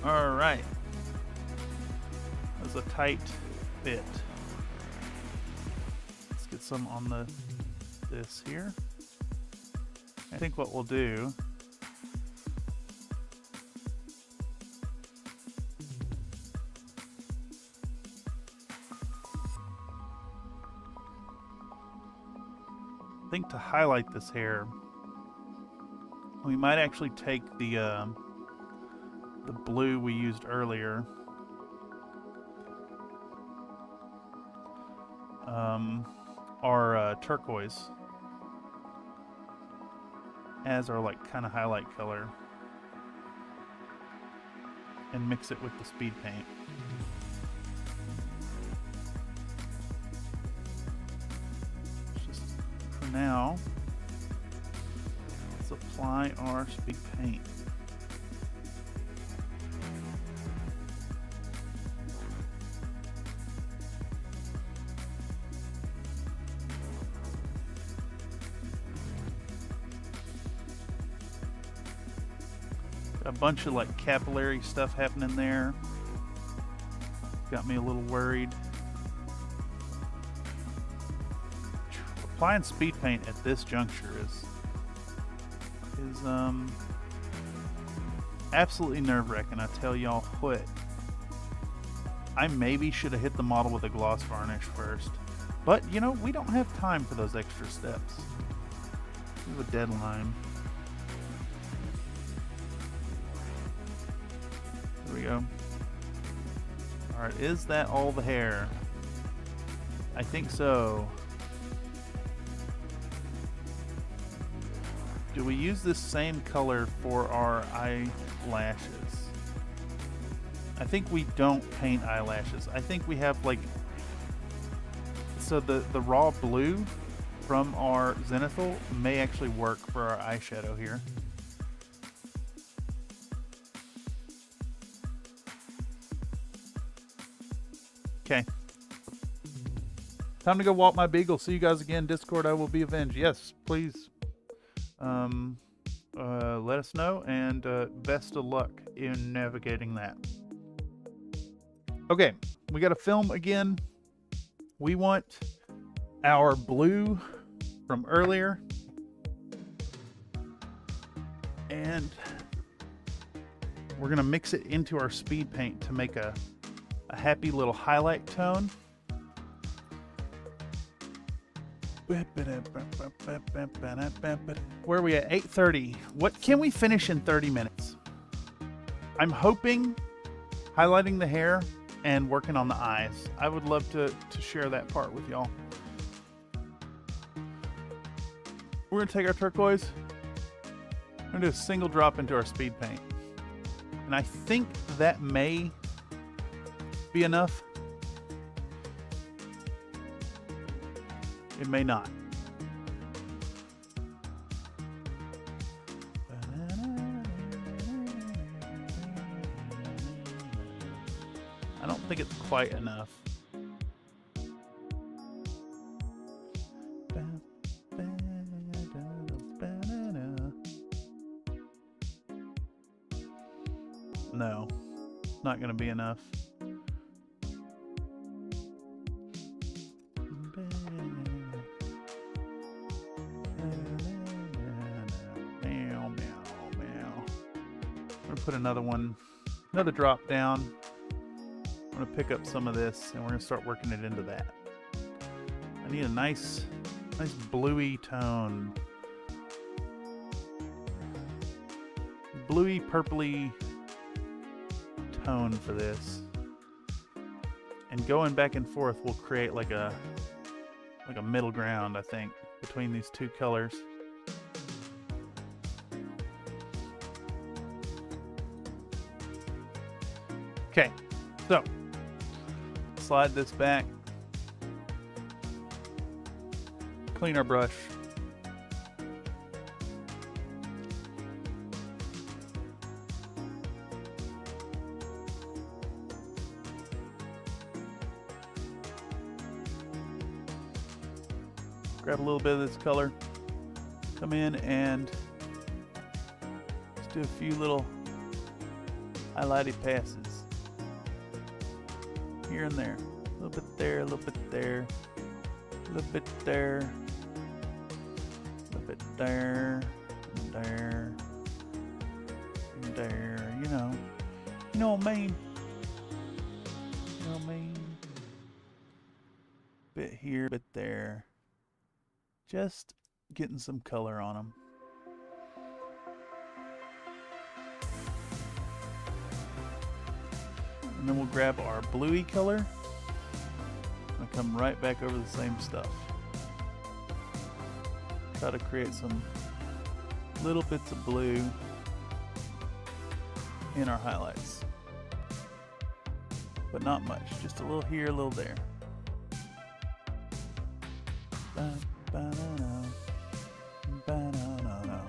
All right. That was a tight fit. Let's get some on this here. I think what we'll do to highlight this hair, we might actually take the blue we used earlier, our turquoise, as our like kind of highlight color, and mix it with the speed paint. Just for now, let's apply our speed paint. A bunch of like capillary stuff happening there. Got me a little worried. Applying speed paint at this juncture is absolutely nerve-wracking. I tell y'all what, I maybe should have hit the model with a gloss varnish first, but you know, we don't have time for those extra steps. We have a deadline. There we go. Alright, is that all the hair? I think so. Do we use this same color for our eyelashes? I think we don't paint eyelashes. I think we have like, so the raw blue from our zenithal may actually work for our eyeshadow here. Okay. Time to go walk my beagle. See you guys again. Discord, I will be avenged. Yes, please. Let us know, and best of luck in navigating that. Okay, we got to film again. We want our blue from earlier, and we're gonna mix it into our speed paint to make a happy little highlight tone. Where are we at? 8:30. What can we finish in 30 minutes? I'm hoping highlighting the hair and working on the eyes. I would love to share that part with y'all. We're gonna take our turquoise. We're gonna do a single drop into our speed paint. And I think that may be enough. It may not. I don't think it's quite enough. No, not going to be enough. Put another drop down. I'm gonna pick up some of this and we're gonna start working it into that. I need a nice bluey tone. Bluey purpley tone for this. And going back and forth will create like a middle ground, I think, between these two colors. Okay, so slide this back. clean our brush. Grab a little bit of this color, come in and just do a few little highlighted passes here and there. A little bit there, a little bit there, a little bit there, a little bit there, and there, and there, you know what I mean? You know what I mean? Bit here, bit there. Just getting some color on them. And then we'll grab our bluey color and come right back over the same stuff. Try to create some little bits of blue in our highlights. But not much, just a little here, a little there. Ba-na-na, ba-na-na-na.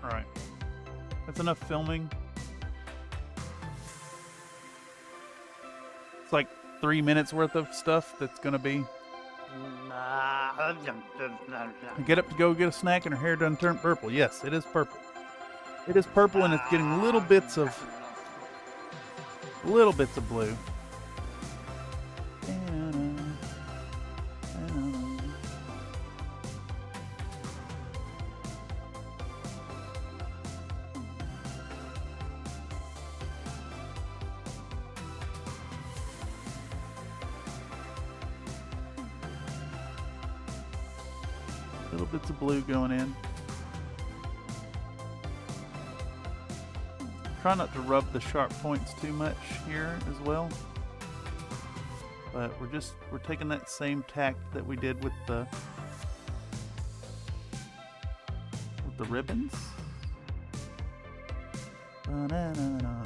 All right, that's enough filming. It's like 3 minutes worth of stuff that's gonna be. Get up to go get a snack and her hair done turned purple. Yes, it is purple. It is purple and it's getting little bits of blue. Little bits of blue going in. Try not to rub the sharp points too much here as well. But we're taking that same tack that we did with the ribbons. Ba-na-na-na-na.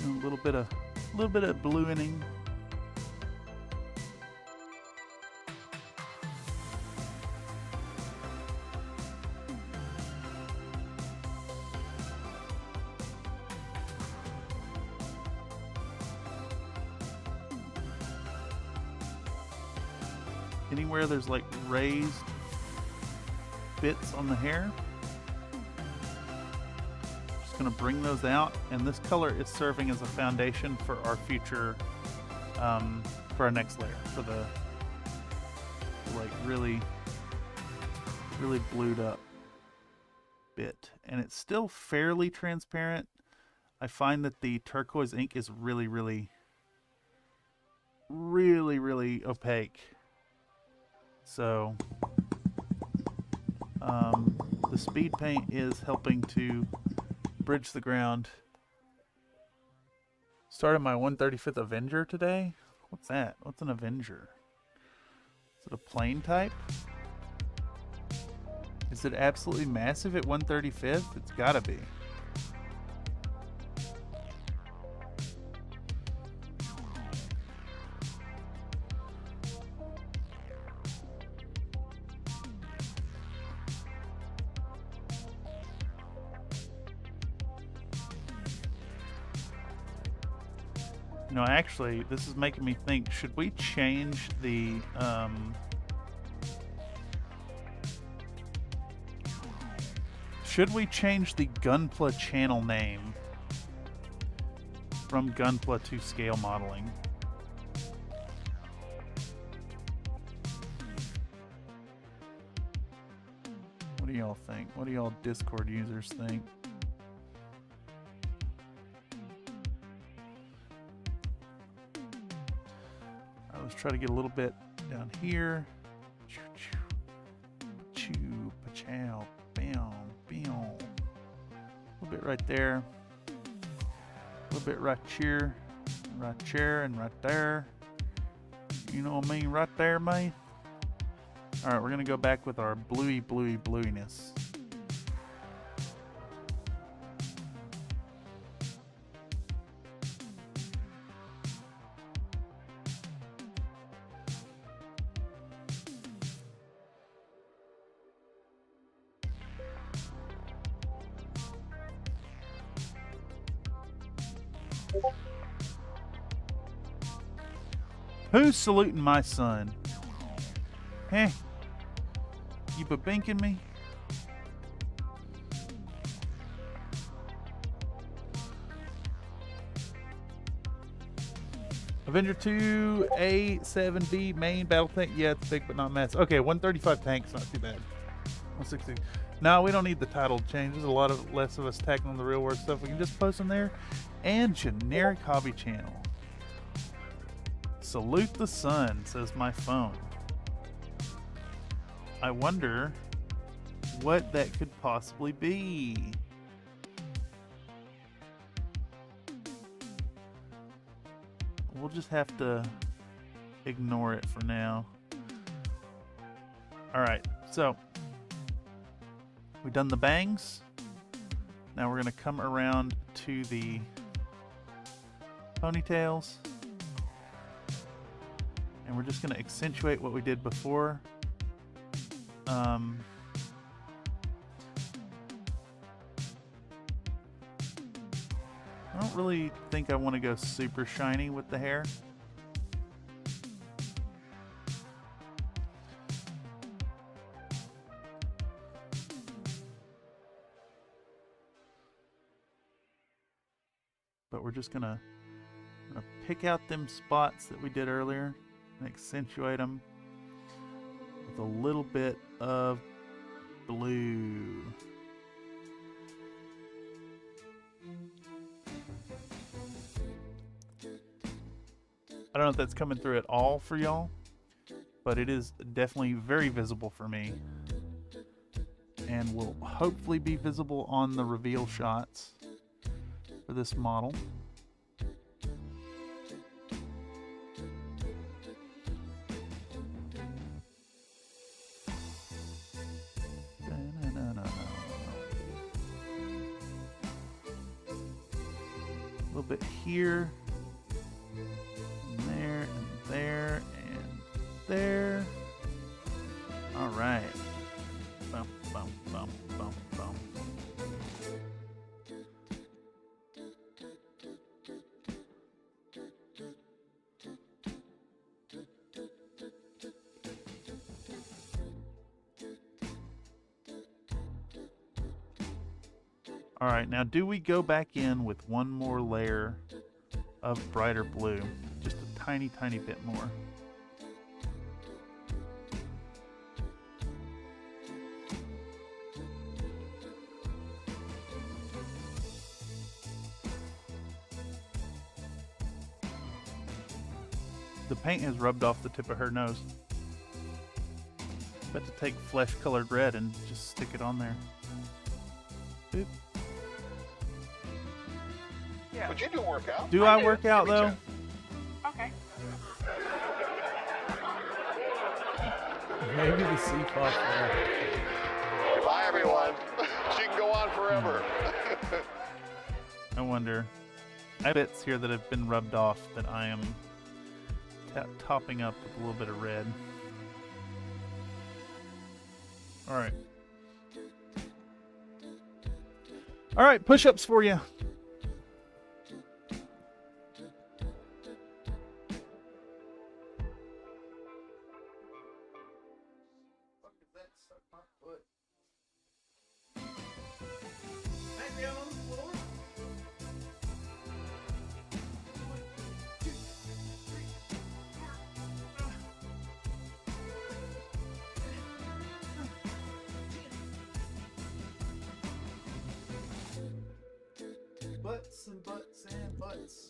A little bit of blueing. Anywhere there's like raised bits on the hair, going to bring those out, and this color is serving as a foundation for our future, for our next layer, for the like really blued up bit. And it's still fairly transparent. I find that the turquoise ink is really opaque. So the speed paint is helping to bridge the ground. Started my 135th Avenger today. What's that? What's an Avenger? Is it a plane type? Is it absolutely massive at 135th? It's gotta be. You know, actually, this is making me think, should we change the, Gunpla channel name from Gunpla to Scale Modeling? What do y'all think? What do y'all Discord users think? Let's try to get a little bit down here. chow, bam, bam. A little bit right there. A little bit right here, and right there. You know what I mean? Right there, man. All right, we're gonna go back with our bluiness. Who's saluting my son? Heh? You babinking me? Avenger 2 A7B main battle tank. Yeah, it's big but not massive. Okay, 135 tanks, not too bad. 160. No, we don't need the title change. There's a lot of less of us tackling the real world stuff. We can just post them there. And generic hobby channel. Salute the sun, says my phone. I wonder what that could possibly be. We'll just have to ignore it for now. Alright, so we've done the bangs. Now we're going to come around to the ponytails. And we're just going to accentuate what we did before. I don't really think I want to go super shiny with the hair. But we're just gonna pick out them spots that we did earlier and accentuate them with a little bit of blue. I don't know if that's coming through at all for y'all, but it is definitely very visible for me and will hopefully be visible on the reveal shots for this model. A little bit here, and there, and there, and there. All right. Bum, bum, bum, bum, bum. All right, now do we go back in with one more layer of brighter blue? Just a tiny, tiny bit more. The paint has rubbed off the tip of her nose. But to take flesh-colored red and just stick it on there. Boop. Yeah. But you do work out. Do I work out though? Okay. Maybe the sea fox. Bye, everyone. She can go on forever. I wonder. I have bits here that have been rubbed off that I am topping up with a little bit of red. All right. All right, push-ups for you. Butts and butts and butts.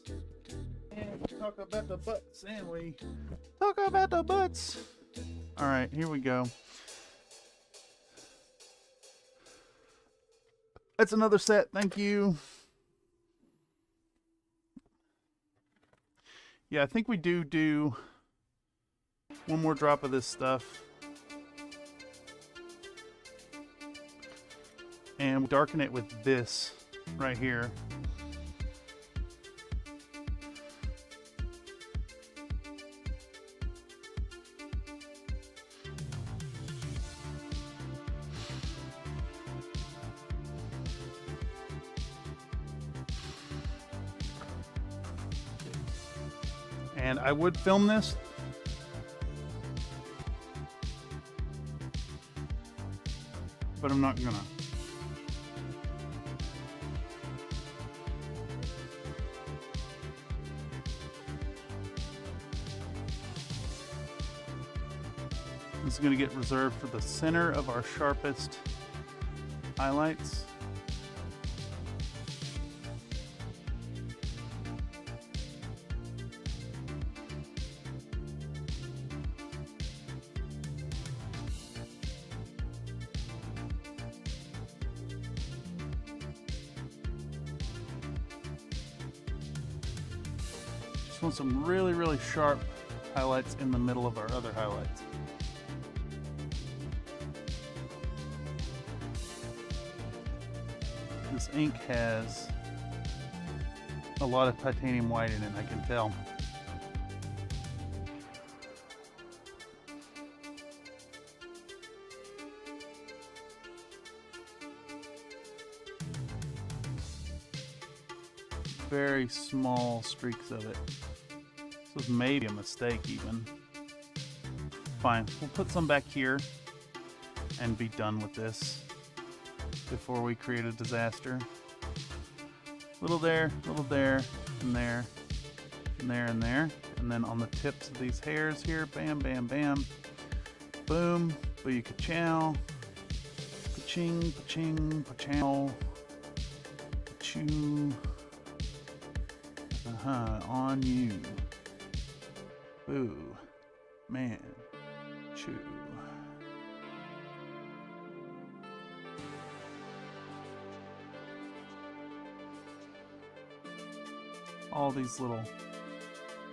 And we talk about the butts and we talk about the butts. Alright, here we go. That's another set. Thank you. Yeah, I think we do one more drop of this stuff. And we darken it with this right here. And I would film this, but I'm not gonna. This is gonna get reserved for the center of our sharpest highlights. Just want some really, really sharp highlights in the middle of our other highlights. This ink has a lot of titanium white in it, I can tell. Very small streaks of it. This was maybe a mistake even. Fine, we'll put some back here and be done with this before we create a disaster. Little there, and there, and there, and there. And then on the tips of these hairs here, bam, bam, bam. Boom, booyaka chow. Pa-ching, pa-ching, pa-chow. Pa-choo. On you. Boo. Man. Chew. All these little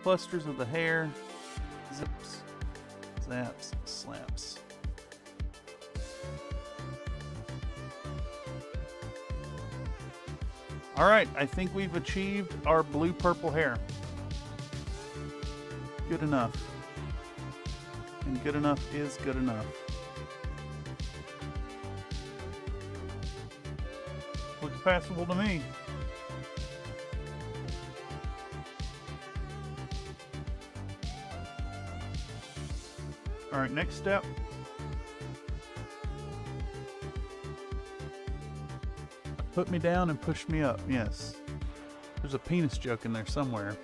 clusters of the hair. Zips. Zaps. Slaps. All right, I think we've achieved our blue-purple hair. Good enough. And good enough is good enough. Looks passable to me. All right, next step. Put me down and push me up. Yes. There's a penis joke in there somewhere.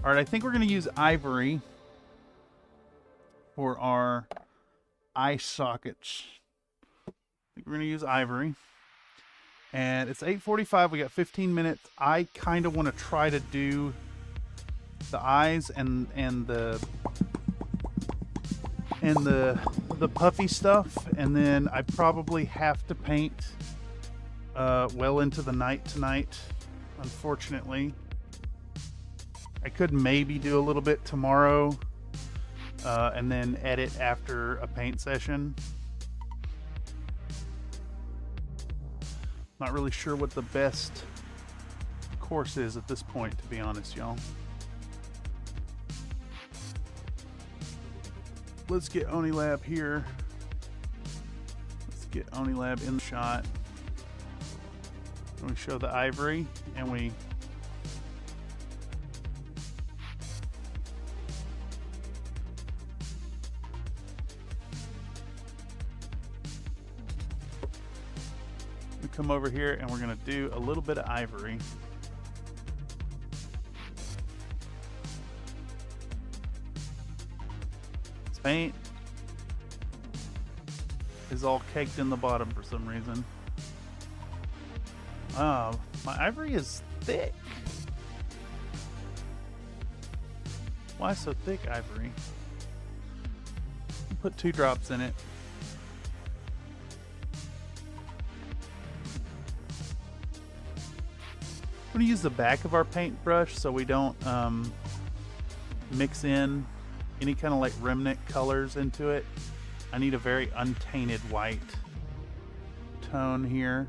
All right, I think we're going to use ivory for our eye sockets. I think we're going to use ivory. And it's 8:45. We got 15 minutes. I kind of want to try to do the eyes and the puffy stuff, and then I probably have to paint well into the night tonight, unfortunately. I could maybe do a little bit tomorrow and then edit after a paint session. Not really sure what the best course is at this point, to be honest, y'all. Let's get Onilab here. Let's get Onilab in the shot. And we show the ivory, and we come over here, and we're going to do a little bit of ivory. This paint is all caked in the bottom for some reason. Oh, my ivory is thick. Why so thick, ivory? Put 2 drops in it. I'm going to use the back of our paintbrush so we don't mix in any kind of like remnant colors into it. I need a very untainted white tone here.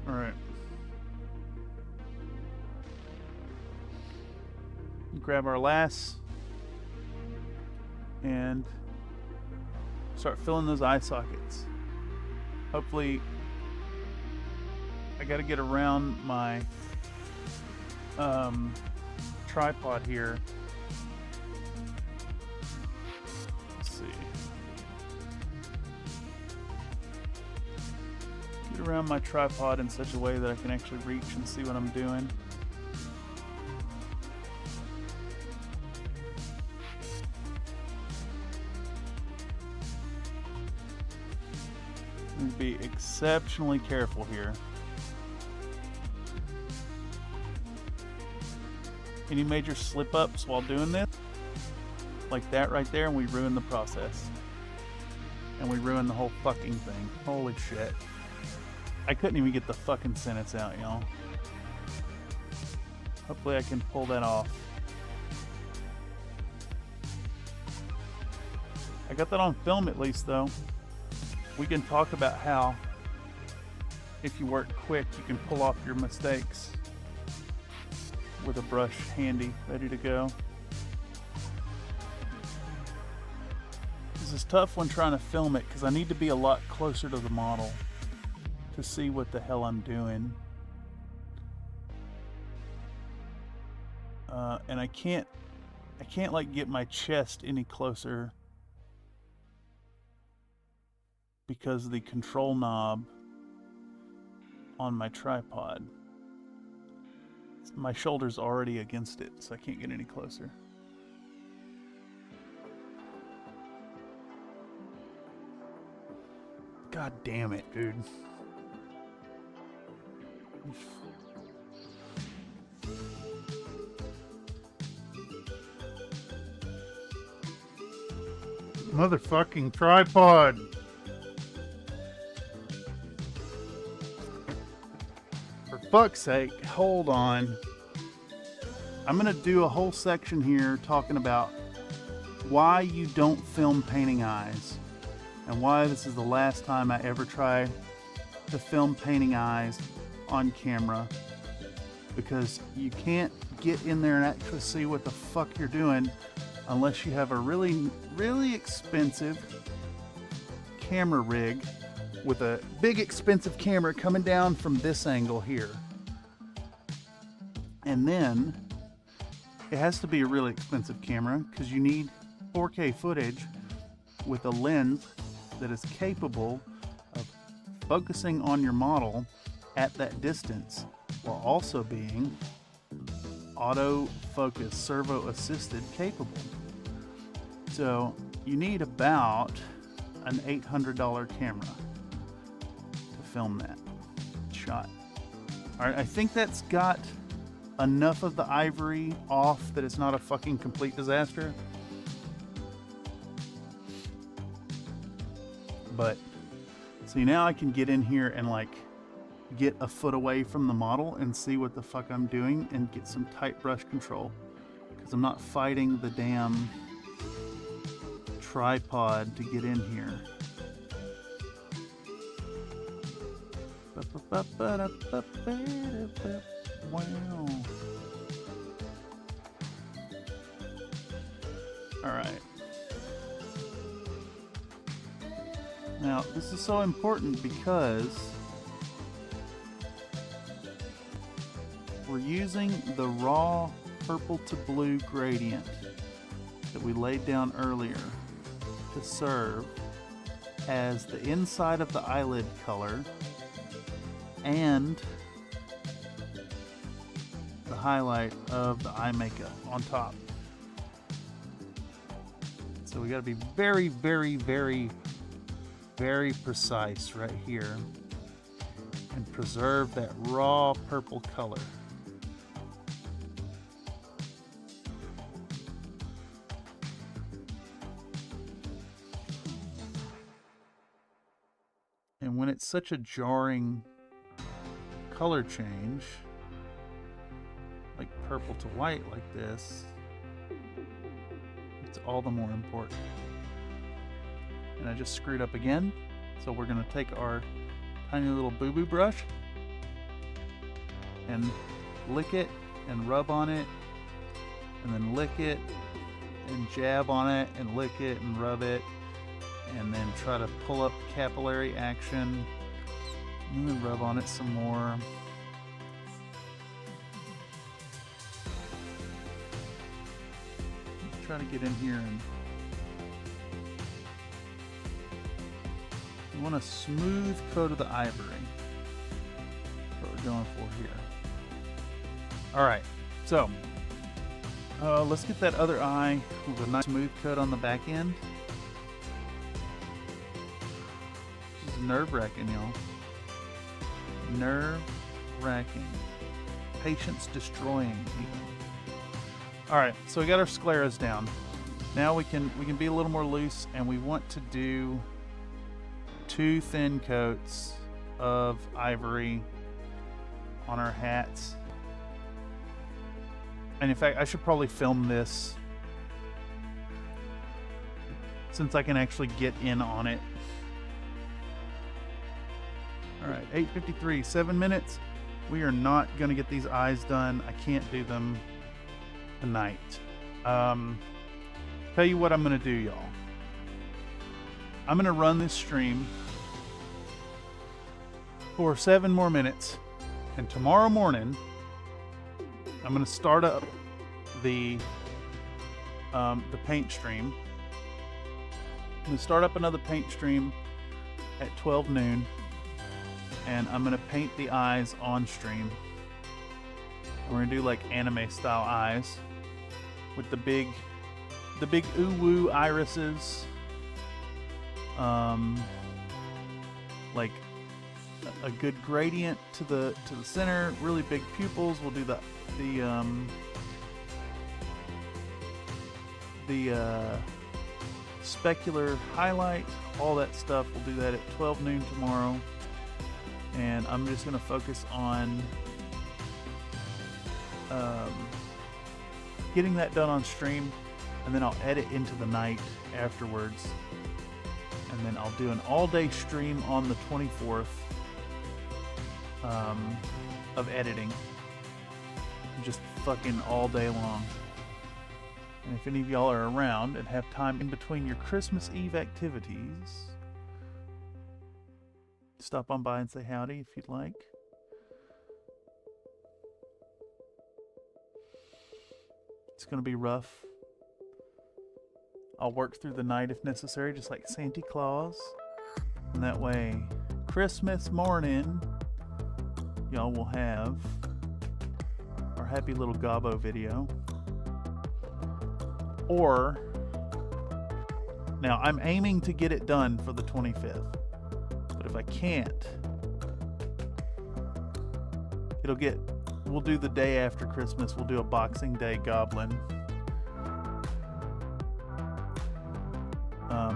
All right. Grab our lass and start filling those eye sockets. Hopefully, I got to get around my tripod here. Let's see. Get around my tripod in such a way that I can actually reach and see what I'm doing. Be exceptionally careful here. Any major slip ups while doing this, like that right there, and we ruin the process. And we ruin the whole fucking thing. Holy shit. I couldn't even get the fucking sentence out, y'all. Hopefully I can pull that off. I got that on film at least, though. We can talk about how, if you work quick, you can pull off your mistakes with a brush handy, ready to go. This is tough when trying to film it because I need to be a lot closer to the model to see what the hell I'm doing. And I can't like get my chest any closer because of the control knob on my tripod. My shoulder's already against it, so I can't get any closer. God damn it, dude. Motherfucking tripod. For fuck's sake, hold on. I'm gonna do a whole section here talking about why you don't film painting eyes and why this is the last time I ever try to film painting eyes on camera, because you can't get in there and actually see what the fuck you're doing unless you have a really, really expensive camera rig with a big expensive camera coming down from this angle here. And then it has to be a really expensive camera because you need 4K footage with a lens that is capable of focusing on your model at that distance while also being autofocus, servo assisted capable. So you need about an $800 camera to film that shot. All right, I think that's got enough of the ivory off that it's not a fucking complete disaster. But see, now I can get in here and like get a foot away from the model and see what the fuck I'm doing and get some tight brush control, because I'm not fighting the damn tripod to get in here. Wow. All right. Now, this is so important because we're using the raw purple to blue gradient that we laid down earlier to serve as the inside of the eyelid color and the highlight of the eye makeup on top. So we got to be very, very, very, very precise right here and preserve that raw purple color. And when it's such a jarring color change, like purple to white like this, it's all the more important. And I just screwed up again. So we're gonna take our tiny little boo-boo brush and lick it and rub on it, and then lick it and jab on it and lick it and rub it, and then try to pull up capillary action, and then rub on it some more. Try to get in here, and you want a smooth coat of the ivory. That's what we're going for here. Alright, so let's get that other eye with a nice smooth coat on the back end. This is nerve-wracking, y'all. Nerve-wracking. Patience destroying, even. Alright, so we got our scleras down. Now we can be a little more loose, and we want to do 2 thin coats of ivory on our hats. And in fact, I should probably film this since I can actually get in on it. Alright, 8:53, 7 minutes. We are not going to get these eyes done. I can't do them tonight. Tell you what I'm going to do, y'all. I'm going to run this stream for 7 more minutes, and tomorrow morning I'm going to start up the paint stream. I'm going to start up another paint stream at 12 noon, and I'm going to paint the eyes on stream. We're going to do like anime style eyes with the big ooh-woo irises, like a good gradient to the center, really big pupils. We'll do the specular highlight, all that stuff. We'll do that at 12 noon tomorrow, and I'm just going to focus on getting that done on stream, and then I'll edit into the night afterwards, and then I'll do an all-day stream on the 24th of editing, just fucking all day long. And if any of y'all are around and have time in between your Christmas Eve activities, stop on by and say howdy if you'd like. It's going to be rough. I'll work through the night if necessary, just like Santa Claus. And that way, Christmas morning, y'all will have our happy little gobbo video. Or, now I'm aiming to get it done for the 25th. But if I can't, we'll do the day after Christmas. We'll do a Boxing Day Goblin.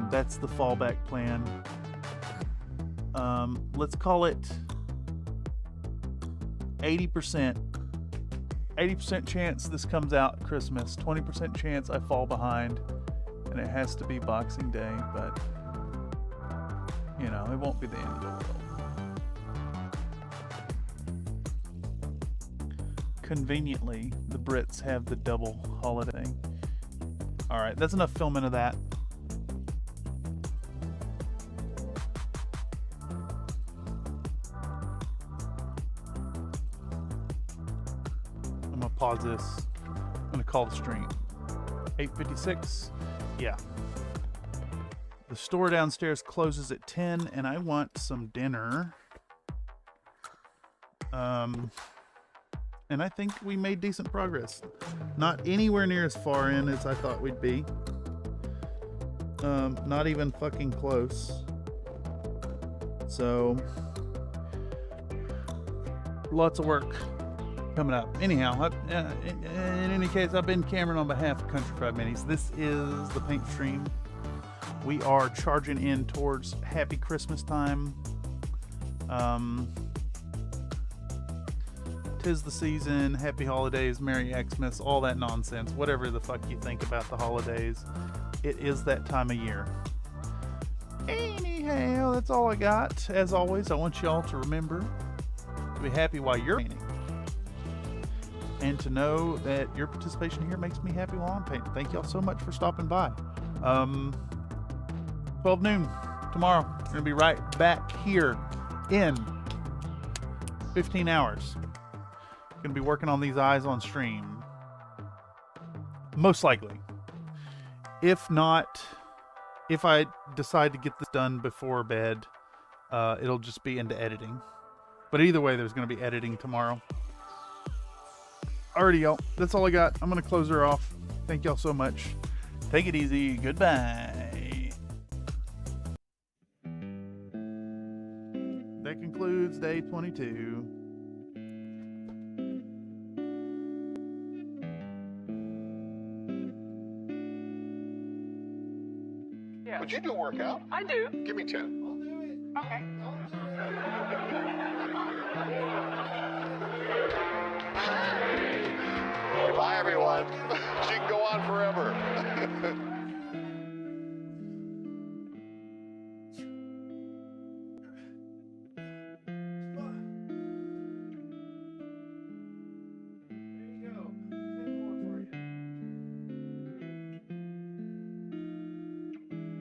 That's the fallback plan. Let's call it 80%. 80% chance this comes out Christmas. 20% chance I fall behind, and it has to be Boxing Day. But you know, it won't be the end of the world. Conveniently, the Brits have the double holiday. Alright, that's enough filming of that. I'm gonna pause this. I'm gonna call the stream. 8:56. Yeah. The store downstairs closes at 10, and I want some dinner. And I think we made decent progress. Not anywhere near as far in as I thought we'd be. Not even fucking close. So, lots of work coming up. Anyhow, in any case, I've been Cameron on behalf of Country Fried Minis. This is the paint stream. We are charging in towards happy Christmas time. 'Tis the season, happy holidays, Merry Xmas, all that nonsense, whatever the fuck you think about the holidays. It is that time of year. Anyhow, that's all I got. As always, I want y'all to remember to be happy while you're painting. And to know that your participation here makes me happy while I'm painting. Thank y'all so much for stopping by. 12 noon tomorrow. We're going to be right back here in 15 hours. Going to be working on these eyes on stream. Most likely. If not, if I decide to get this done before bed, it'll just be into editing. But either way, there's going to be editing tomorrow. Alrighty, y'all. That's all I got. I'm going to close her off. Thank y'all so much. Take it easy. Goodbye. That concludes day 22. Would you do a workout? I do. Give me 10. Okay. Bye, everyone. She can go on forever.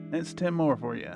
That's 10 more for you.